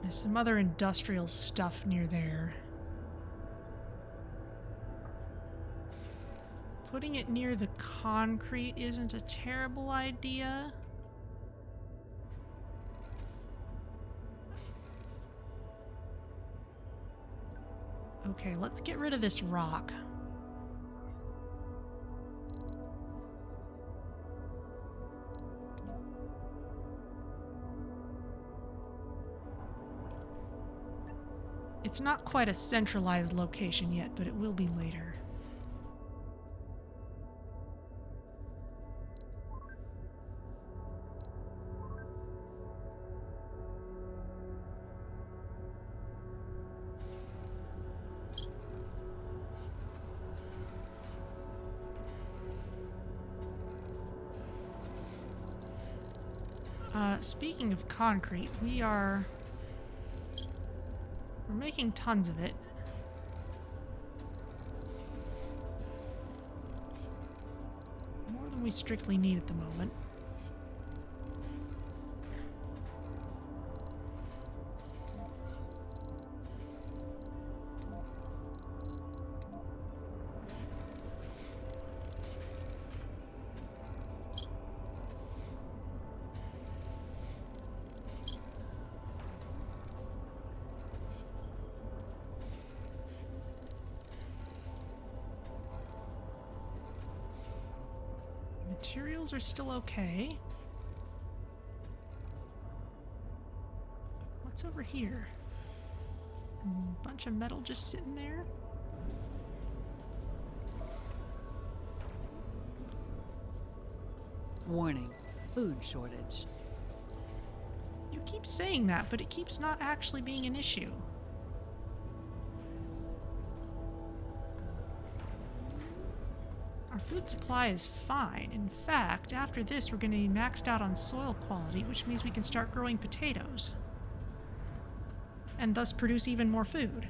There's some other industrial stuff near there. Putting it near the concrete isn't a terrible idea. Okay, let's get rid of this rock. It's not quite a centralized location yet, but it will be later. Speaking of concrete, we're making tons of it. More than we strictly need at the moment. Materials are still okay. What's over here? A bunch of metal just sitting there. Warning. Food shortage. You keep saying that, but it keeps not actually being an issue. Our food supply is fine. In fact, after this, we're going to be maxed out on soil quality, which means we can start growing potatoes. And thus produce even more food.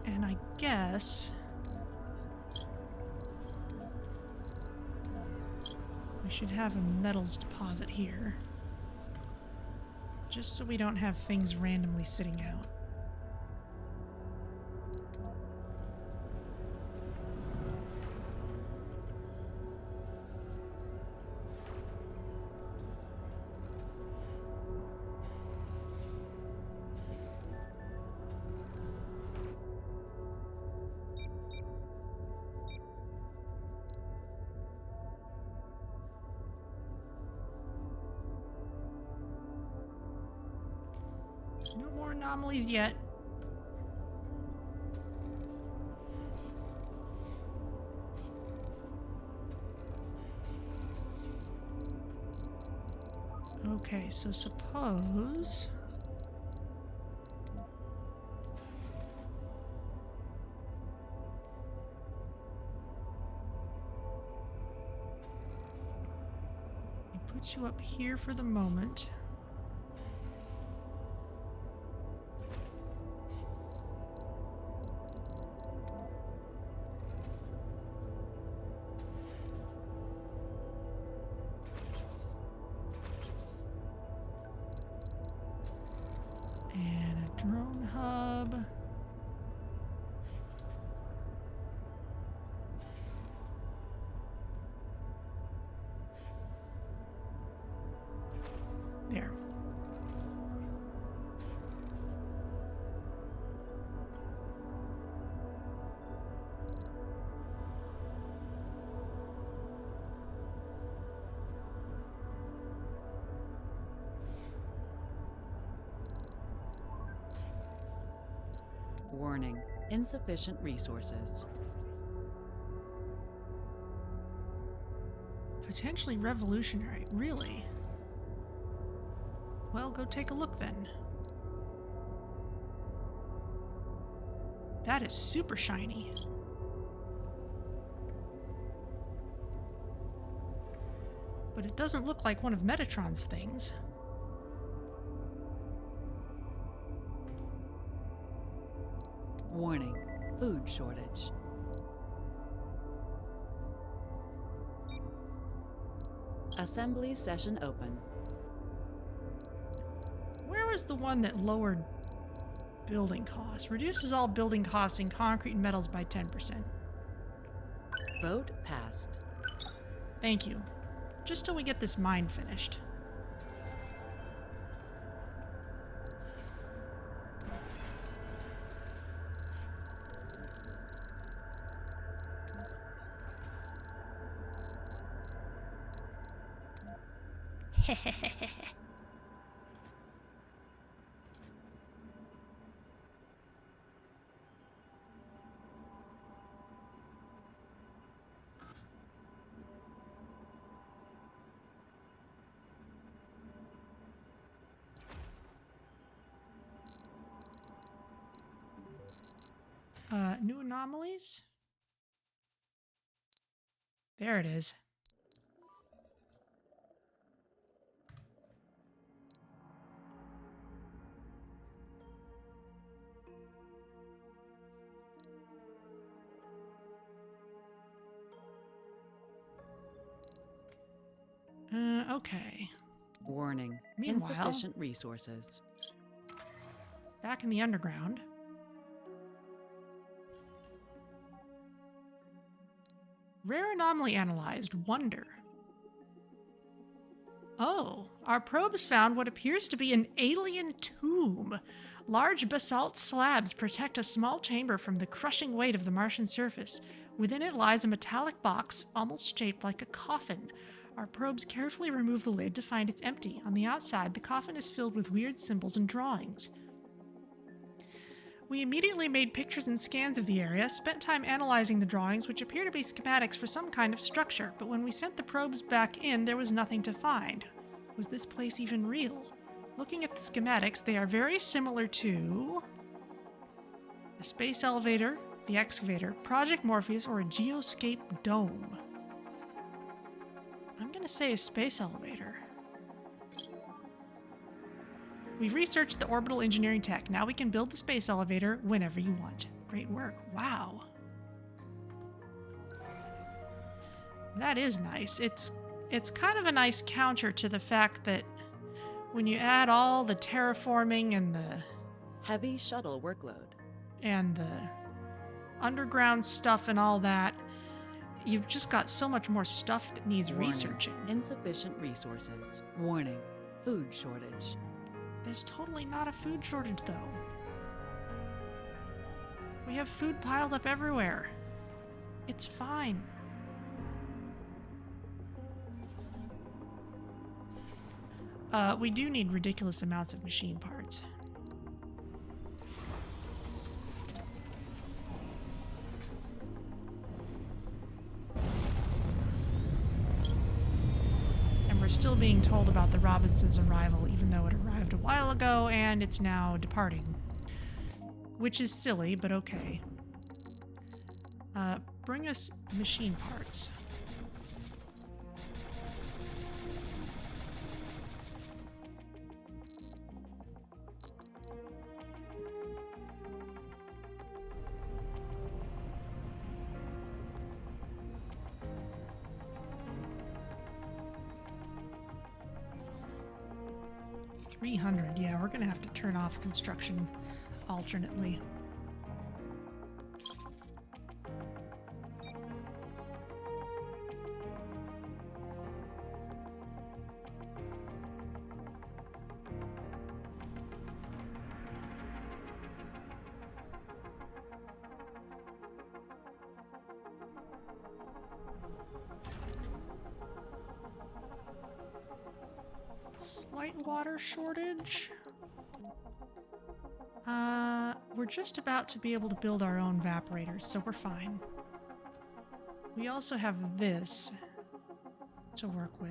And I guess we should have a metals deposit here. Just so we don't have things randomly sitting out. No more anomalies yet. Okay, so suppose... we put you up here for the moment. And a drone hub. There. Warning, insufficient resources. Potentially revolutionary, really? Well, go take a look then. That is super shiny. But it doesn't look like one of Metatron's things. Warning, food shortage. Assembly session open. Where was the one that lowered building costs? Reduces all building costs in concrete and metals by 10%. Vote passed. Thank you. Just till we get this mine finished. New anomalies? There it is. Okay. Warning, Meanwhile, insufficient resources. back in the underground. Rare anomaly analyzed. Wonder. Oh, our probes found what appears to be an alien tomb. Large basalt slabs protect a small chamber from the crushing weight of the Martian surface. Within it lies a metallic box, almost shaped like a coffin. Our probes carefully remove the lid to find it's empty. On the outside, the coffin is filled with weird symbols and drawings. We immediately made pictures and scans of the area, spent time analyzing the drawings, which appear to be schematics for some kind of structure, but when we sent the probes back in, there was nothing to find. Was this place even real? Looking at the schematics, they are very similar to a space elevator, the excavator, Project Morpheus, or a geoscape dome. I'm gonna say a space elevator. We've researched the orbital engineering tech. Now we can build the space elevator whenever you want. Great work. Wow. That is nice. It's kind of a nice counter to the fact that when you add all the terraforming and the Heavy shuttle workload. underground stuff and all that, you've just got so much more stuff that needs Warning. researching. Insufficient resources. Warning. Food shortage. There's totally not a food shortage, though. We have food piled up everywhere. It's fine. We do need ridiculous amounts of machine parts. And we're still being told about the Robinsons' arrival, even though it arrived a while ago and it's now departing. Which is silly, but okay. Bring us machine parts. $300. Yeah, we're gonna have to turn off construction alternately. Slight water shortage. We're just about to be able to build our own evaporators, so we're fine. We also have this to work with.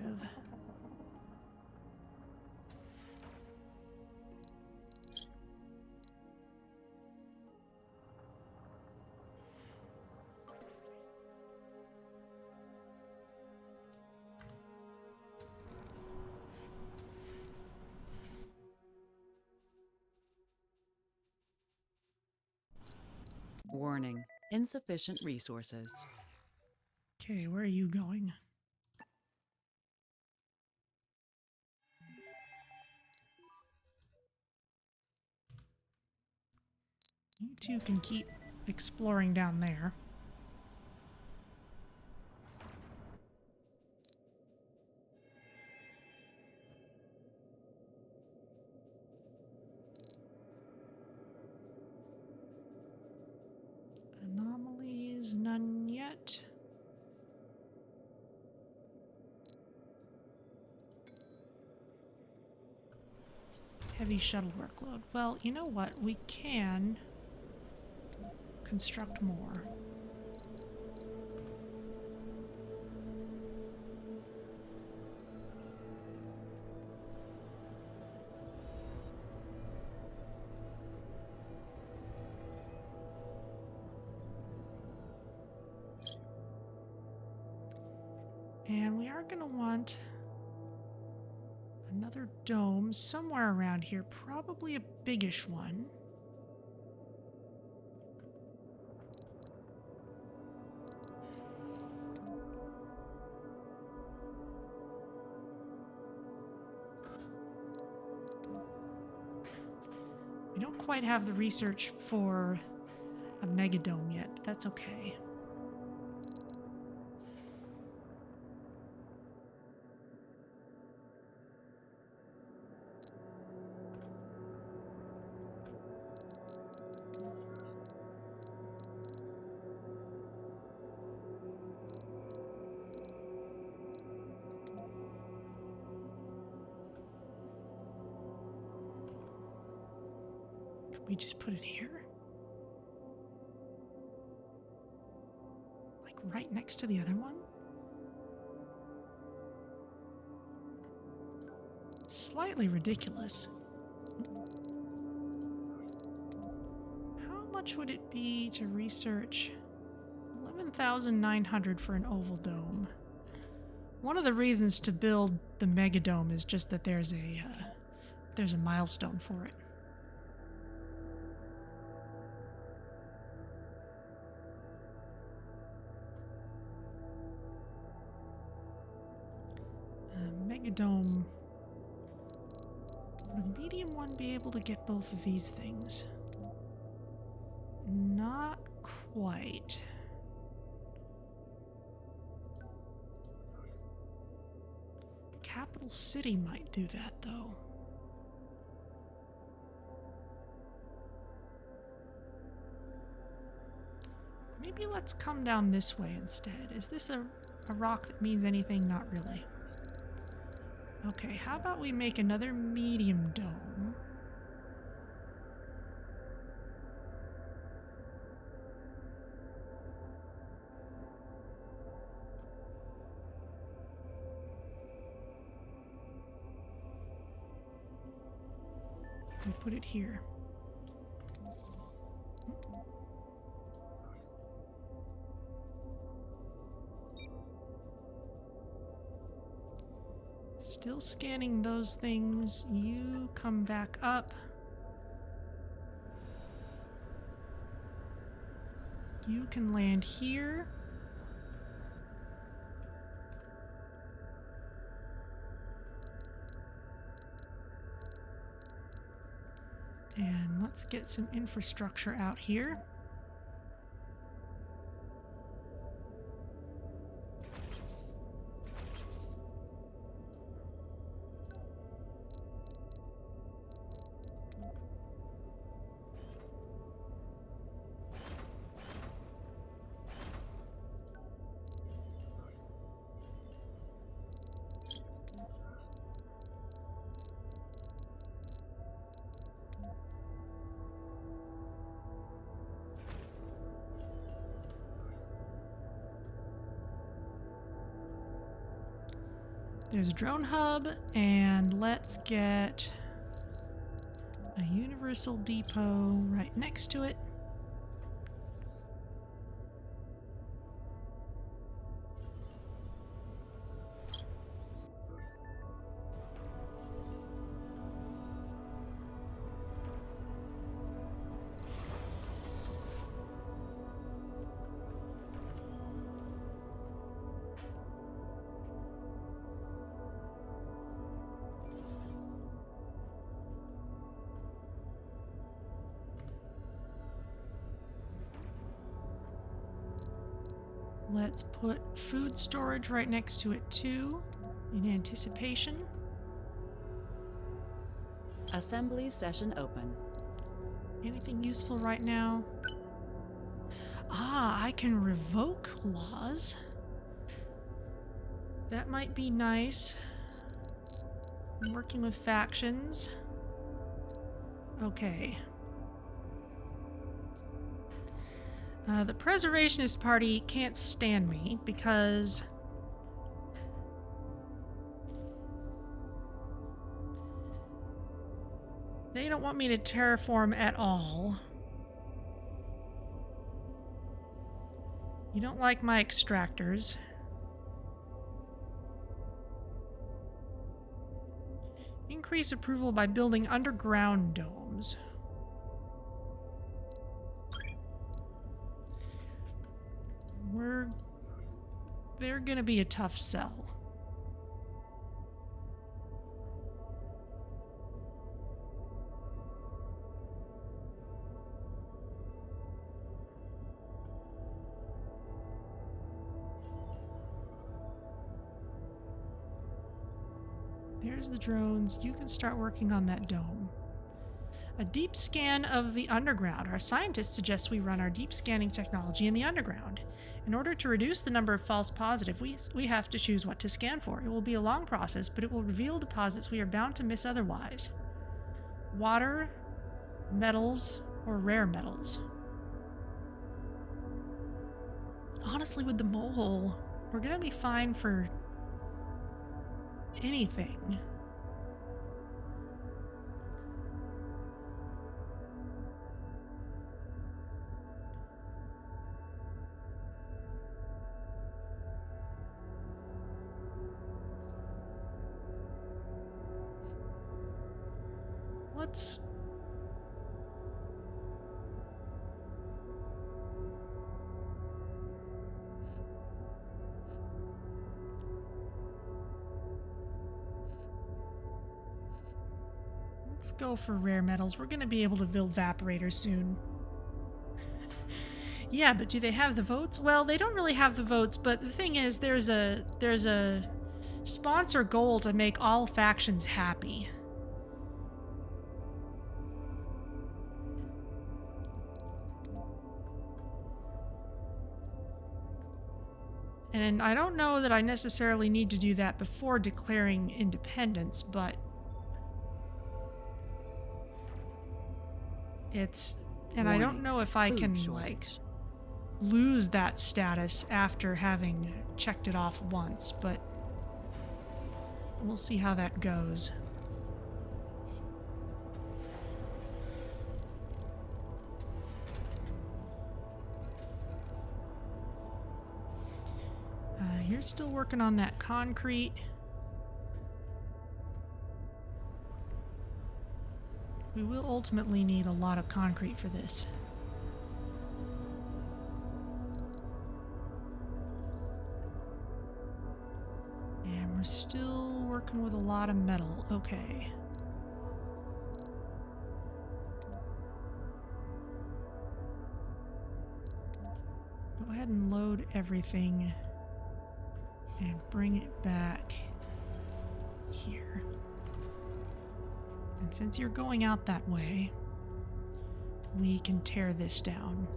Warning. Insufficient resources. Okay, where are you going? You two can keep exploring down there. Anomalies, none yet. Heavy shuttle workload. Well, you know what? We can construct more. And we are going to want another dome somewhere around here, probably a biggish one. We don't quite have the research for a megadome yet, but that's okay. We just put it here. right next to the other one? Slightly ridiculous. How much would it be to research 11,900 for an oval dome? One of the reasons to build the megadome is just that there's a milestone for it. Megadome. Would a medium one be able to get both of these things? Not quite. Capital City might do that, though. Maybe let's come down this way instead. Is this a rock that means anything? Not really. Okay, how about we make another medium dome? We put it here. Still scanning those things. You come back up. You can land here. And let's get some infrastructure out here. There's a drone hub, and let's get a universal depot right next to it. Let's put food storage right next to it too, in anticipation. Assembly session open. Anything useful right now? Ah, I can revoke laws. That might be nice. I'm working with factions. Okay. The Preservationist Party can't stand me because they don't want me to terraform at all. You don't like my extractors. Increase approval by building underground domes. They're gonna be a tough sell. There's the drones. You can start working on that dome. A deep scan of the underground. Our scientists suggest we run our deep scanning technology in the underground. In order to reduce the number of false positives, we have to choose what to scan for. It will be a long process, but it will reveal deposits we are bound to miss otherwise. Water, metals, or rare metals. honestly, with the Mohole, we're gonna be fine for anything. Let's... Let's go for rare metals. We're gonna be able to build vaporators soon. Yeah, but do they have the votes? Well, they don't really have the votes, but the thing is, there's a sponsor goal to make all factions happy. And I don't know that I necessarily need to do that before declaring independence, but it's... And Warning, I don't know if I food can, shortage. like, lose that status after having checked it off once, but we'll see how that goes. You're still working on that concrete. We will ultimately need a lot of concrete for this. And we're still working with a lot of metal. Okay. Go ahead and load everything and bring it back here. And since you're going out that way, we can tear this down.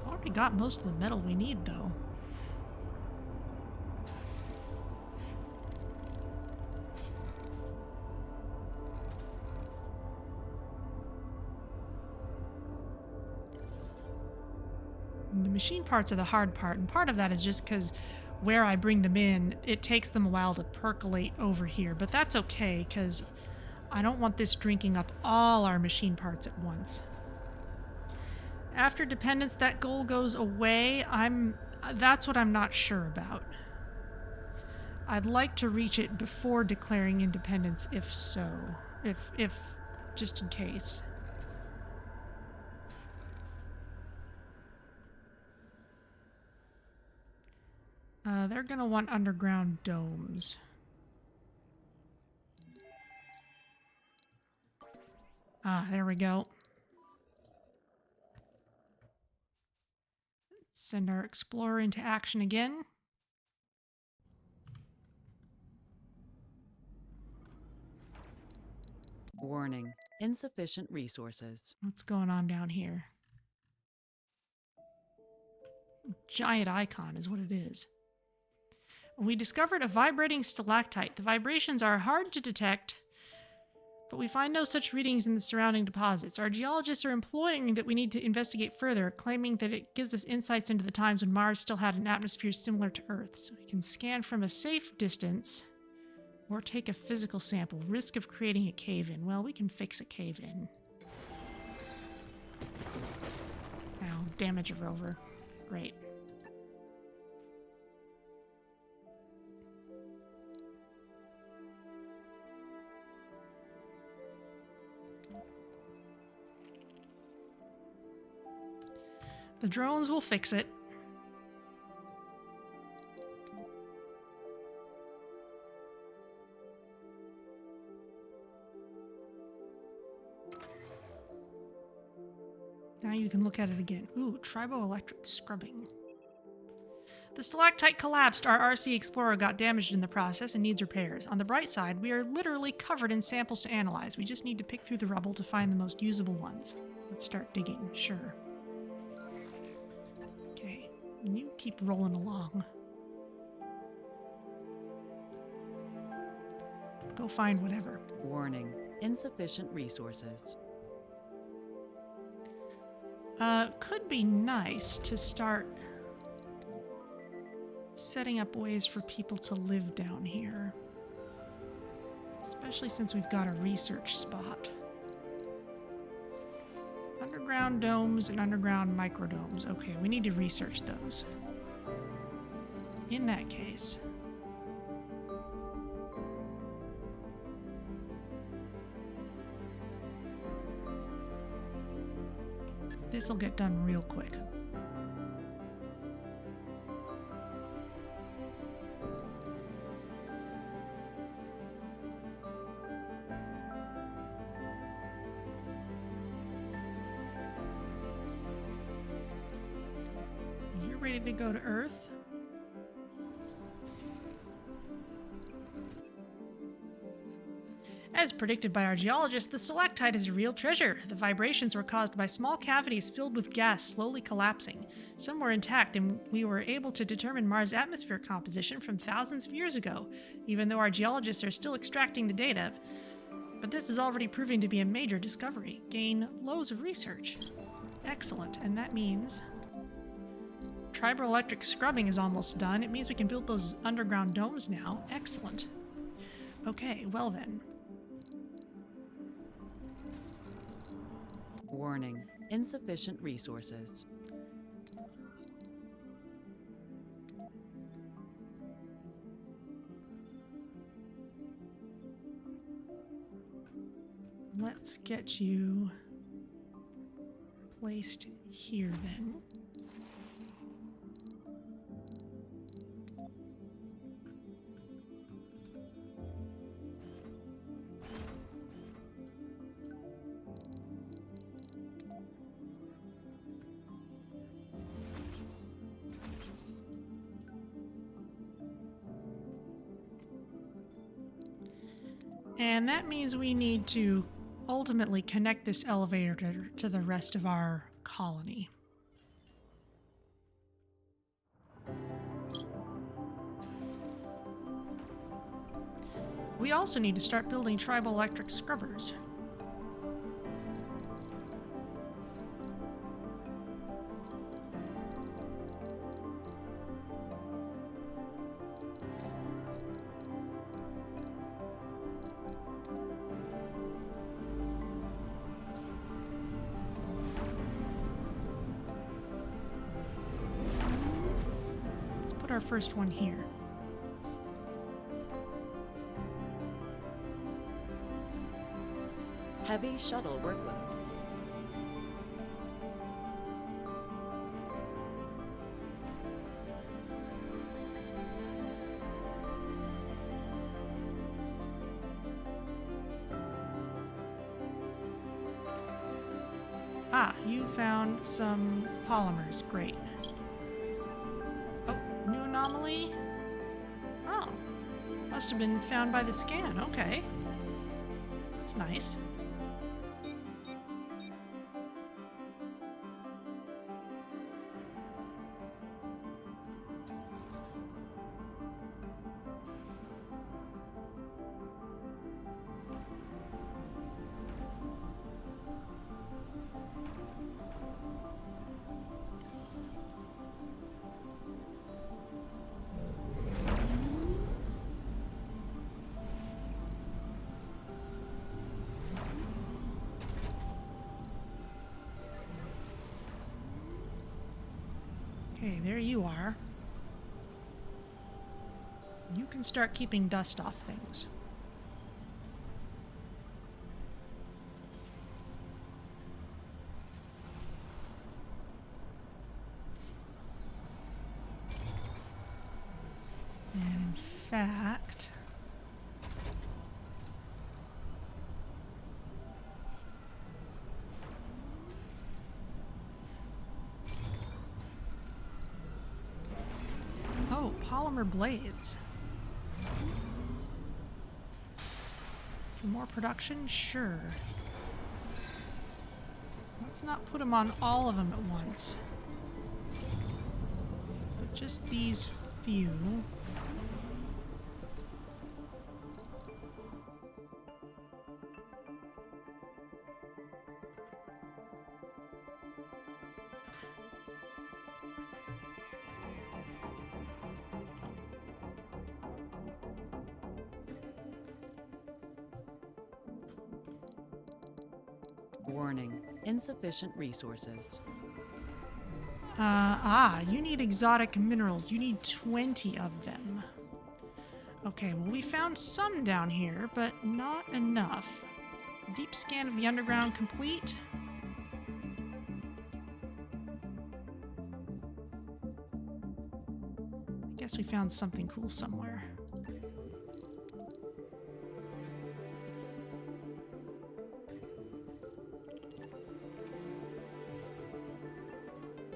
Already got most of the metal we need, though. The machine parts are the hard part, and part of that is just because where I bring them in, it takes them a while to percolate over here. But that's okay, because I don't want this drinking up all our machine parts at once. After dependence, that goal goes away. That's what I'm not sure about. I'd like to reach it before declaring independence, if so. If just in case. They're gonna want underground domes. Ah, there we go. Send our explorer into action again. Warning, insufficient resources. What's going on down here? Giant icon is what it is. We discovered a vibrating stalactite. The vibrations are hard to detect, but we find no such readings in the surrounding deposits. Our geologists are implying that we need to investigate further, claiming that it gives us insights into the times when Mars still had an atmosphere similar to Earth's. We can scan from a safe distance or take a physical sample. Risk of creating a cave-in. Well, we can fix a cave-in. Ow, damage a rover. Great. The drones will fix it. Now you can look at it again. Ooh, triboelectric scrubbing. The stalactite collapsed. Our RC Explorer got damaged in the process and needs repairs. On the bright side, we are literally covered in samples to analyze. We just need to pick through the rubble to find the most usable ones. Let's start digging. Sure. Okay. You keep rolling along. Go find whatever. Warning, insufficient resources. Could be nice to start setting up ways for people to live down here. Especially since we've got a research spot. Underground domes and underground microdomes. Okay, we need to research those. In that case... this'll get done real quick. You're ready to go to Earth? As predicted by our geologist, the stalactite is a real treasure. The vibrations were caused by small cavities filled with gas slowly collapsing. Some were intact, and we were able to determine Mars' atmosphere composition from thousands of years ago, even though our geologists are still extracting the data. But this is already proving to be a major discovery. Gain loads of research. Excellent, and that means... triboelectric scrubbing is almost done. It means we can build those underground domes now. Excellent. Okay, well then... Warning, insufficient resources. Let's get you placed here then. And that means we need to ultimately connect this elevator to the rest of our colony. We also need to start building triboelectric scrubbers. Our first one here. Heavy shuttle workload. Ah, you found some polymers. Great. New anomaly? Oh. Must have been found by the scan. Okay. That's nice. Okay, there you are. You can start keeping dust off things. And in fact... oh, polymer blades. For more production? Sure. Let's not put them on all of them at once. just these few. Warning, insufficient resources. You need exotic minerals. You need 20 of them. Okay, well, we found some down here, but not enough. Deep scan of the underground complete. I guess we found something cool somewhere.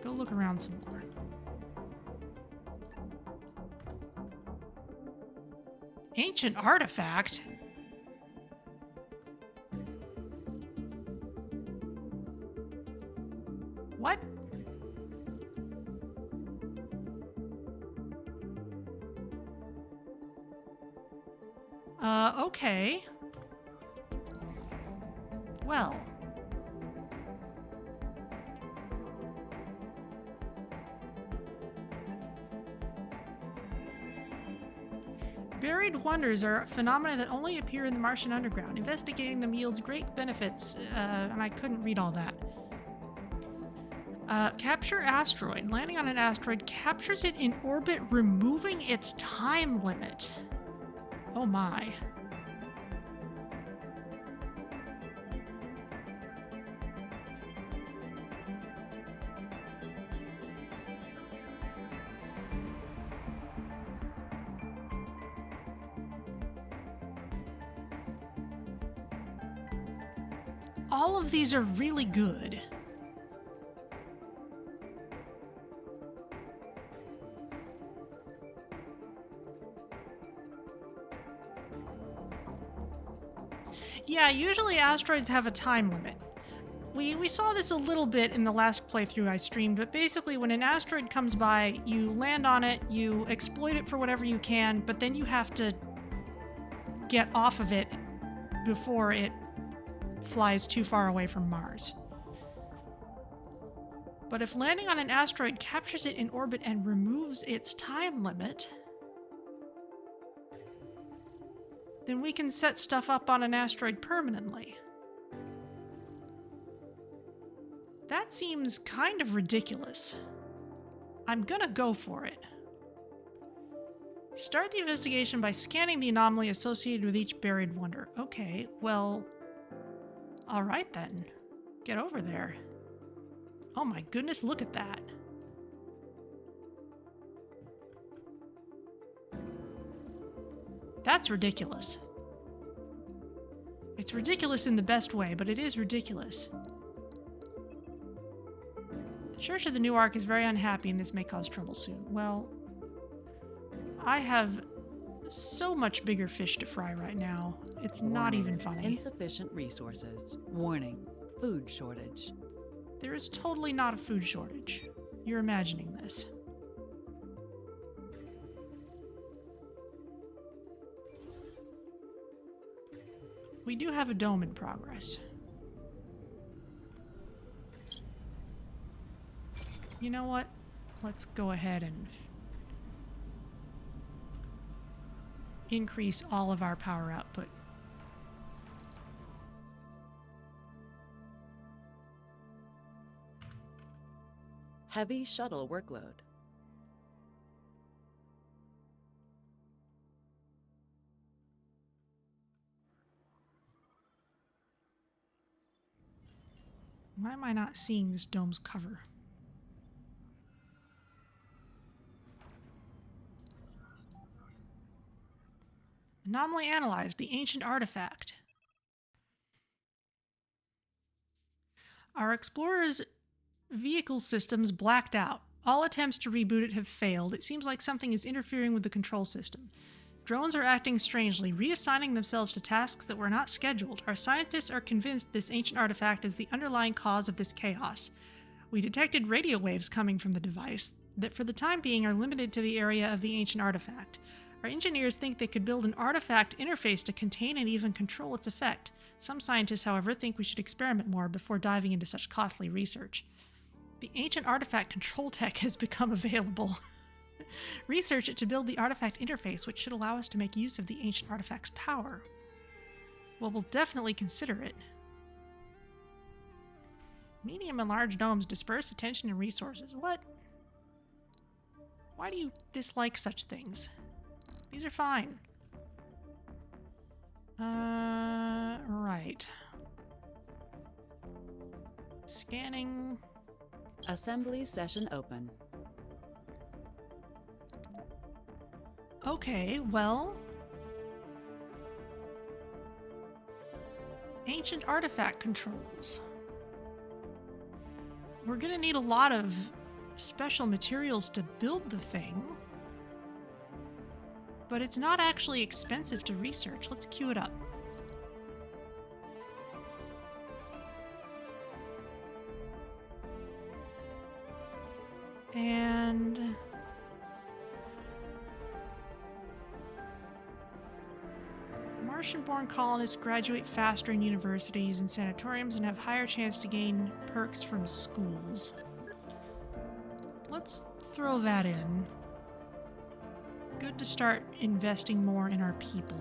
Go look around some more. Ancient artifact? What? Okay. Well. Buried wonders are phenomena that only appear in the Martian underground. Investigating them yields great benefits, and I couldn't read all that. Capture asteroid. Landing on an asteroid captures it in orbit, removing its time limit. Oh my. All of these are really good. Yeah, usually asteroids have a time limit. We saw this a little bit in the last playthrough I streamed, but basically when an asteroid comes by, you land on it, you exploit it for whatever you can, but then you have to get off of it before it flies too far away from Mars. But if landing on an asteroid captures it in orbit and removes its time limit, then we can set stuff up on an asteroid permanently. That seems kind of ridiculous. I'm gonna go for it. Start the investigation by scanning the anomaly associated with each buried wonder. Okay, well, all right then. Get over there. Oh my goodness, look at that. That's ridiculous. It's ridiculous in the best way, but it is ridiculous. The Church of the New Ark is very unhappy and this may cause trouble soon. Well, I have so much bigger fish to fry right now. It's not even funny. Insufficient resources. Warning, food shortage. There is totally not a food shortage. You're imagining this. We do have a dome in progress. You know what? Let's go ahead and increase all of our power output. Heavy shuttle workload. Why am I not seeing this dome's cover? Anomaly analyzed. The ancient artifact. Our explorer's vehicle systems blacked out. All attempts to reboot it have failed. It seems like something is interfering with the control system. Drones are acting strangely, reassigning themselves to tasks that were not scheduled. Our scientists are convinced this ancient artifact is the underlying cause of this chaos. We detected radio waves coming from the device. that for the time being are limited to the area of the ancient artifact. Our engineers think they could build an artifact interface to contain and even control its effect. Some scientists, however, think we should experiment more before diving into such costly research. The ancient artifact control tech has become available. Research it to build the artifact interface, which should allow us to make use of the ancient artifact's power. Well, we'll definitely consider it. Medium and large domes disperse attention and resources. What? Why do you dislike such things? These are fine. Right. Scanning. Assembly session open. Okay, well... Ancient artifact controls. We're gonna need a lot of special materials to build the thing. But it's not actually expensive to research. Let's queue it up. And... Martian-born colonists graduate faster in universities and sanatoriums and have higher chance to gain perks from schools. Let's throw that in. Good to start investing more in our people.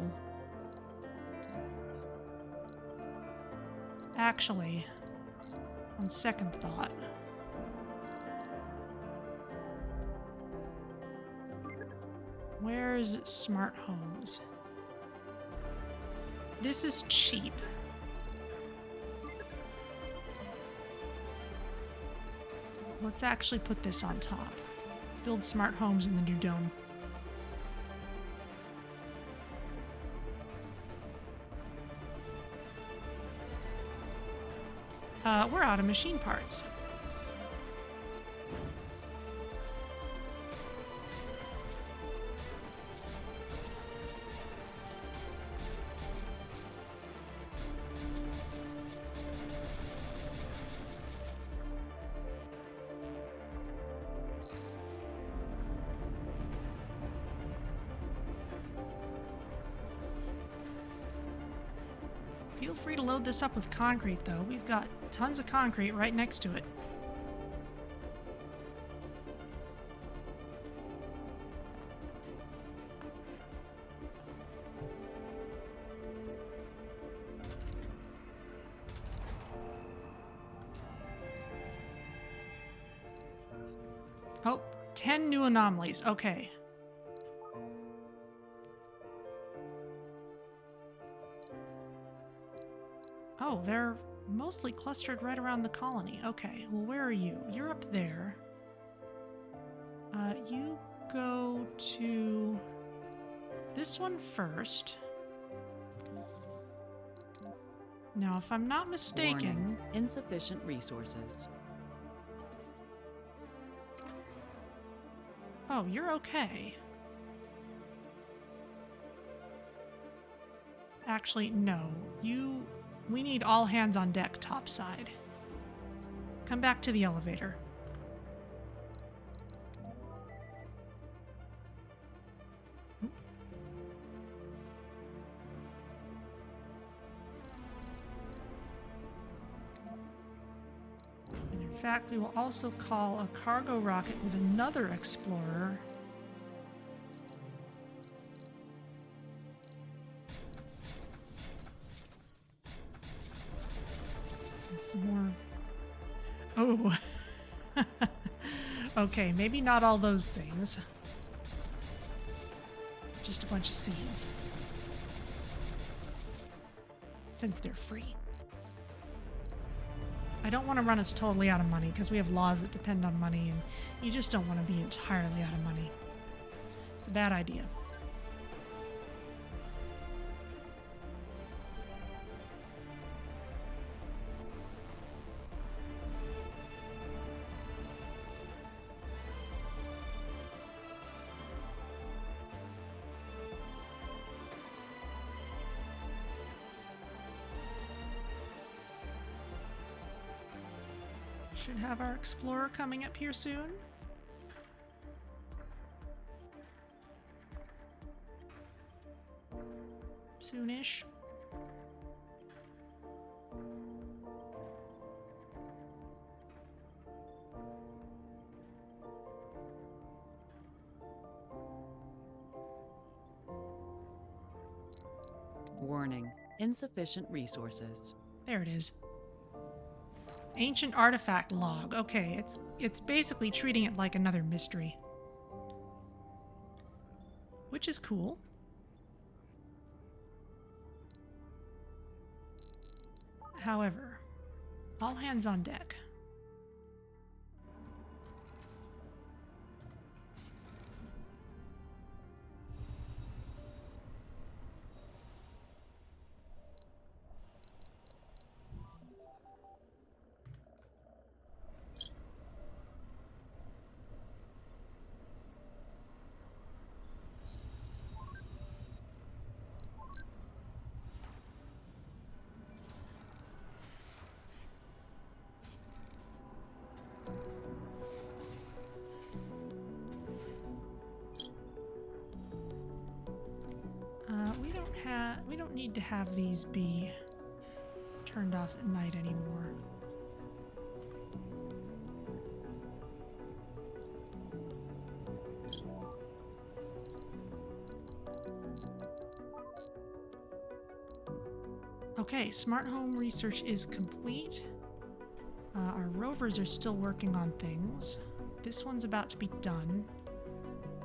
Actually, on second thought, where's smart homes? This is cheap. Let's actually put this on top. Build smart homes in the new dome. We're out of machine parts. Feel free to load this up with concrete, though. We've got tons of concrete right next to it. Oh, 10 new anomalies. Okay. Oh, they're mostly clustered right around the colony. Okay, well, where are you? You're up there. You go to this one first. Now, if I'm not mistaken... Warning. Insufficient resources. Oh, you're okay. Actually, no. We need all hands on deck topside. Come back to the elevator. And in fact, we will also call a cargo rocket with another explorer. Some more. Oh. Okay, maybe not all those things. Just a bunch of seeds. Since they're free. I don't want to run us totally out of money because we have laws that depend on money and you just don't want to be entirely out of money. It's a bad idea. Should have our explorer coming up here soon. Soonish. Warning, insufficient resources. There it is. Ancient artifact log. Okay, it's basically treating it like another mystery. Which is cool. However, all hands on deck. We don't need to have these be turned off at night anymore. Okay, smart home research is complete. Our rovers are still working on things. This one's about to be done.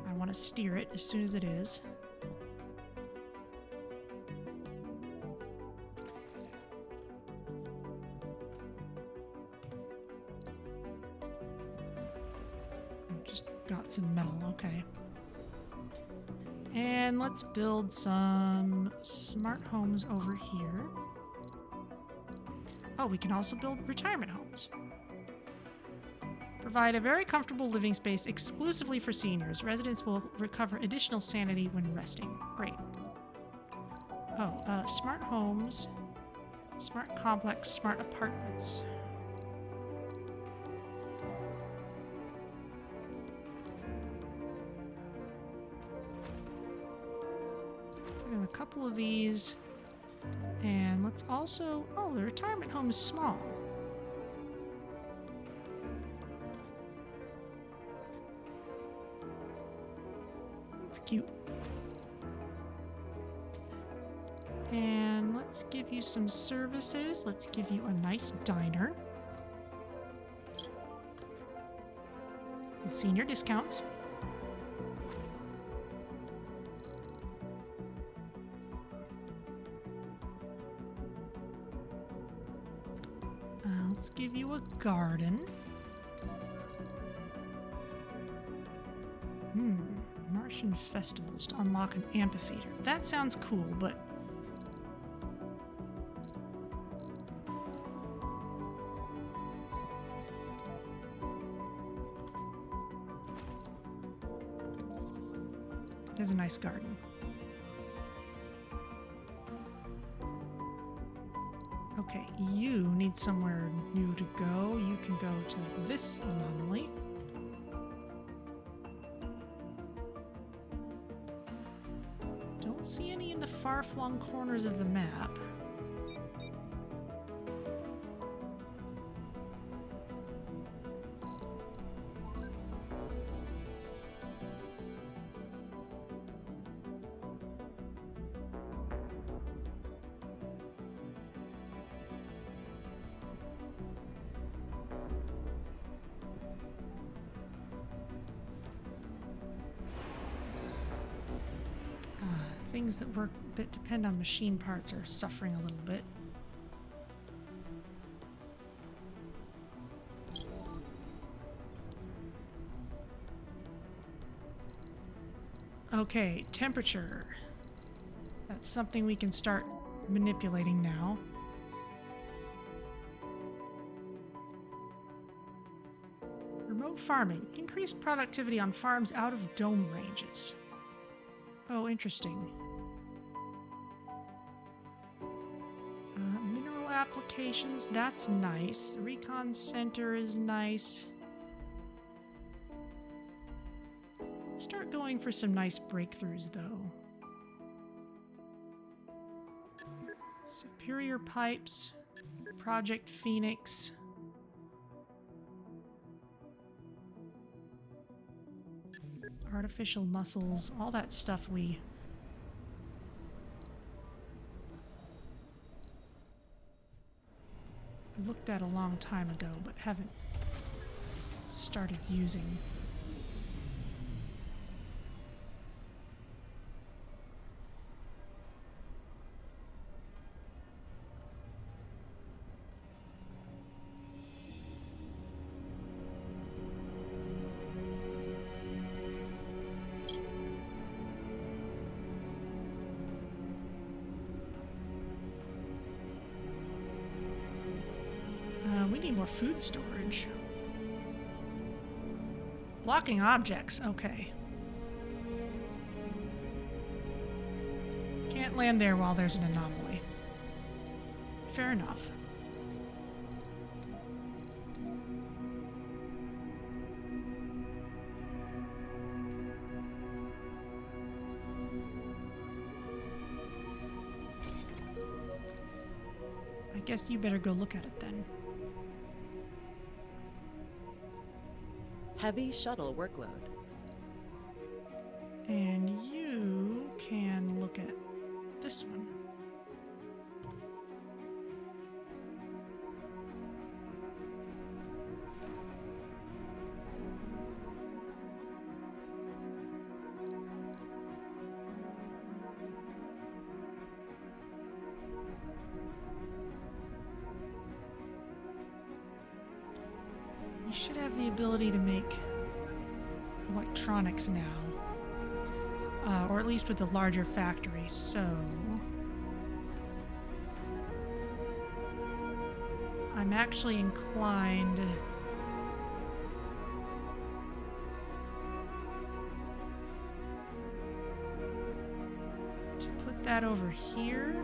I want to steer it as soon as it is. Just got some metal, okay. And let's build some smart homes over here. Oh, we can also build retirement homes. Provide a very comfortable living space exclusively for seniors. Residents will recover additional sanity when resting. Great. Oh, smart homes, smart complex, smart apartments. A couple of these, and let's also, oh, the retirement home is small. It's cute. And let's give you some services. Let's give you a nice diner with senior discounts. Let's give you a garden. Martian festivals to unlock an amphitheater. That sounds cool, but there's a nice garden. Okay, you need somewhere new to go. You can go to this anomaly. Don't see any in the far-flung corners of the map. Things that depend on machine parts are suffering a little bit. Okay, temperature. That's something we can start manipulating now. Remote farming. Increased productivity on farms out of dome ranges. Oh, interesting. Mineral applications, that's nice. Recon center is nice. Let's start going for some nice breakthroughs, though. Superior Pipes, Project Phoenix. Artificial muscles, all that stuff we looked at a long time ago, but haven't started using. We need more food storage. Blocking objects, okay. Can't land there while there's an anomaly. Fair enough. I guess you better go look at it then. Heavy shuttle workload. And you can look at this one. You should have the ability to make electronics now. Or at least with the larger factory, so... I'm actually inclined... to put that over here.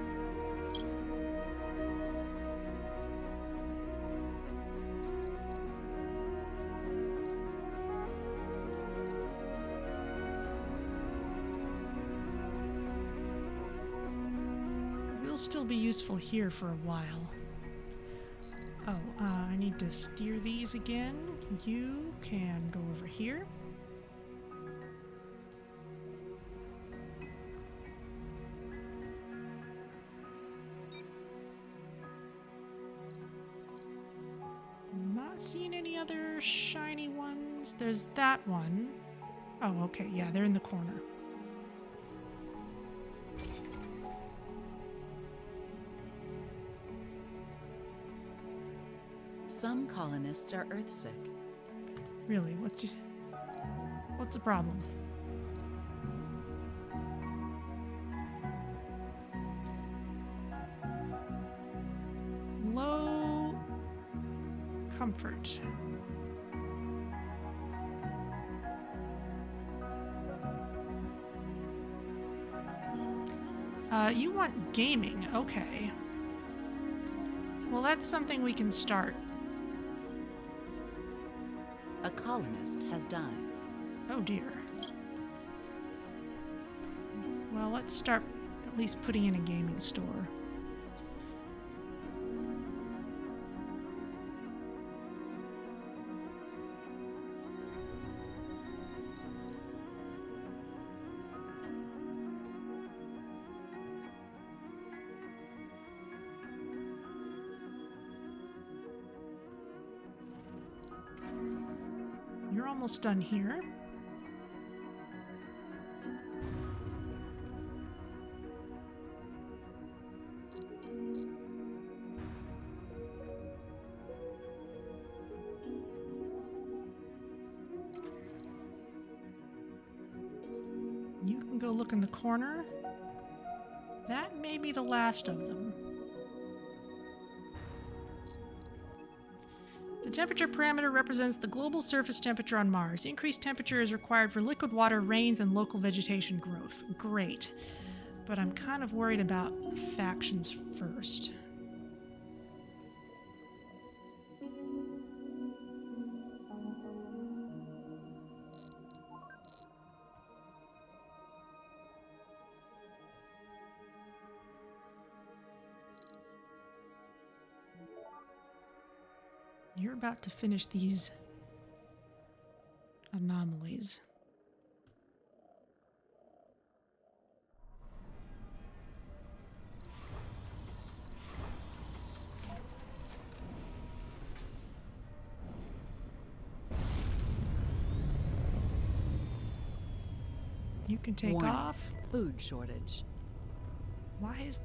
Still be useful here for a while. Oh, I need to steer these again. You can go over here. Not seeing any other shiny ones. There's that one. Oh, okay, yeah, they're in the corner. Some colonists are earthsick. Really? What's the problem? Low comfort. You want gaming, okay. Well, that's something we can start. A colonist has died. Oh dear. Well, let's start at least putting in a gaming store. You're almost done here. You can go look in the corner. That may be the last of them. The temperature parameter represents the global surface temperature on Mars. Increased temperature is required for liquid water, rains, and local vegetation growth. Great. But I'm kind of worried about factions first. You're about to finish these anomalies. You can take Warning. off. Food shortage. Why is...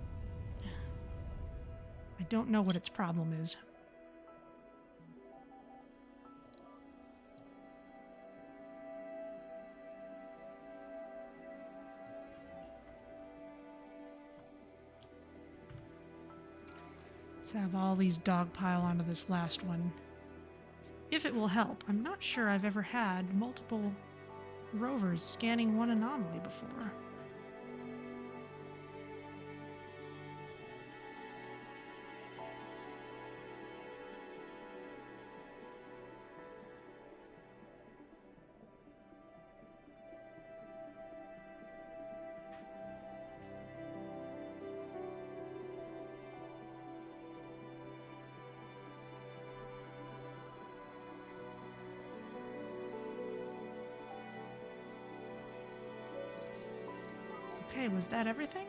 I don't know what its problem is. Let's have all these dog pile onto this last one. If it will help, I'm not sure I've ever had multiple rovers scanning one anomaly before. Okay, was that everything?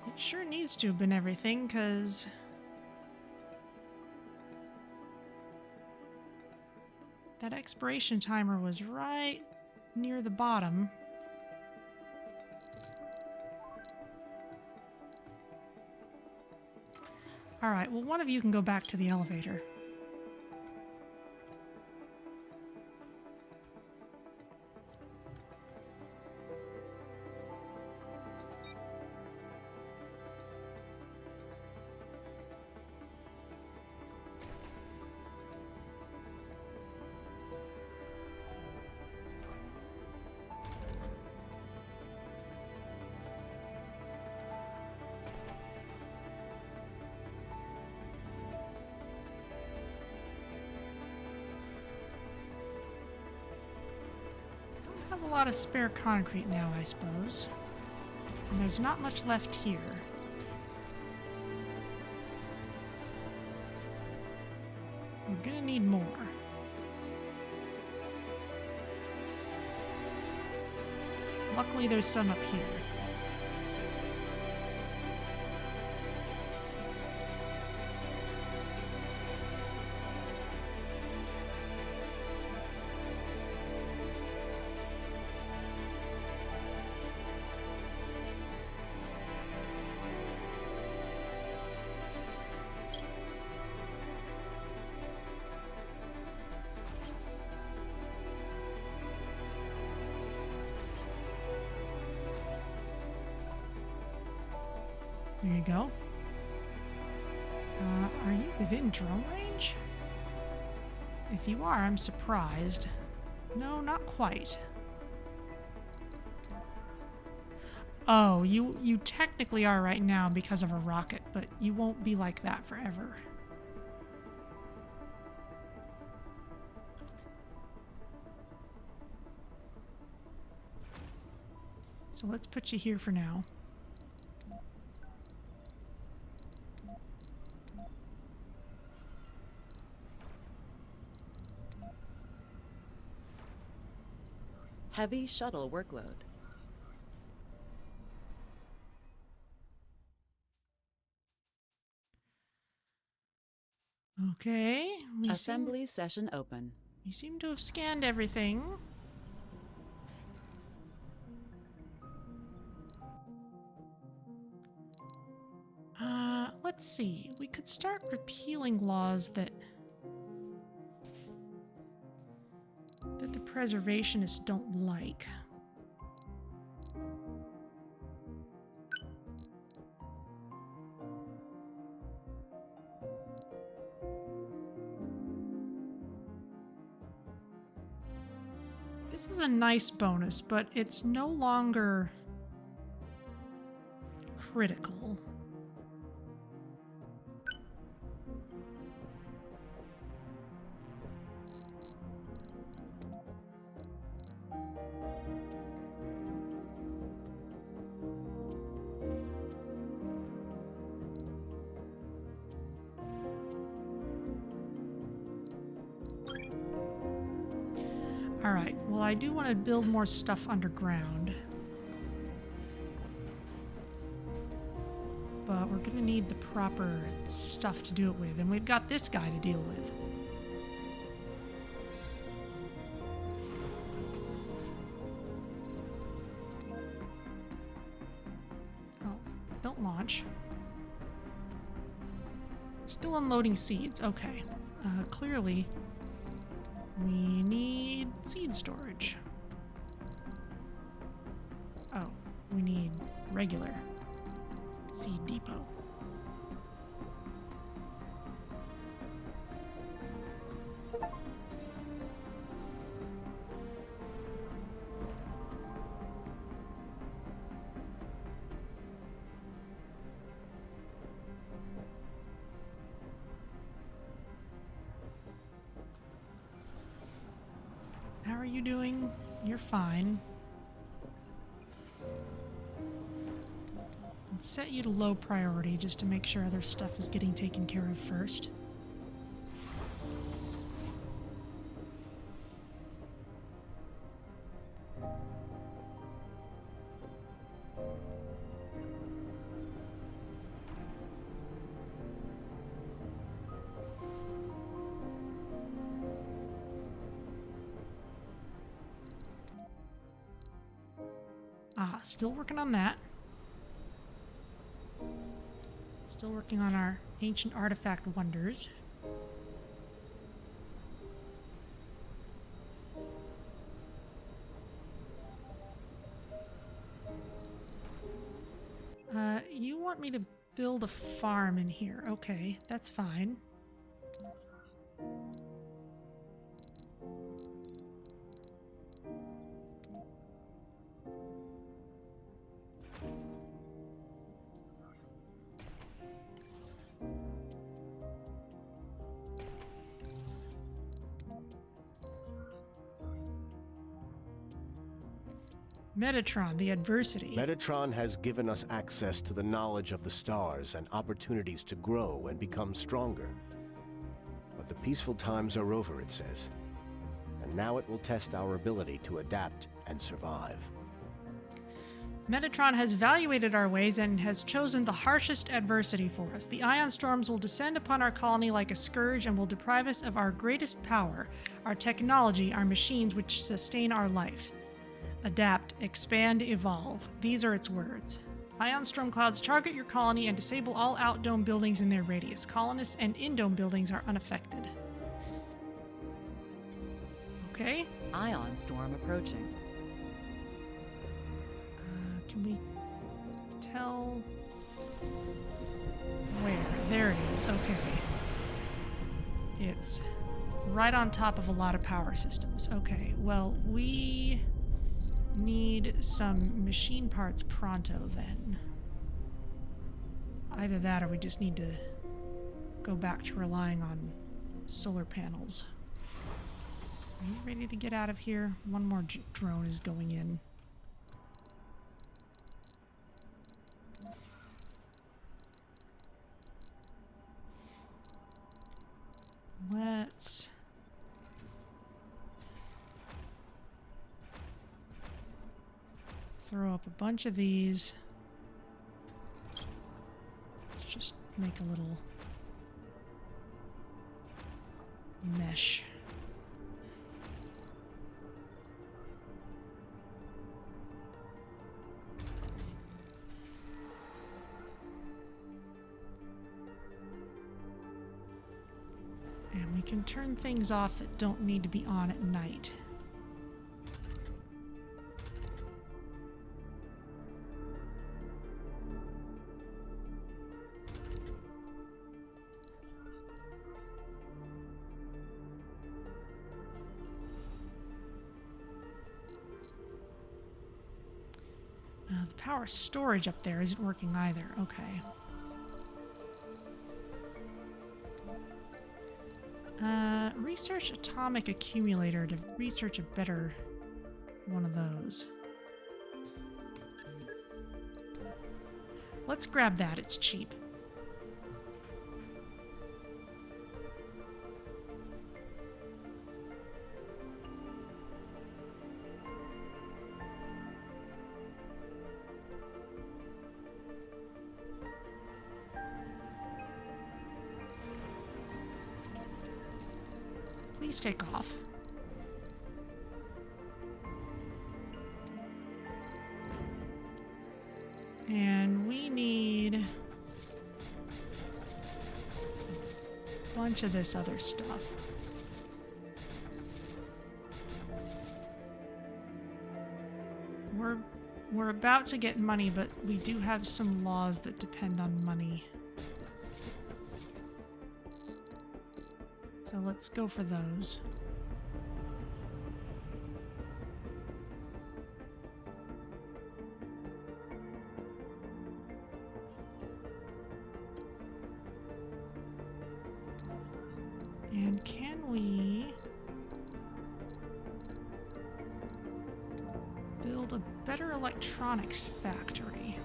It sure needs to have been everything, because that expiration timer was right near the bottom. Alright, well, one of you can go back to the elevator. Have a lot of spare concrete now, I suppose. And there's not much left here. We're gonna need more. Luckily, there's some up here. There you go. Are you within drone range? If you are, I'm surprised. No, not quite. Oh, you technically are right now because of a rocket, but you won't be like that forever. So let's put you here for now. Heavy shuttle workload. Okay. Assembly session open. We seem to have scanned everything. Let's see. We could start repealing laws that the preservationists don't like. This is a nice bonus, but it's no longer critical. Alright, well I do want to build more stuff underground. But we're gonna need the proper stuff to do it with, and we've got this guy to deal with. Oh, don't launch. Still unloading seeds, okay. Clearly, we need seed storage. Oh, we need regular seed depot. How are you doing? You're fine. Let's set you to low priority just to make sure other stuff is getting taken care of first. Still working on that. Still working on our ancient artifact wonders. You want me to build a farm in here. Okay, that's fine. Metatron, the adversity. Metatron has given us access to the knowledge of the stars and opportunities to grow and become stronger. But the peaceful times are over, it says. And now it will test our ability to adapt and survive. Metatron has evaluated our ways and has chosen the harshest adversity for us. The ion storms will descend upon our colony like a scourge and will deprive us of our greatest power, our technology, our machines which sustain our life. Adapt, expand, evolve. These are its words. Ion storm clouds target your colony and disable all out-dome buildings in their radius. Colonists and in-dome buildings are unaffected. Okay. Ion storm approaching. Can we tell where? There it is. Okay. It's right on top of a lot of power systems. Okay, well, we need some machine parts pronto then. Either that or we just need to go back to relying on solar panels. Are you ready to get out of here? One more drone is going in. Let's throw up a bunch of these. Let's just make a little mesh. And we can turn things off that don't need to be on at night. The power storage up there isn't working either. Okay. Research atomic accumulator to research a better one of those. Let's grab that, it's cheap. Please take off. And we need a bunch of this other stuff. We're about to get money, but we do have some laws that depend on money. So let's go for those. And can we build a better electronics factory?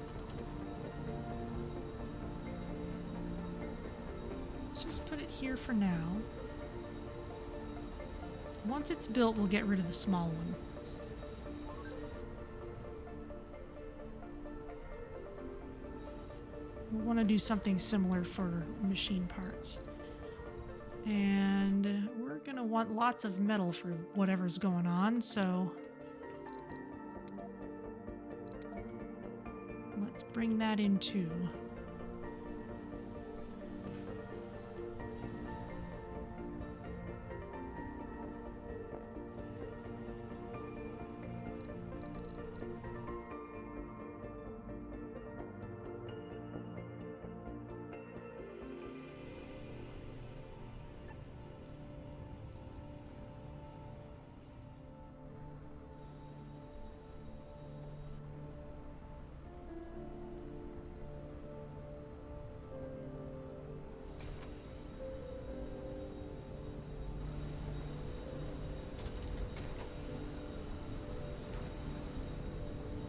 Let's just put it here for now. Once it's built, we'll get rid of the small one. We want to do something similar for machine parts. And we're going to want lots of metal for whatever's going on, so let's bring that in too.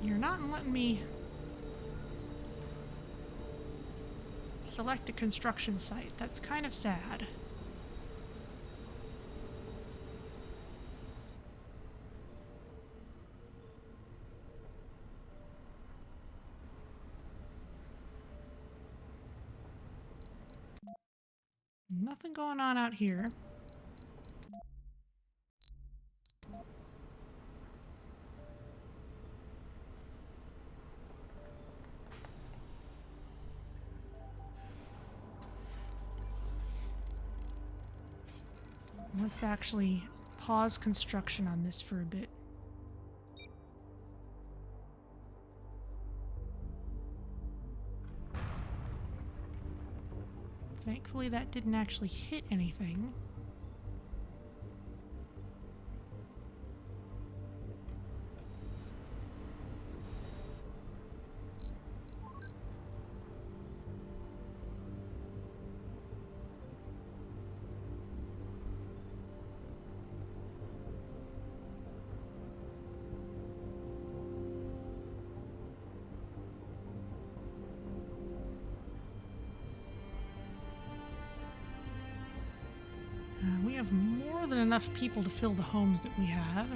You're not letting me select a construction site. That's kind of sad. Nothing going on out here. Let's actually pause construction on this for a bit. Thankfully, that didn't actually hit anything. We have more than enough people to fill the homes that we have.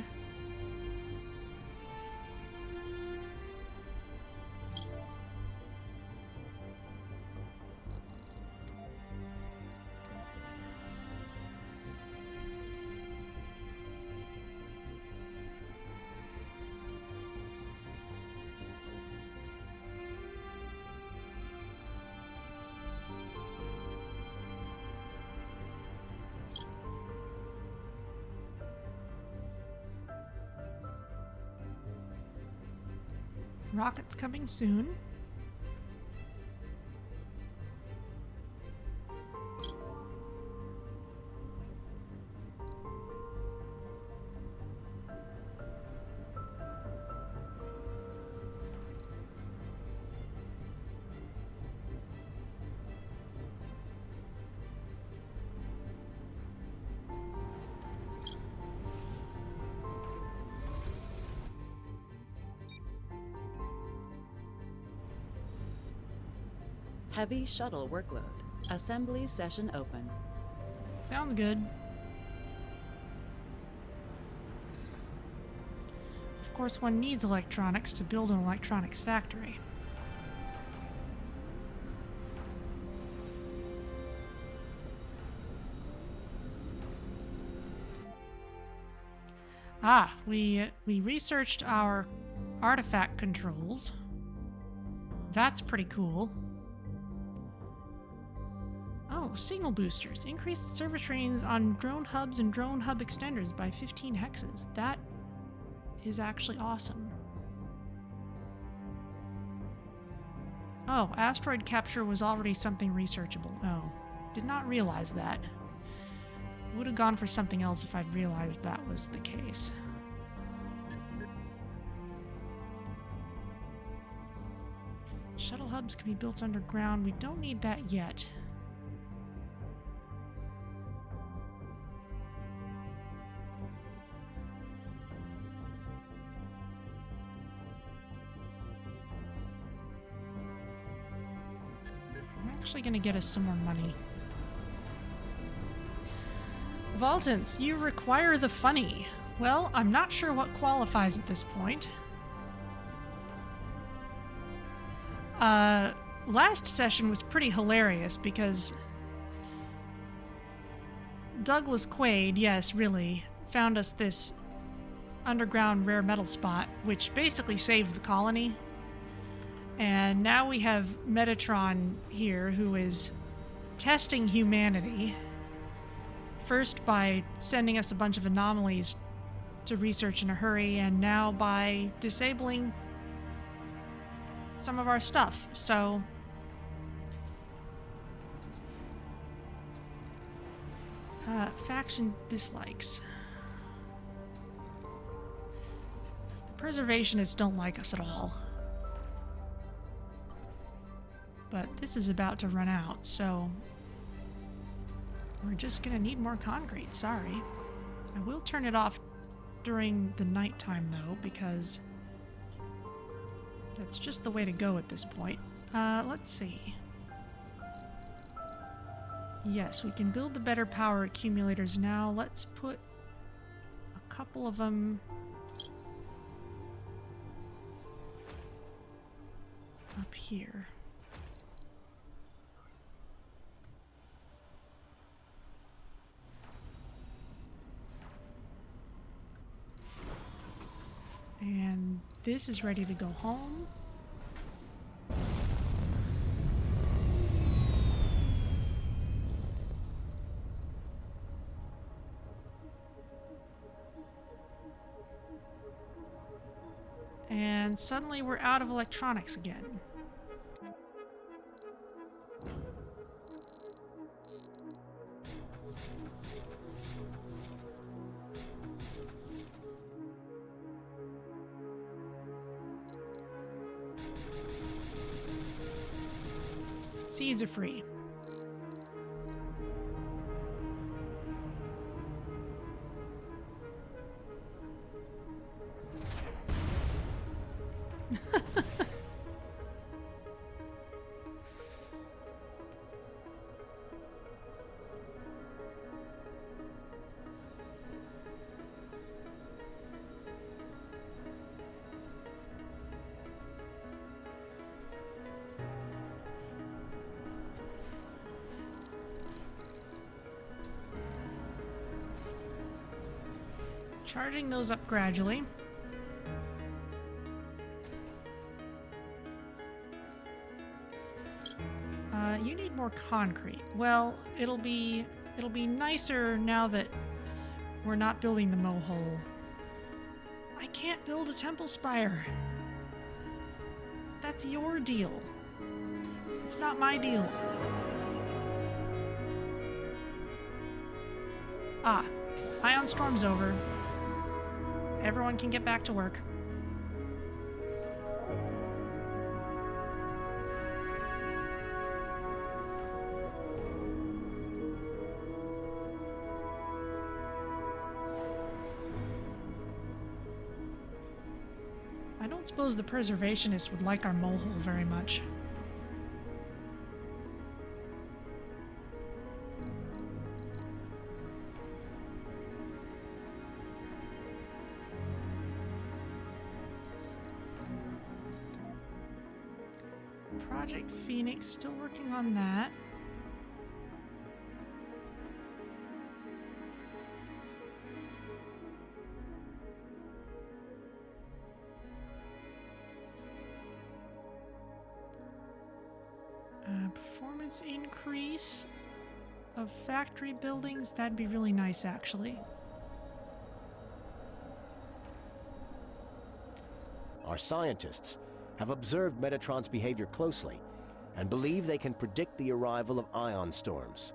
Rocket's coming soon. Heavy shuttle workload. Assembly session open. Sounds good. Of course, one needs electronics to build an electronics factory. We researched our artifact controls. That's pretty cool. Oh, signal boosters. Increase the server trains on drone hubs and drone hub extenders by 15 hexes. That is actually awesome. Oh, asteroid capture was already something researchable. Oh, did not realize that. Would have gone for something else if I'd realized that was the case. Shuttle hubs can be built underground. We don't need that yet. Actually going to get us some more money. Vaultants, you require the funny. Well, I'm not sure what qualifies at this point. Last session was pretty hilarious because Douglas Quaid, yes, really, found us this underground rare metal spot, which basically saved the colony. And now we have Metatron here, who is testing humanity. First by sending us a bunch of anomalies to research in a hurry, and now by disabling some of our stuff. So faction dislikes. The preservationists don't like us at all. But this is about to run out, so we're just gonna need more concrete, sorry. I will turn it off during the nighttime though, because that's just the way to go at this point. Let's see. Yes, we can build the better power accumulators now. Let's put a couple of them up here. And this is ready to go home. And suddenly we're out of electronics again. Seeds are free. Charging those up gradually. You need more concrete. Well, it'll be nicer now that we're not building the Mohole. I can't build a temple spire. That's your deal. It's not my deal. Ah, Ion Storm's over. Everyone can get back to work. I don't suppose the preservationists would like our Mohole very much. Project Phoenix, still working on that. Performance increase of factory buildings. That'd be really nice, actually. Our scientists have observed Metatron's behavior closely and believe they can predict the arrival of ion storms.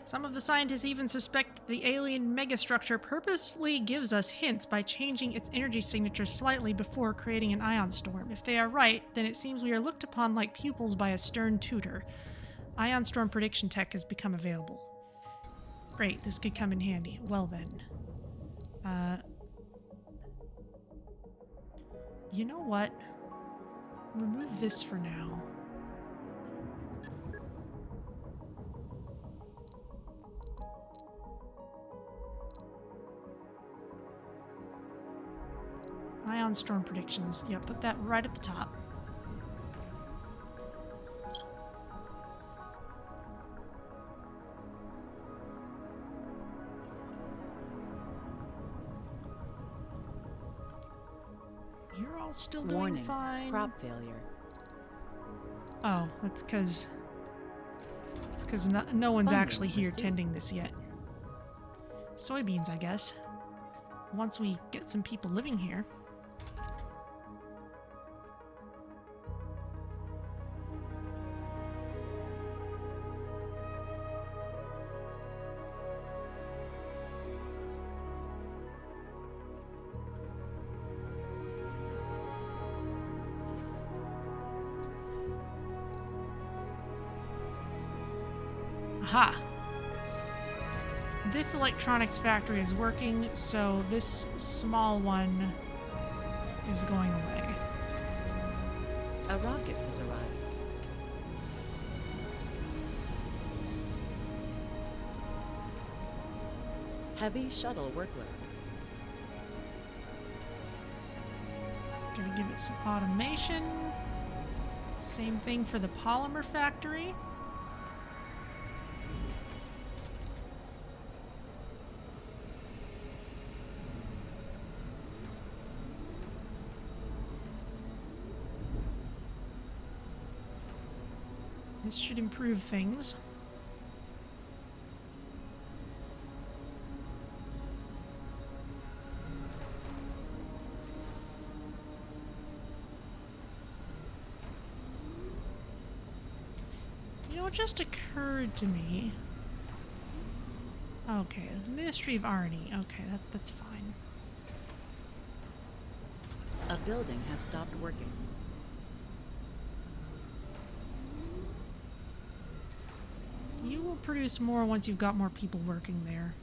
Some of the scientists even suspect the alien megastructure purposefully gives us hints by changing its energy signature slightly before creating an ion storm. If they are right, then it seems we are looked upon like pupils by a stern tutor. Ion storm prediction tech has become available. Great, this could come in handy. Well then. You know what? Remove this for now. Ion storm predictions. Yeah, put that right at the top. You're all still doing Warning, fine. crop failure. Oh, that's because no one's Funding actually here received. tending this yet. Soybeans, I guess. Once we get some people living here. Aha! This electronics factory is working, so this small one is going away. A rocket has arrived. Heavy shuttle workload. Gonna give it some automation. Same thing for the polymer factory. This should improve things. You know, it just occurred to me. Okay, the Ministry of Arnie. Okay, that's fine. A building has stopped working. You will produce more once you've got more people working there.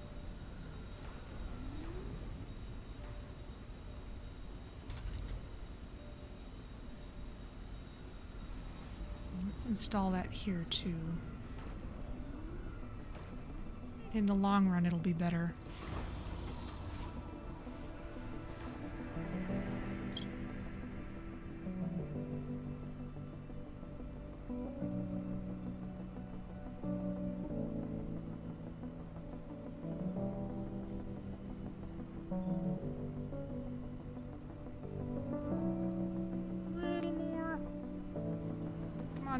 Let's install that here too. In the long run, it'll be better.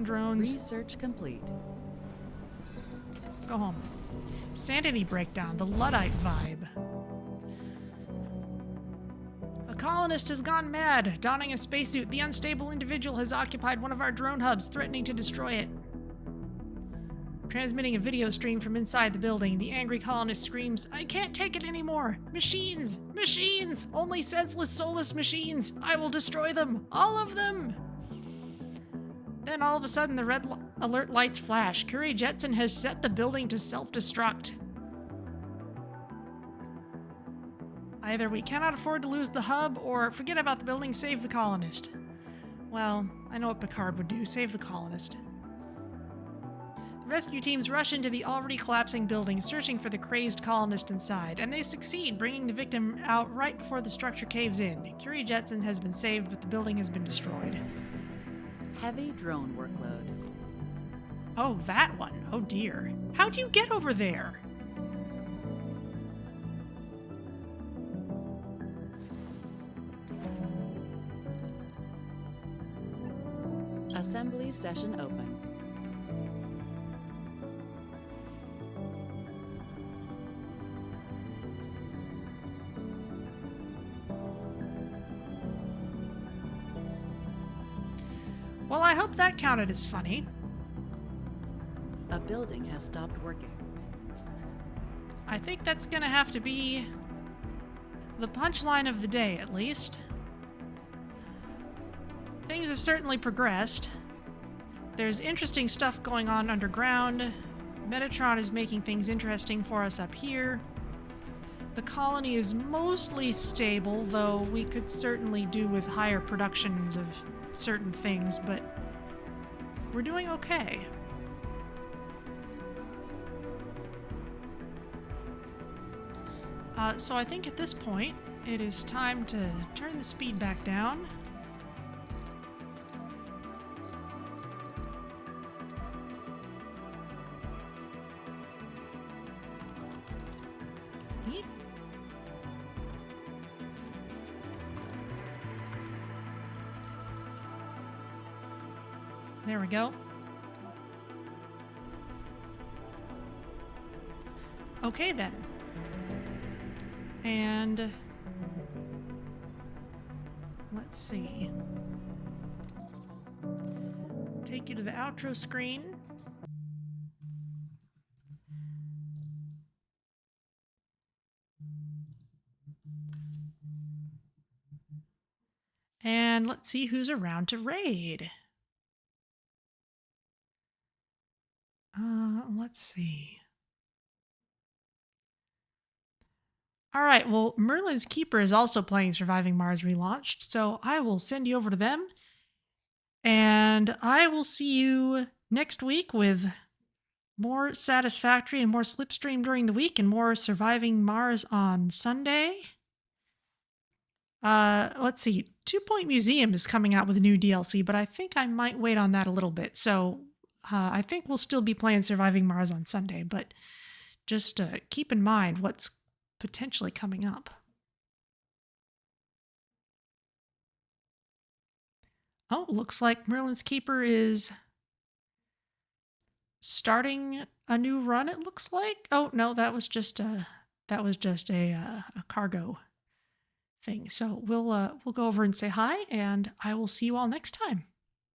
Drones. Research complete. Go home. Sanity breakdown. The Luddite Vibe. A colonist has gone mad. Donning a spacesuit, the unstable individual has occupied one of our drone hubs, threatening to destroy it. Transmitting a video stream from inside the building, the angry colonist screams, "I can't take it anymore! Machines! Machines! Only senseless, soulless machines! I will destroy them! All of them!" Then all of a sudden the red alert lights flash. Curie Jetson has set the building to self-destruct. Either we cannot afford to lose the hub, or forget about the building, save the colonist. Well, I know what Picard would do, save the colonist. The rescue teams rush into the already collapsing building, searching for the crazed colonist inside, and they succeed, bringing the victim out right before the structure caves in. Curie Jetson has been saved, but the building has been destroyed. Heavy drone workload. Oh, that one. Oh dear. How'd you get over there? Assembly session open. Well, I hope that counted as funny. A building has stopped working. I think that's gonna have to be the punchline of the day, at least. Things have certainly progressed. There's interesting stuff going on underground. Metatron is making things interesting for us up here. The colony is mostly stable, though we could certainly do with higher productions of certain things, but we're doing okay. So I think at this point, it is time to turn the speed back down. Yeet. There we go. Okay then. And let's see. Take you to the outro screen. And let's see who's around to raid. Let's see. All right, well, Merlin's Keeper is also playing Surviving Mars Relaunched, so I will send you over to them. And I will see you next week with more Satisfactory and more Slipstream during the week and more Surviving Mars on Sunday. Let's see. 2 Point Museum is coming out with a new DLC, but I think I might wait on that a little bit. So I think we'll still be playing Surviving Mars on Sunday, but just keep in mind what's potentially coming up. Oh, looks like Merlin's Keeper is starting a new run, it looks like. Oh, no, that was just a cargo thing. So we'll go over and say hi, and I will see you all next time.